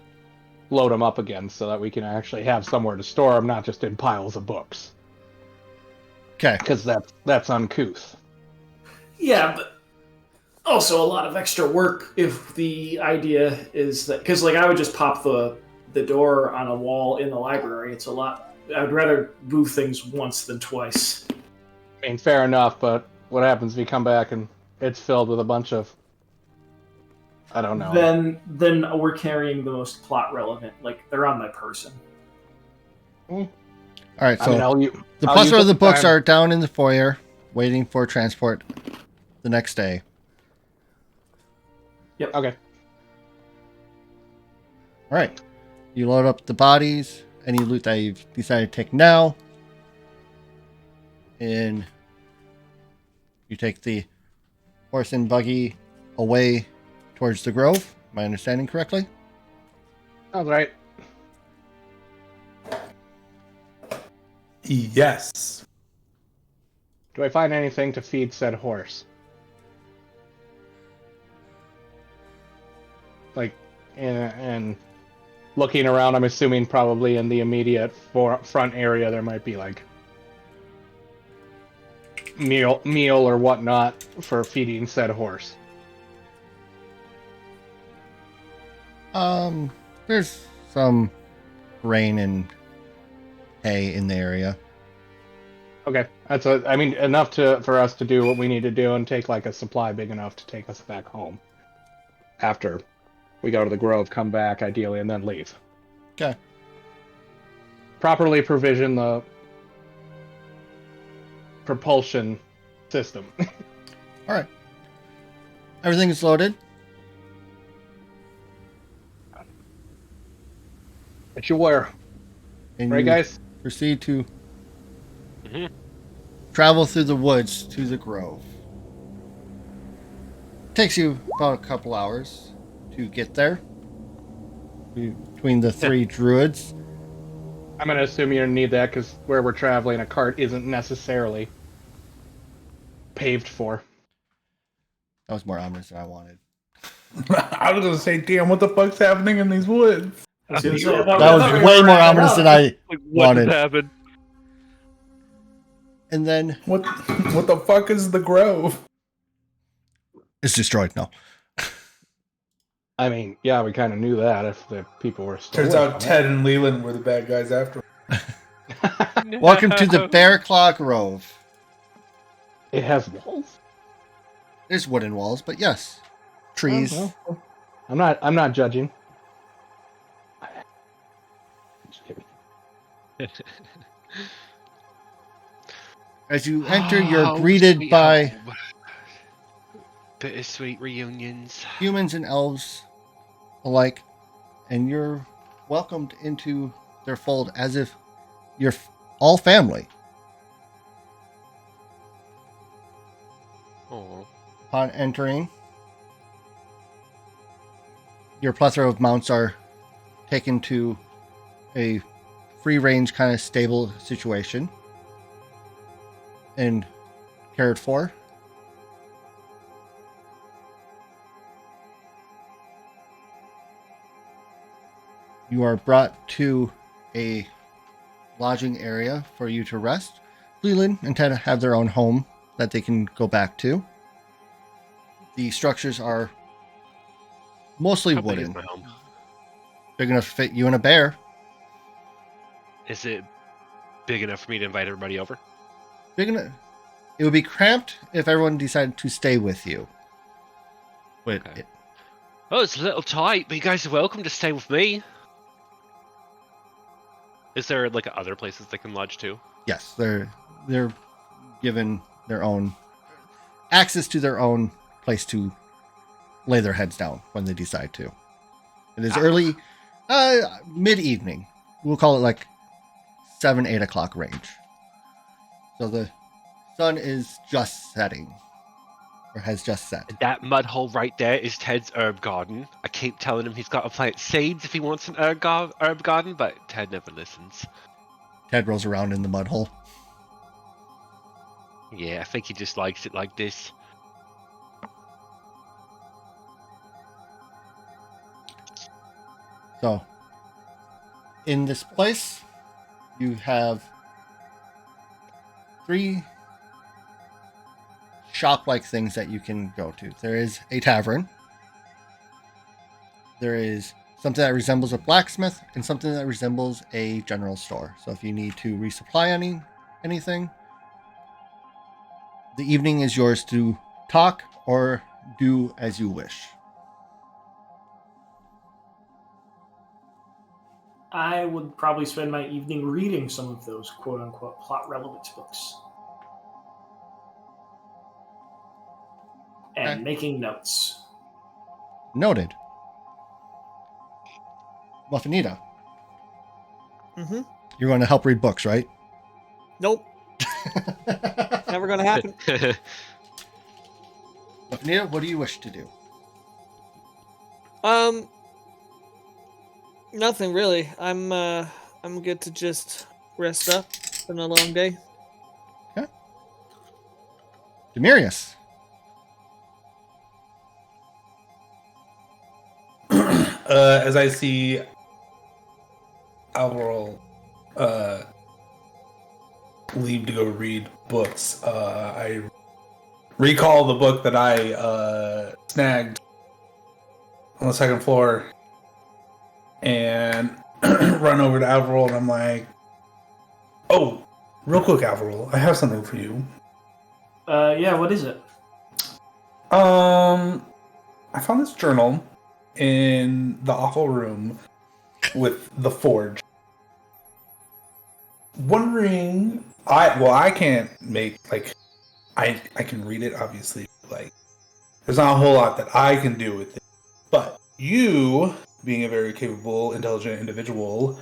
load them up again so that we can actually have somewhere to store them, not just in piles of books. Okay. Because that's uncouth. Yeah, but also a lot of extra work if the idea is that... Because, like, I would just pop the door on a wall in the library. It's a lot... I'd rather move things once than twice. I mean, fair enough, but what happens if you come back and it's filled with a bunch of... I don't know. Then we're carrying the most plot relevant. Like, they're on my person. All right, so I'll the use plus of the up books time. are down in the foyer, waiting for transport the next day. Okay. All right. You load up the bodies, any loot that you've decided to take now, and you take the horse and buggy away towards the grove. Am I understanding correctly? Sounds right. Yes. Do I find anything to feed said horse? Like, and looking around, I'm assuming probably in the immediate front area there might be like meal or whatnot for feeding said horse. There's some grain and hay in the area. Okay, I mean enough for us to do what we need to do and take like a supply big enough to take us back home. After we go to the grove, come back ideally, and then leave. Okay. Properly provision the propulsion system. All right. Everything is loaded. At your where. And Right, you guys? proceed to Mhm. travel through the woods to the grove. Takes you about a couple hours to get there. Between the three druids. I'm going to assume you're going to need that because where we're traveling, a cart isn't necessarily paved for. That was more ominous than I wanted. I was gonna say, damn, what the fuck's happening in these woods? I was gonna say, That was way more ominous than I Like, what wanted. just happened? And then What the fuck is the grove? it's destroyed now. I mean, yeah, we kind of knew that if the people were still. Turns away out from Ted and Leland were the bad guys after. it. Welcome to the Bear Claw Grove. It has walls. There's wooden walls, but yes, trees. Oh, well. I'm not judging. Just kidding. As you enter, you're Oh, greeted sweet by home. Bittersweet reunions. humans and elves alike, and you're welcomed into their fold as if you're all family. Oh. Upon entering, your plethora of mounts are taken to a free range kind of stable situation and cared for. You are brought to a lodging area for you to rest. Leland and Ted have their own home that they can go back to. The structures are mostly How big is wooden. my home? Big enough to fit you and a bear. Is it big enough for me to invite everybody over? Big enough. It would be cramped if everyone decided to stay with you. But Okay. Oh, it's a little tight, but you guys are welcome to stay with me. Is there like other places they can lodge too? yes, they're given their own access to their own place to lay their heads down when they decide to. It is early, mid-evening. We'll call it like 7-8 o'clock range. So the sun is just setting, or has just set. That mud hole right there is Ted's herb garden. I keep telling him he's got to plant seeds if he wants an herb garden, but Ted never listens. Ted rolls around in the mud hole. Yeah, I think he just likes it like this. So, in this place, you have 3 shop-like things that you can go to. There is a tavern. There is something that resembles a blacksmith and something that resembles a general store. So if you need to resupply anything, the evening is yours to talk or do as you wish. I would probably spend my evening reading some of those quote-unquote plot relevance books. And Okay. making notes. Noted. Muffinita, Mm-hmm. you're going to help read books, right? Nope. Never gonna happen. Muffinita, what do you wish to do? Nothing really. I'm good to just rest up. It's been a long day. Demirius. As I see Alvarol leave to go read books, I recall the book that I snagged on the second floor and run over to Alvarol, and I'm like, "Oh, real quick, Alvarol, I have something for you." Yeah, what is it? I found this journal in the awful room with the forge. Wondering I can't make like I can read it obviously. Like there's not a whole lot that I can do with it. But you, being a very capable, intelligent individual,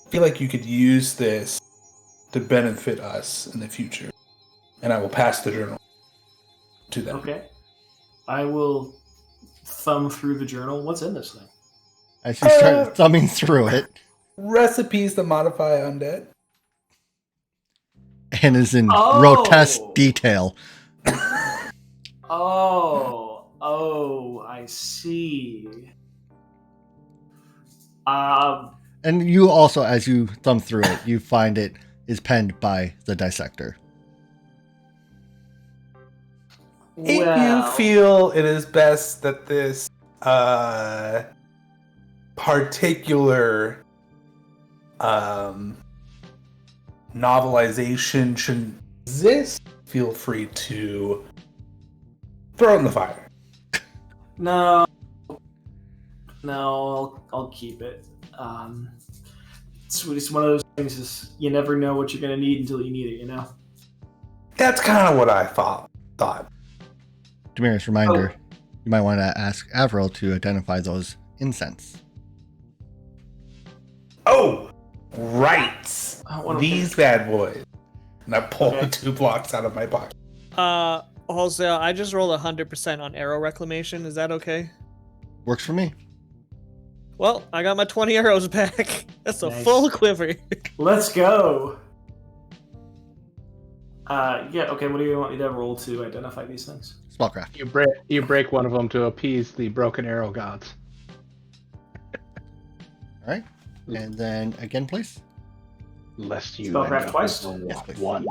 feel like you could use this to benefit us in the future. And I will pass the journal to them. Okay. I will thumb through the journal. What's in this thing? As you start thumbing through it, Recipes to modify undead. and is in Oh! grotesque detail. Oh, I see. And you also, as you thumb through it, you find it is penned by the dissector. If well, you feel it is best that this particular novelization shouldn't exist, feel free to throw it in the fire. no, I'll keep it. It's one of those things. Is you never know what you're gonna need until you need it. You know. That's kind of what I thought. Demarius, reminder, you might want to ask Avril to identify those incense. Oh, right. These bad boys. And I pull the 2 blocks out of my pocket. Wholesale, I just rolled 100% on arrow reclamation. Is that okay? Works for me. Well, I got my 20 arrows back. That's a Nice. full quiver. Let's go. Yeah. Okay. What do you want me to roll to identify these things? Spellcraft. You break one of them to appease the broken arrow gods. All right. And then again, please. Lest you Spellcraft end up twice? with Yes, please. one.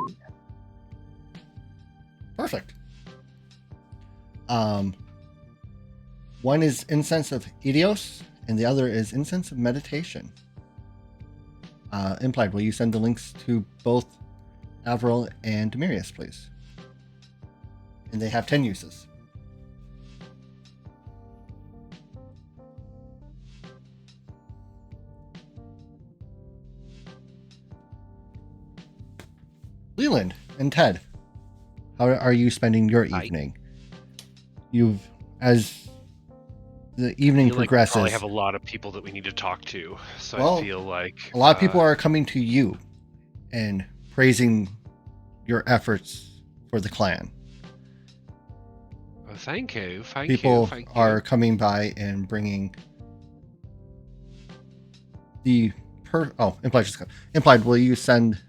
Perfect. One is incense of Idios, and the other is incense of meditation. Implied, will you send the links to both Avril and Demarius, please? And they have 10 uses. Leland and Ted, how are you spending your Hi. evening? As the evening I feel like we progresses, probably have a lot of people that we need to talk to, so Well, I feel like a lot of people are coming to you and praising your efforts for the clan. Oh, thank you, People thank you. are coming by and bringing implied. Will you send?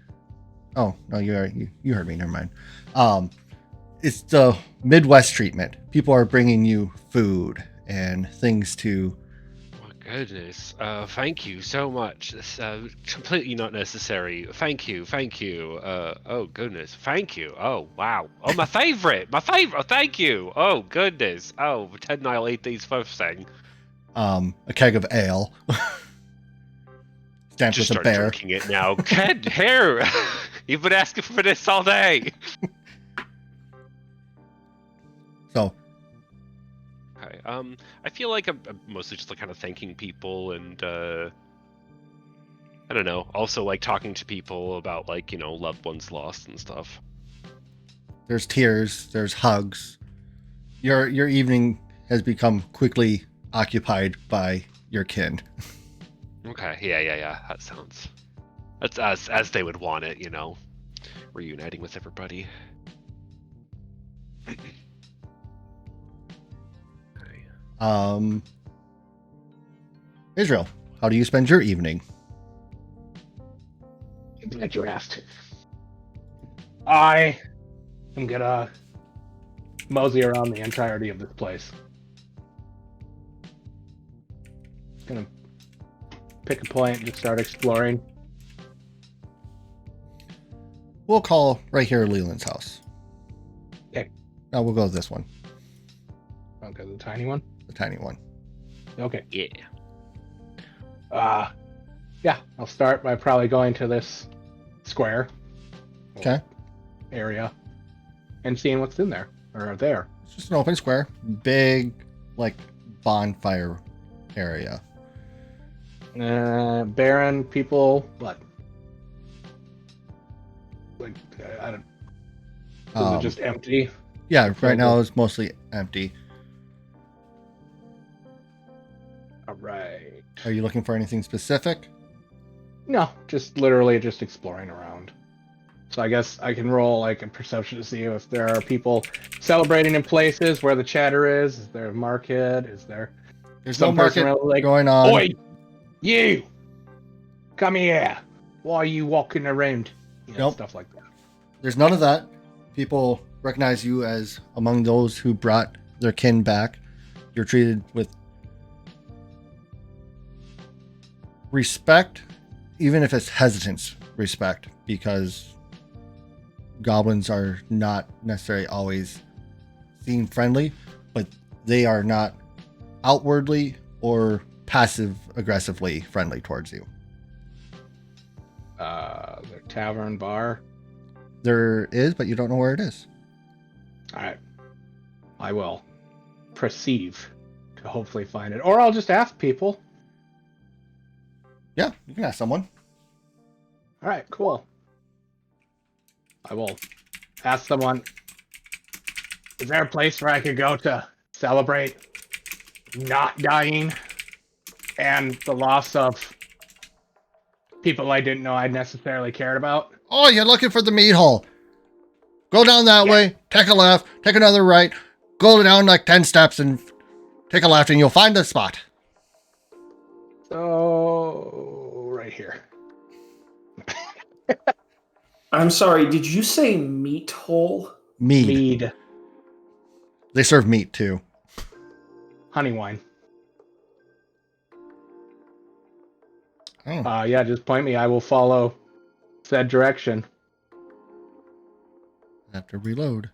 Oh no, you heard me. Never mind. It's the Midwest treatment. People are bringing you food and things to. My goodness. Thank you so much. This completely not necessary. Thank you. Oh goodness. Thank you. Oh wow. Oh my favorite. My favorite. Oh, thank you. Oh goodness. Oh, Ted and I'll eat these first thing. A keg of ale. Stamped Just with a started bear. drinking it now. Ted, here. You've been asking for this all day. So Okay. I feel like I'm mostly just like kind of thanking people and I don't know. Also like talking to people about like, you know, loved ones lost and stuff. there's tears, there's hugs. Your evening has become quickly occupied by your kin. Okay. Yeah. That sounds. That's as they would want it, you know. Reuniting with everybody. Okay. Israel, how do you spend your evening? I'm glad you asked. I am gonna mosey around the entirety of this place. Gonna pick a point and just start exploring. We'll call right here Leland's house. Okay. No, we'll go with this one, Okay, the tiny one. the tiny one. Okay. Yeah. Yeah, I'll start by probably going to this square. Okay. Area. And seeing what's in there. Or there. It's just an open square, big, like bonfire area. Barren people, what? Like, I don't. Is Um, it just empty? yeah, right now it's mostly empty. All right. Are you looking for anything specific? No, just literally just exploring around. So I guess I can roll like a perception to see if there are people celebrating in places where the chatter is. Is there a market? Is there There's some no person market really like, going on. "Oi, you, come here. Why are you walking around?" Nope. Stuff like that. There's none of that. People recognize you as among those who brought their kin back. You're treated with respect, even if it's hesitant respect, because goblins are not necessarily always seen friendly, but they are not outwardly or passive aggressively friendly towards you. The tavern bar. There is, but you don't know where it is. All right. I will perceive to hopefully find it, or I'll just ask people. Yeah, you can ask someone. All right, cool. I will ask someone, is there a place where I could go to celebrate not dying and the loss of people I didn't know I necessarily cared about? Oh, you're looking for the meat hall. Go down that Yeah. way, take a left, take another right, go down like 10 steps and take a left and you'll find the spot. So, right here. I'm sorry, did you say meat hole? Mead. Mead. They serve meat too. Honey wine. Oh, Yeah, just point me. I will follow said direction. I have to reload.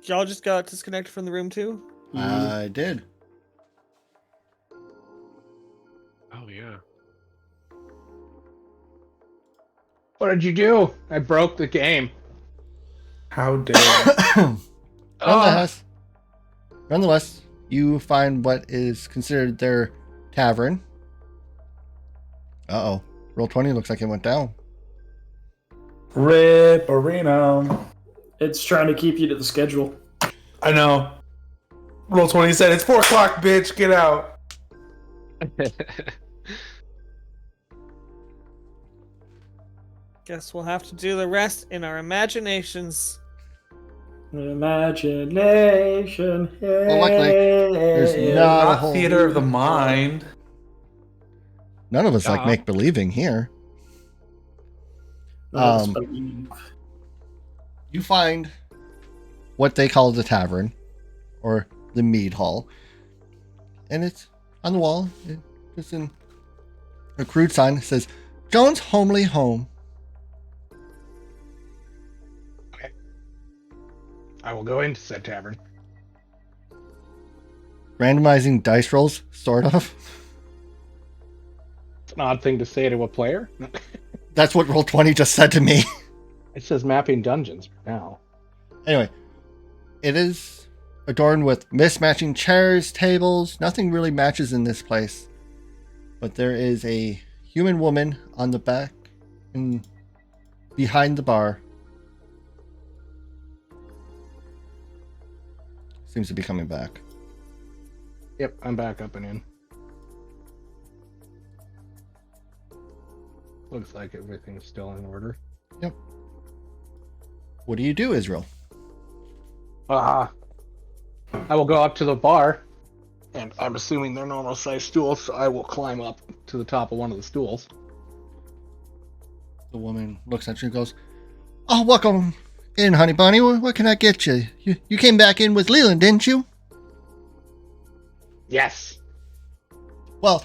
Y'all just got disconnected from the room too? I did. Oh yeah. What did you do? I broke the game. How dare Nonetheless, you find what is considered their tavern. Uh-oh. Roll 20 looks like it went down. Rip Arena. It's trying to keep you to the schedule. I know. Roll 20 said it's 4 o'clock, bitch. Get out. Guess we'll have to do the rest in our imaginations. Imagination. Well, luckily, there's not a Not whole... theater of the mind. None of us like Uh-huh. make-believing here. You find what they call the tavern, or the mead hall, and it's on the wall. It's in a crude sign. It says, Jones Homely Home. I will go into said tavern. Randomizing dice rolls, sort of. It's an odd thing to say to a player. That's what Roll20 just said to me. It says mapping dungeons now. Anyway, it is adorned with mismatching chairs, tables. Nothing really matches in this place. But there is a human woman on the back and behind the bar. Seems to be coming back. Yep, I'm back up and in. Looks like everything's still in order. What do you do, Israel? I will go up to the bar, and I'm assuming they're normal sized stools, so I will climb up to the top of one of the stools. The woman looks at you and goes, "Oh, welcome in, honey bunny. What can I get you? You came back in with Leland, didn't you? Yes. Well,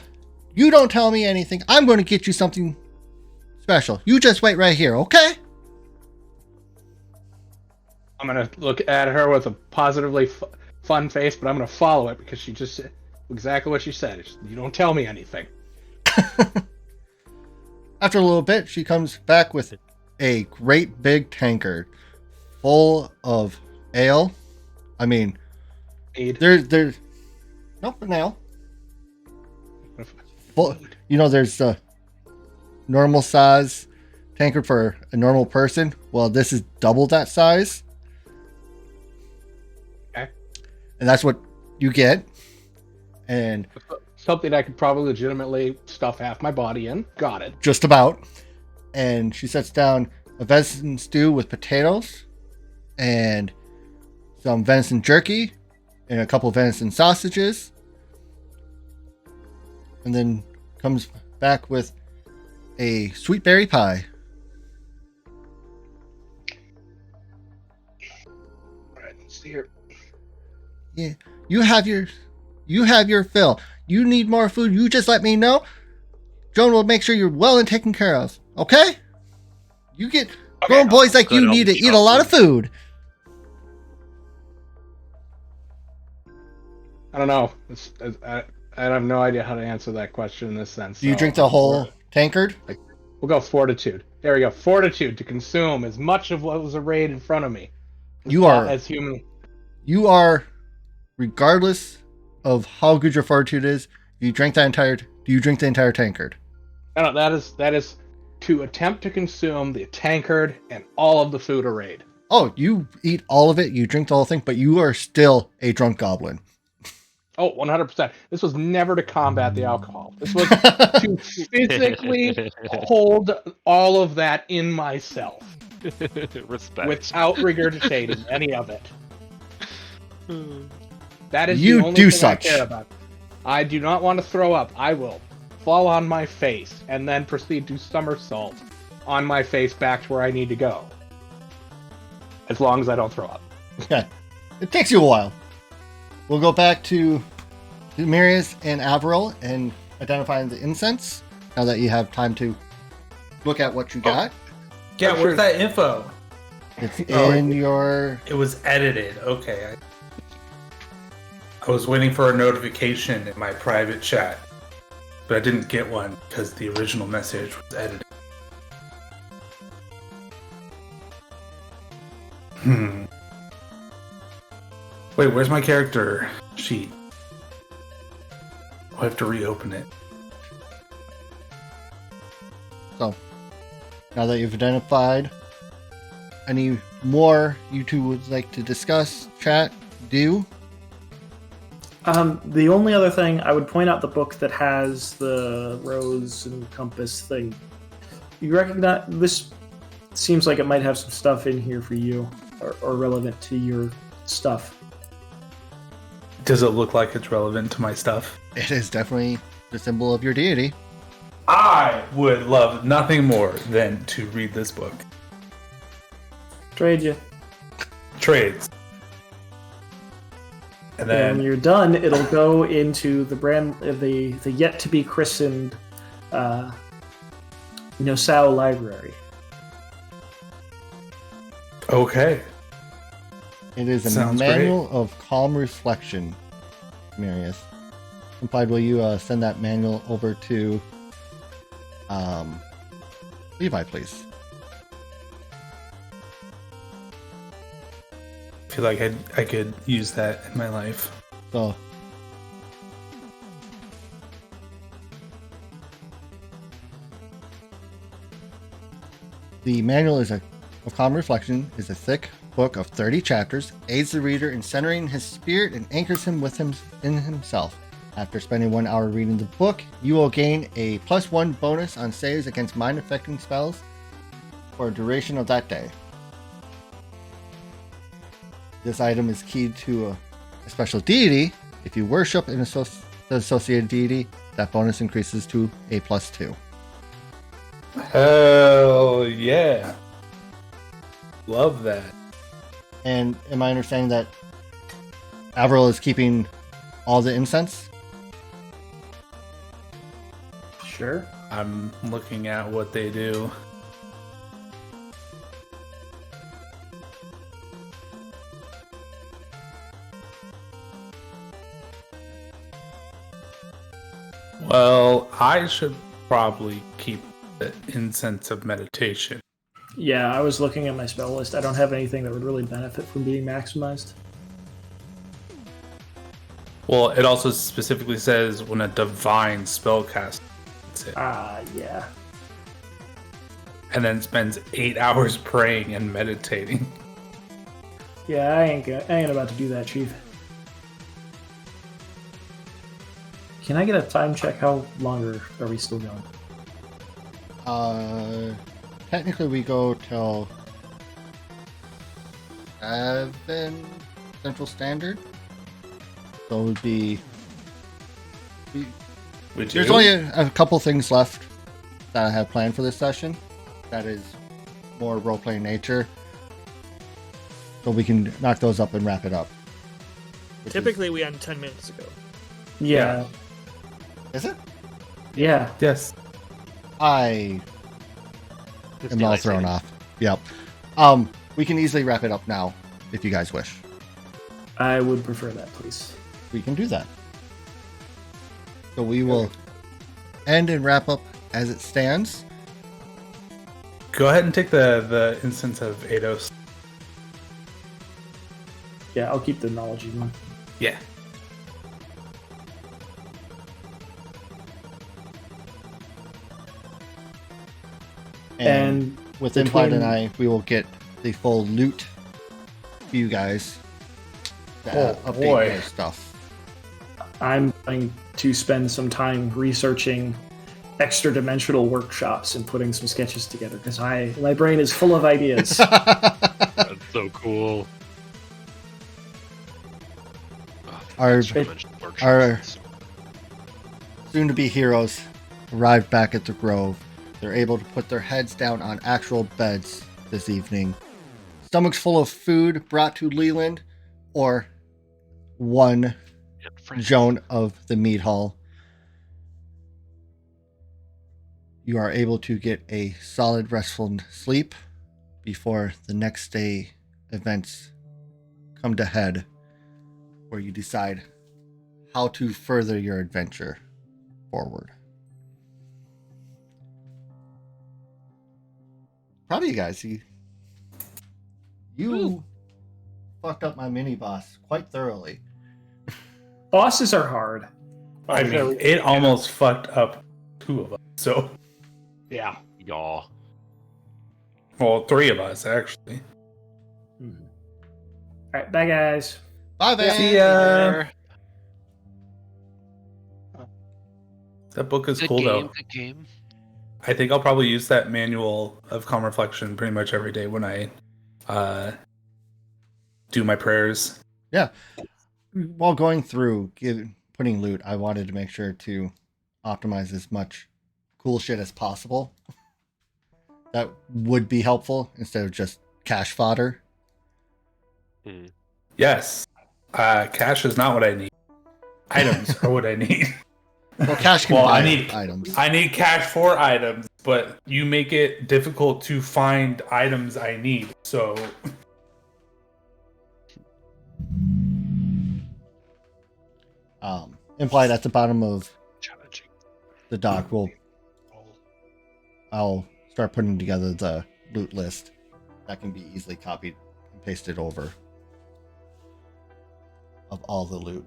you don't tell me anything. I'm going to get you something special. You just wait right here, okay?" I'm gonna look at her with a positively fun face, but I'm gonna follow it because she just said exactly what she said. You don't tell me anything. After a little bit, she comes back with a great big tankard full of ale. I mean, Aid. there's nope, an ale. Full, there's normal size tankard for a normal person. Well, this is double that size. Okay. And that's what you get. And Something I could probably legitimately stuff half my body in. Got it. just about. And she sets down a venison stew with potatoes and some venison jerky and a couple of venison sausages. And then comes back with a sweet berry pie. All right, let's see here. Yeah, you have your fill. You need more food, you just let me know. Joan will make sure you're well and taken care of. Okay? You get grown boys like you need to eat a lot of food. I don't know. I have no idea how to answer that question in this sense. Do you so drink the whole tankard? We'll go fortitude. There we go. Fortitude to consume as much of what was arrayed in front of me. As human. You are, regardless of how good your fortitude is, do you drink the entire tankard? No, that is to attempt to consume the tankard and all of the food arrayed. Oh, you eat all of it, you drink the whole thing, but you are still a drunk goblin. Oh, 100%. This was never to combat the alcohol. This was to physically hold all of that in myself. Respect. Without regurgitating any of it. That is You the only do thing such. I care about. I do not want to throw up. I will fall on my face and then proceed to somersault on my face back to where I need to go. As long as I don't throw up. Okay. It takes you a while. We'll go back to Demirius and Averil and identifying the incense, now that you have time to look at what you got. Yeah, I'm where's sure- that info? It's Oh. in your... It was edited. Okay. I was waiting for a notification in my private chat, but I didn't get one because the original message was edited. Wait, where's my character sheet? I'll have to reopen it. So, now that you've identified, any more you two would like to discuss, chat, do? The only other thing, I would point out the book that has the rose and compass thing. You recognize this? Seems like it might have some stuff in here for you, or relevant to your stuff. Does it look like it's relevant to my stuff? It is definitely the symbol of your deity. I would love nothing more than to read this book. Trade you. Trades. And And when then you're done, it'll go into the yet to be christened Nosau Library. okay. It is a Sounds manual of calm reflection, Marius. Implied, will you send that manual over to Levi, please? I feel like I could use that in my life. So, the manual of calm reflection is a thick book of 30 chapters, aids the reader in centering his spirit and anchors him in himself. After spending 1 hour reading the book, you will gain a +1 bonus on saves against mind-affecting spells for a duration of that day. This item is keyed to a special deity. If you worship an associated deity, that bonus increases to a +2. Hell yeah. Love that. And am I understanding that Avril is keeping all the incense? Sure. I'm looking at what they do. Well, I should probably keep the incense of meditation. Yeah, I was looking at my spell list. I don't have anything that would really benefit from being maximized. Well, it also specifically says when a divine spellcaster hits it. Yeah. and then spends 8 hours praying and meditating. Yeah, I ain't about to do that, Chief. Can I get a time check? How longer are we still going? Technically we go till 7 Central Standard. So it would be. There's only a couple things left that I have planned for this session. That is more role-playing nature. So we can knock those up and wrap it up. Typically, we end 10 minutes ago. Yeah. Is it? Yeah. Yes. I It's am all daylight thrown savings. off. Yep. We can easily wrap it up now, if you guys wish. I would prefer that, please. We can do that. So we will end and wrap up as it stands. Go ahead and take the instance of Eidos. Yeah, I'll keep the knowledge one. Yeah. And with Implied and between- I, we will get the full loot for you guys to Oh, update boy. your stuff. I'm going to spend some time researching extra dimensional workshops and putting some sketches together because my brain is full of ideas. That's so cool. Oh, Our- extra-dimensional workshops. our- Soon-to-be heroes arrive back at the Grove. They're able to put their heads down on actual beds this evening. Stomachs full of food brought to Leland, or one And friends. Joan of the Mead Hall. You are able to get a solid, restful sleep before the next day events come to head, where you decide how to further your adventure forward. Proud of you guys. You Woo. fucked up my mini boss quite thoroughly. Bosses are hard. I mean, it almost fucked up 2 of us. So, Yeah. Y'all. well, 3 of us actually. All right, bye guys. Bye, Van. See ya. That book is Good cool game, though. good game. I think I'll probably use that manual of calm reflection pretty much every day when I do my prayers. While going through putting loot, I wanted to make sure to optimize as much cool shit as possible. That would be helpful instead of just cash fodder. Yes. Cash is not what I need. Items are what I need. Well, cash can Well, buy I need- items. I need cash for items, but you make it difficult to find items I need. So Implied at the bottom of Challenging. the dock, I'll start putting together the loot list that can be easily copied and pasted over of all the loot.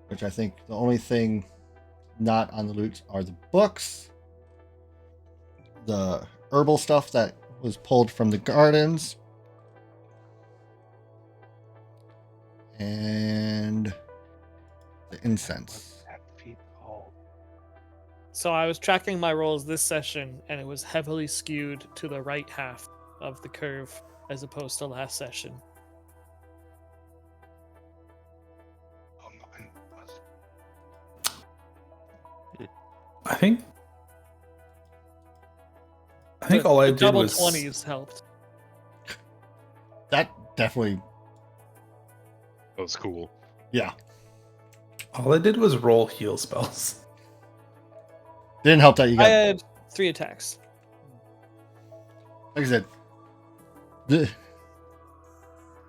Which I think the only thing not on the loot are the books, the herbal stuff that was pulled from the gardens, and the incense. So I was tracking my rolls this session, and it was heavily skewed to the right half of the curve as opposed to last session. I think The- all I the did double was 20s helped. That definitely, That was cool. yeah. all I did was roll heal spells. Didn't help that you I got, had 3 attacks. like I said, the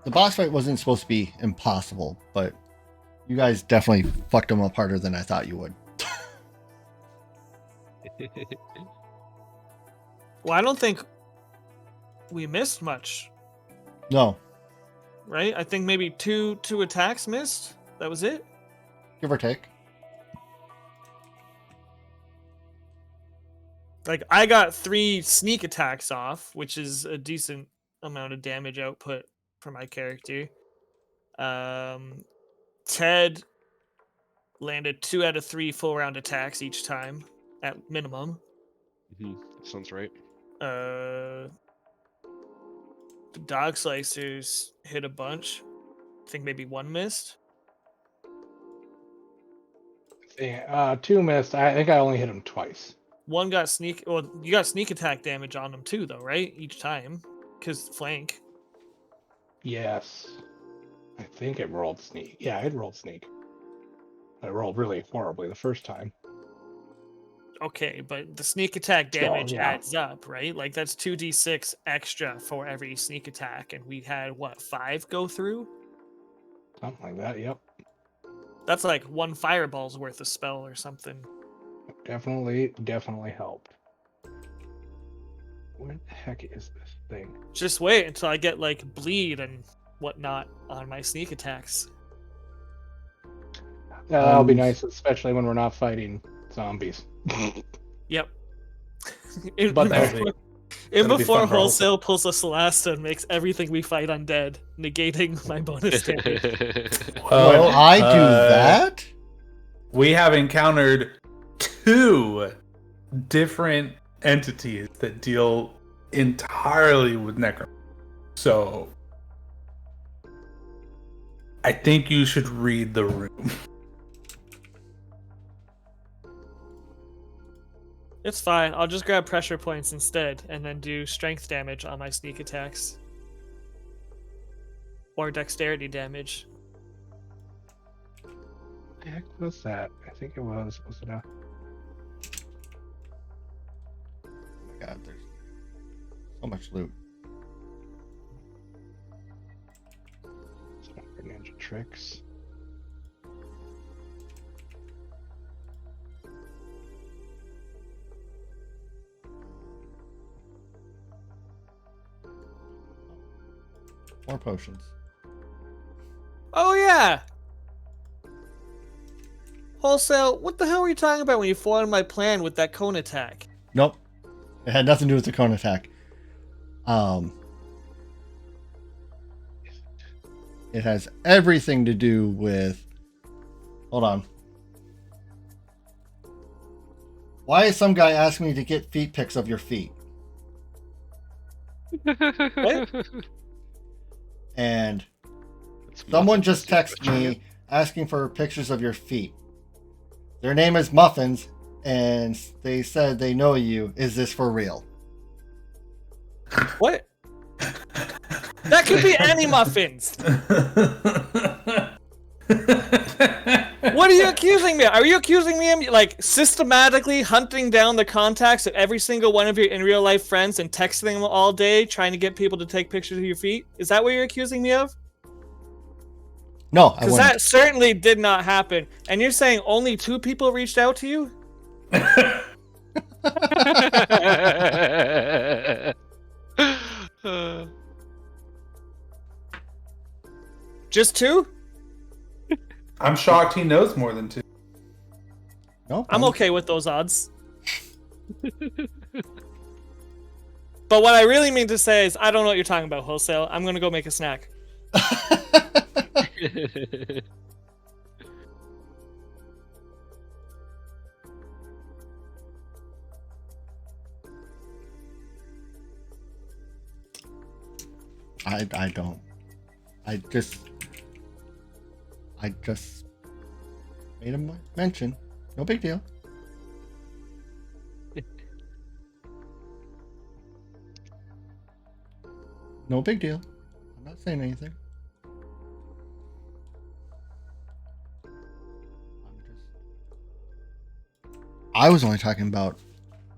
boss fight wasn't supposed to be impossible, but you guys definitely fucked them up harder than I thought you would. Well, I don't think we missed much, No, right? I think maybe two attacks missed. That was it. give or take. Like, I got 3 sneak attacks off, which is a decent amount of damage output for my character. Ted landed 2 out of 3 full round attacks each time, at minimum. Sounds right. The dog slicers hit a bunch. I think maybe 1 missed. Yeah, 2 missed. I think I only hit him twice. 1 got sneak. Well, you got sneak attack damage on them too, though, right? Each time, because flank. Yes. I think it rolled sneak. Yeah, it rolled sneak. I rolled really horribly the first time. Okay, but the sneak attack Still, damage yeah. adds up, right? Like, that's 2d6 extra for every sneak attack, and we had what, 5 go through? Something like that, yep. That's like 1 fireball's worth of spell or something. Definitely helped. Where the heck is this thing? Just wait until I get like bleed and whatnot on my sneak attacks. That'll be nice, especially when we're not fighting zombies. Yep. But that'll be before fun for Wholesale pulls a Celesta and makes everything we fight undead, negating my bonus damage. When I do that, we have encountered 2 different entities that deal entirely with necromancy. So I think you should read the room. It's fine. I'll just grab pressure points instead and then do strength damage on my sneak attacks. Or dexterity damage. What the heck was that? I think it was it a... oh my god, there's so much loot. Ninja tricks. More potions. Oh yeah! Wholesale, what the hell were you talking about when you foiled my plan with that cone attack? Nope. It had nothing to do with the cone attack. It has everything to do with... Hold on. Why is some guy asking me to get feet pics of your feet? What? And It's someone Muffins just texted butchering me it. asking for pictures of your feet. Their name is Muffins, and they said they know you. Is this for real? What? That could be any muffins! What are you accusing me of? Are you accusing me of like systematically hunting down the contacts of every single one of your in real life friends and texting them all day trying to get people to take pictures of your feet? Is that what you're accusing me of? No, I Because wouldn't. that certainly did not happen. And you're saying only 2 people reached out to you? Just 2? I'm shocked he knows more than 2. No, I'm okay with those odds. But what I really mean to say is I don't know what you're talking about, Wholesale. I'm gonna go make a snack. I don't. I just made a mention. No big deal. No big deal. I'm not saying anything. I was only talking about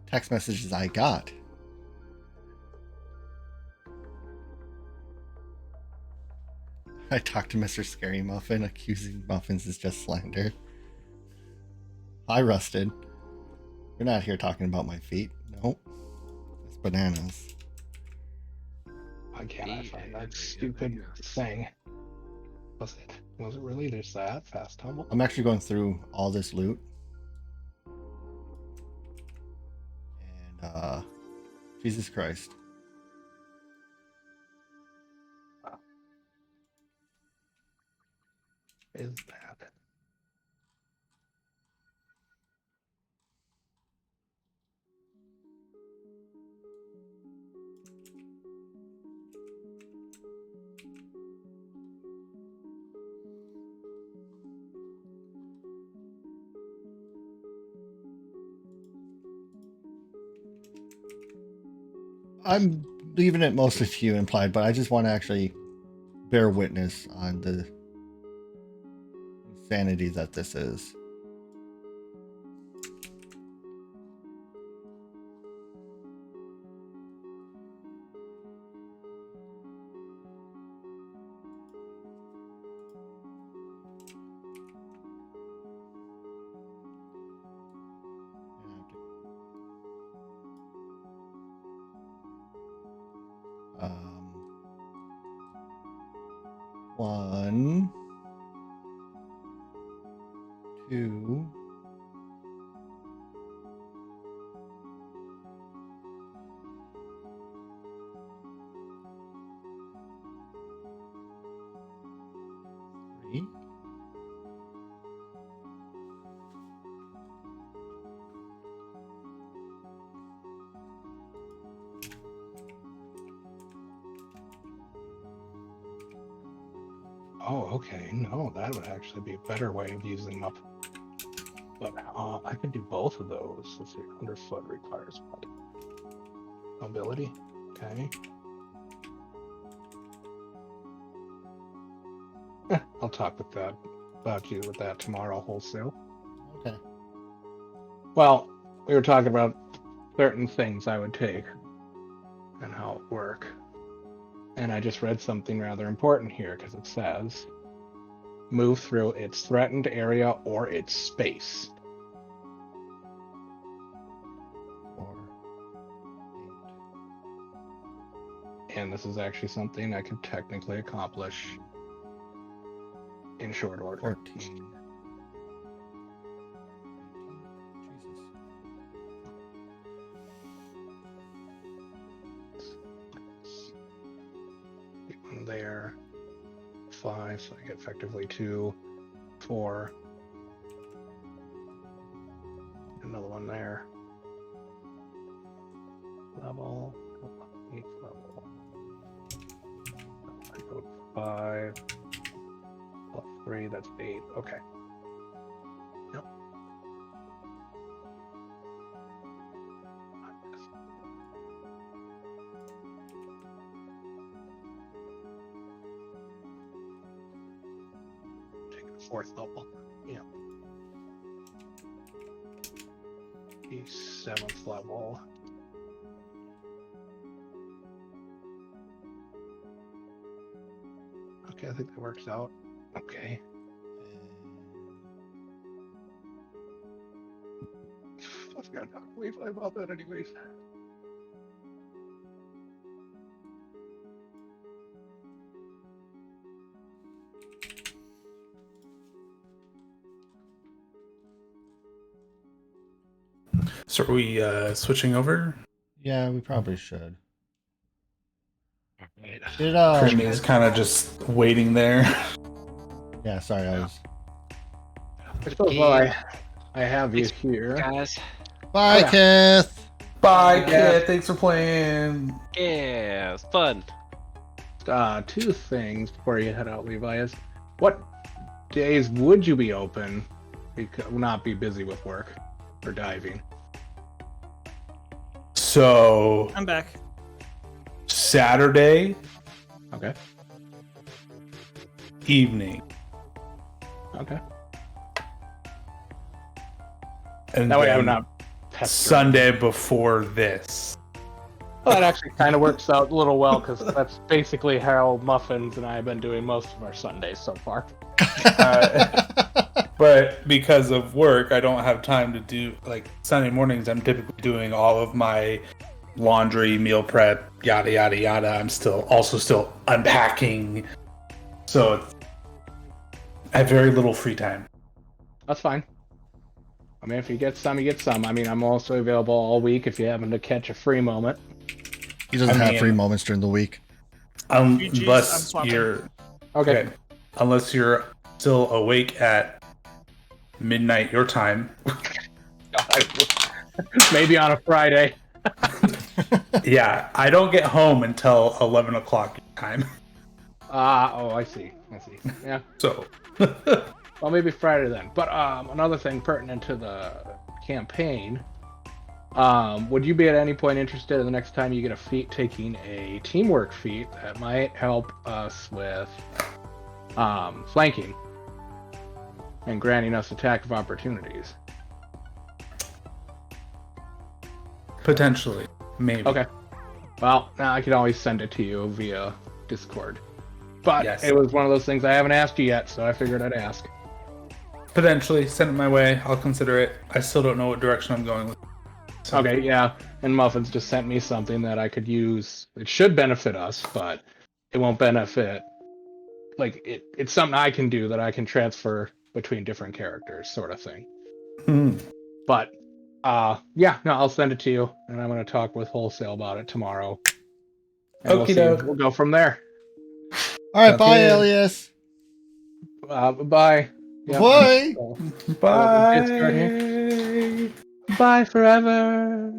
text messages I got. I talked to Mr. Scary Muffin, accusing Muffins is just slander. Hi, Rusted. You're not here talking about my feet. Nope. It's bananas. Why can't I find that stupid thing? Was it really just that fast tumble? I'm actually going through all this loot. And Jesus Christ. Is that? I'm leaving it mostly to you implied, but I just want to actually bear witness on the insanity that this is. One, two, three, Oh, okay. No, that would actually be a better way of using up. But I could do both of those. Let's see. 100 foot requires what? Mobility. Okay. I'll talk with that about you with that tomorrow wholesale. okay. Well, we were talking about certain things I would take and how it work. And I just read something rather important here because it says move through its threatened area or its space. 4, 8. And this is actually something I could technically accomplish in short order. 14. 18. Jesus. One there. 5, so I get effectively 2, 4. Another one there. Level. 8 level. I go 5. Plus 3, that's 8. Okay. Yep. Take the 4th level. Yeah. The 7th level. Okay, I think that works out. Okay. I've got to talk to Levi about that anyways. So are we switching over? Yeah, we probably should. Alright. Did Creamy's kind of just waiting there. yeah, sorry, I was. I suppose while I have you here. Guys. Bye, yeah. Kith. Bye, Yeah. kid. Thanks for playing. Yeah, it's fun. 2 things before you head out, Levi, is what days would you be open? Because not be busy with work or diving. So I'm back. Saturday Okay. evening, Okay. and That way I'm then not pestering. Sunday before this. Well, that actually kind of works out a little well because that's basically how Muffins and I have been doing most of our Sundays so far. But because of work, I don't have time to do, like, Sunday mornings, I'm typically doing all of my laundry, meal prep, yada, yada, yada. I'm still unpacking. So I have very little free time. That's fine. I mean, if you get some, you get some. I mean, I'm also available all week if you happen to catch a free moment. He doesn't I have mean- free moments during the week. GG's, I'm Unless swapping. you're Okay. Unless you're still awake at midnight your time. Maybe on a Friday. Yeah, I don't get home until 11 o'clock time. Oh, I see. Yeah. So, Well, maybe Friday then. But another thing pertinent to the campaign, would you be at any point interested in the next time you get a feat taking a teamwork feat that might help us with flanking and granting us attack of opportunities? potentially, maybe. Okay. Well, now I can always send it to you via Discord. But Yes. it was one of those things I haven't asked you yet, so I figured I'd ask. Potentially, send it my way. I'll consider it. I still don't know what direction I'm going with. So, Okay, yeah. And Muffins just sent me something that I could use. It should benefit us, but it won't benefit. Like, it's something I can do that I can transfer between different characters, sort of thing. But, yeah, no, I'll send it to you, and I'm going to talk with Wholesale about it tomorrow. And Okie doke. we'll go from there. All right, Sounds bye, good. Elias. Bye. Yep. Bye. Bye. Discord here. Bye forever.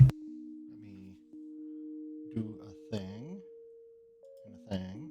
Let me do a thing and a thing.